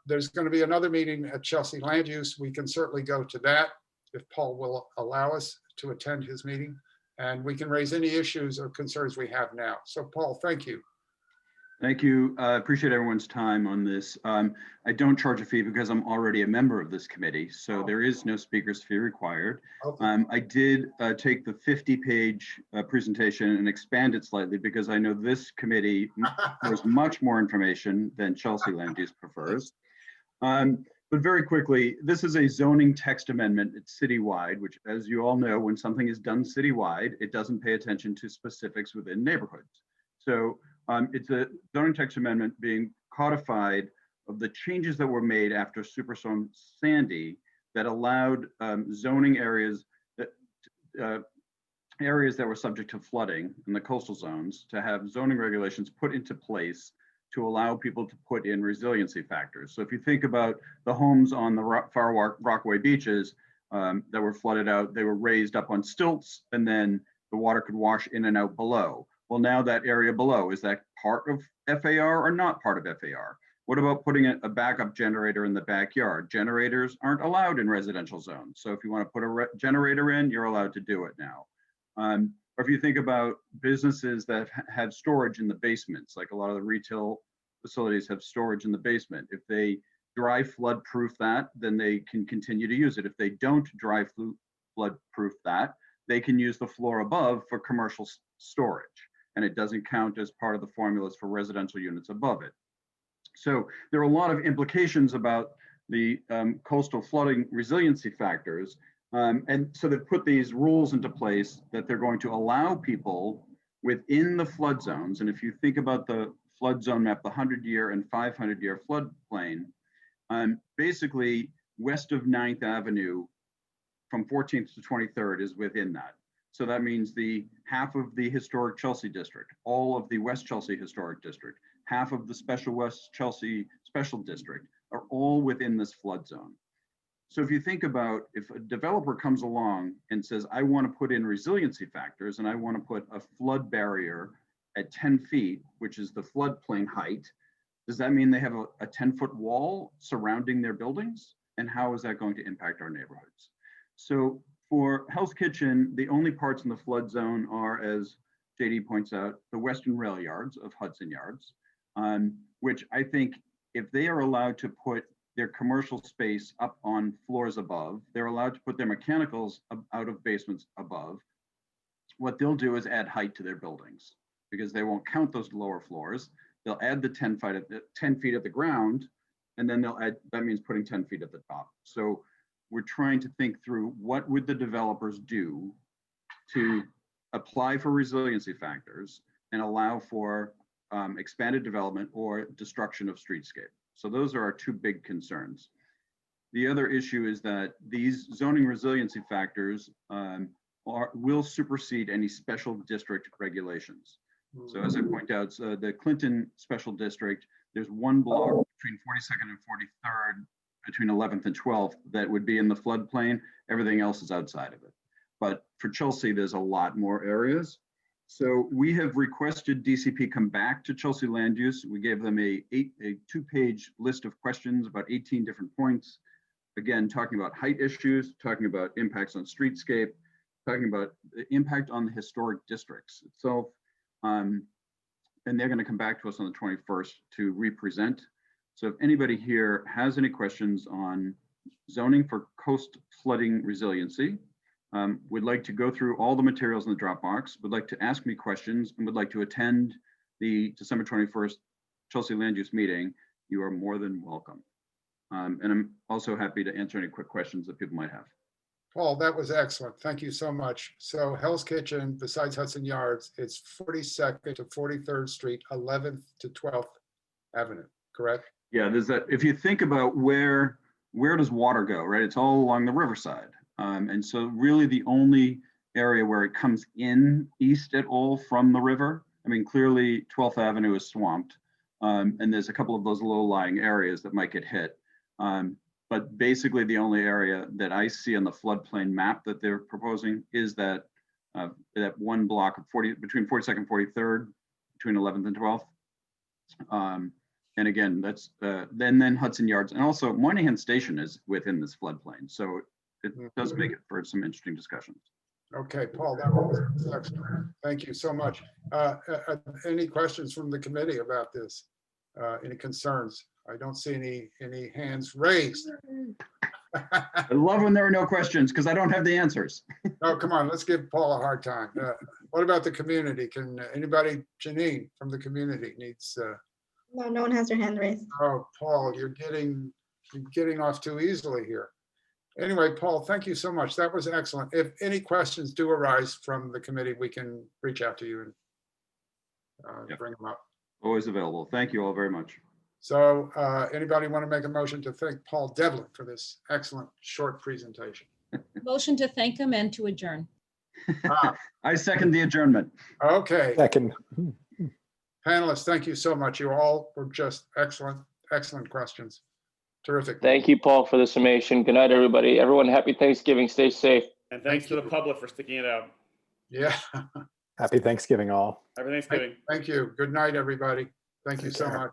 there's going to be another meeting at Chelsea Land Use. We can certainly go to that if Paul will allow us to attend his meeting. And we can raise any issues or concerns we have now. So Paul, thank you. Thank you. I appreciate everyone's time on this. I don't charge a fee because I'm already a member of this committee, so there is no speaker's fee required. I did take the 50-page presentation and expand it slightly because I know this committee has much more information than Chelsea Land Use prefers. But very quickly, this is a zoning text amendment. It's citywide, which, as you all know, when something is done citywide, it doesn't pay attention to specifics within neighborhoods. So it's a zoning text amendment being codified of the changes that were made after Superstorm Sandy that allowed zoning areas that areas that were subject to flooding in the coastal zones to have zoning regulations put into place to allow people to put in resiliency factors. So if you think about the homes on the Far Rockaway beaches that were flooded out, they were raised up on stilts and then the water could wash in and out below. Well, now that area below, is that part of FAR or not part of FAR? What about putting a backup generator in the backyard? Generators aren't allowed in residential zones. So if you want to put a generator in, you're allowed to do it now. Or if you think about businesses that have storage in the basements, like a lot of the retail facilities have storage in the basement. If they dry flood proof that, then they can continue to use it. If they don't dry flood proof that, they can use the floor above for commercial storage. And it doesn't count as part of the formulas for residential units above it. So there are a lot of implications about the coastal flooding resiliency factors. And so they've put these rules into place that they're going to allow people within the flood zones. And if you think about the flood zone map, the 100-year and 500-year floodplain, basically west of 9th Avenue from 14th to 23rd is within that. So that means the half of the historic Chelsea district, all of the West Chelsea historic district, half of the special West Chelsea special district are all within this flood zone. So if you think about if a developer comes along and says, I want to put in resiliency factors and I want to put a flood barrier at 10 feet, which is the floodplain height, does that mean they have a 10-foot wall surrounding their buildings? And how is that going to impact our neighborhoods? So for Hell's Kitchen, the only parts in the flood zone are, as JD points out, the western rail yards of Hudson Yards, which I think if they are allowed to put their commercial space up on floors above. They're allowed to put their mechanicals out of basements above. What they'll do is add height to their buildings because they won't count those lower floors. They'll add the 10 feet at the ground, and then they'll add, that means putting 10 feet at the top. So we're trying to think through what would the developers do to apply for resiliency factors and allow for expanded development or destruction of streetscape. So those are our two big concerns. The other issue is that these zoning resiliency factors will supersede any special district regulations. So as I point out, the Clinton Special District, there's one block between 42nd and 43rd, between 11th and 12th, that would be in the floodplain. Everything else is outside of it. But for Chelsea, there's a lot more areas. So we have requested DCP come back to Chelsea Land Use. We gave them a 2-page list of questions, about 18 different points. Again, talking about height issues, talking about impacts on streetscape, talking about the impact on the historic districts itself. And they're going to come back to us on the 21st to represent. So if anybody here has any questions on zoning for coast flooding resiliency, would like to go through all the materials in the Dropbox, would like to ask me questions, and would like to attend the December 21st Chelsea Land Use meeting, you are more than welcome. And I'm also happy to answer any quick questions that people might have. Paul, that was excellent. Thank you so much. So Hell's Kitchen, besides Hudson Yards, it's 42nd to 43rd Street, 11th to 12th Avenue, correct? Yeah, there's that. If you think about where does water go, right? It's all along the riverside. And so really the only area where it comes in east at all from the river, I mean, clearly 12th Avenue is swamped. And there's a couple of those low-lying areas that might get hit. But basically the only area that I see on the floodplain map that they're proposing is that that one block of between 42nd and 43rd, between 11th and 12th. And again, that's then Hudson Yards, and also Moynihan Station is within this floodplain. So it does make it for some interesting discussions. Okay, Paul, that was excellent. Thank you so much. Any questions from the committee about this? Any concerns? I don't see any hands raised. I love when there are no questions because I don't have the answers. Oh, come on, let's give Paul a hard time. What about the community? Can anybody, Janine from the community needs? No, no one has their hand raised. Oh, Paul, you're getting off too easily here. Anyway, Paul, thank you so much. That was excellent. If any questions do arise from the committee, we can reach out to you and bring them up. Always available. Thank you all very much. So anybody want to make a motion to thank Paul Devlin for this excellent short presentation? Motion to thank him and to adjourn. I second the adjournment. Okay. Second. Panelists, thank you so much. You all were just excellent, excellent questions. Terrific. Thank you, Paul, for the summation. Good night, everybody. Everyone, happy Thanksgiving. Stay safe. And thanks to the public for sticking it out. Yeah. Happy Thanksgiving all. Happy Thanksgiving. Thank you. Good night, everybody. Thank you so care. much.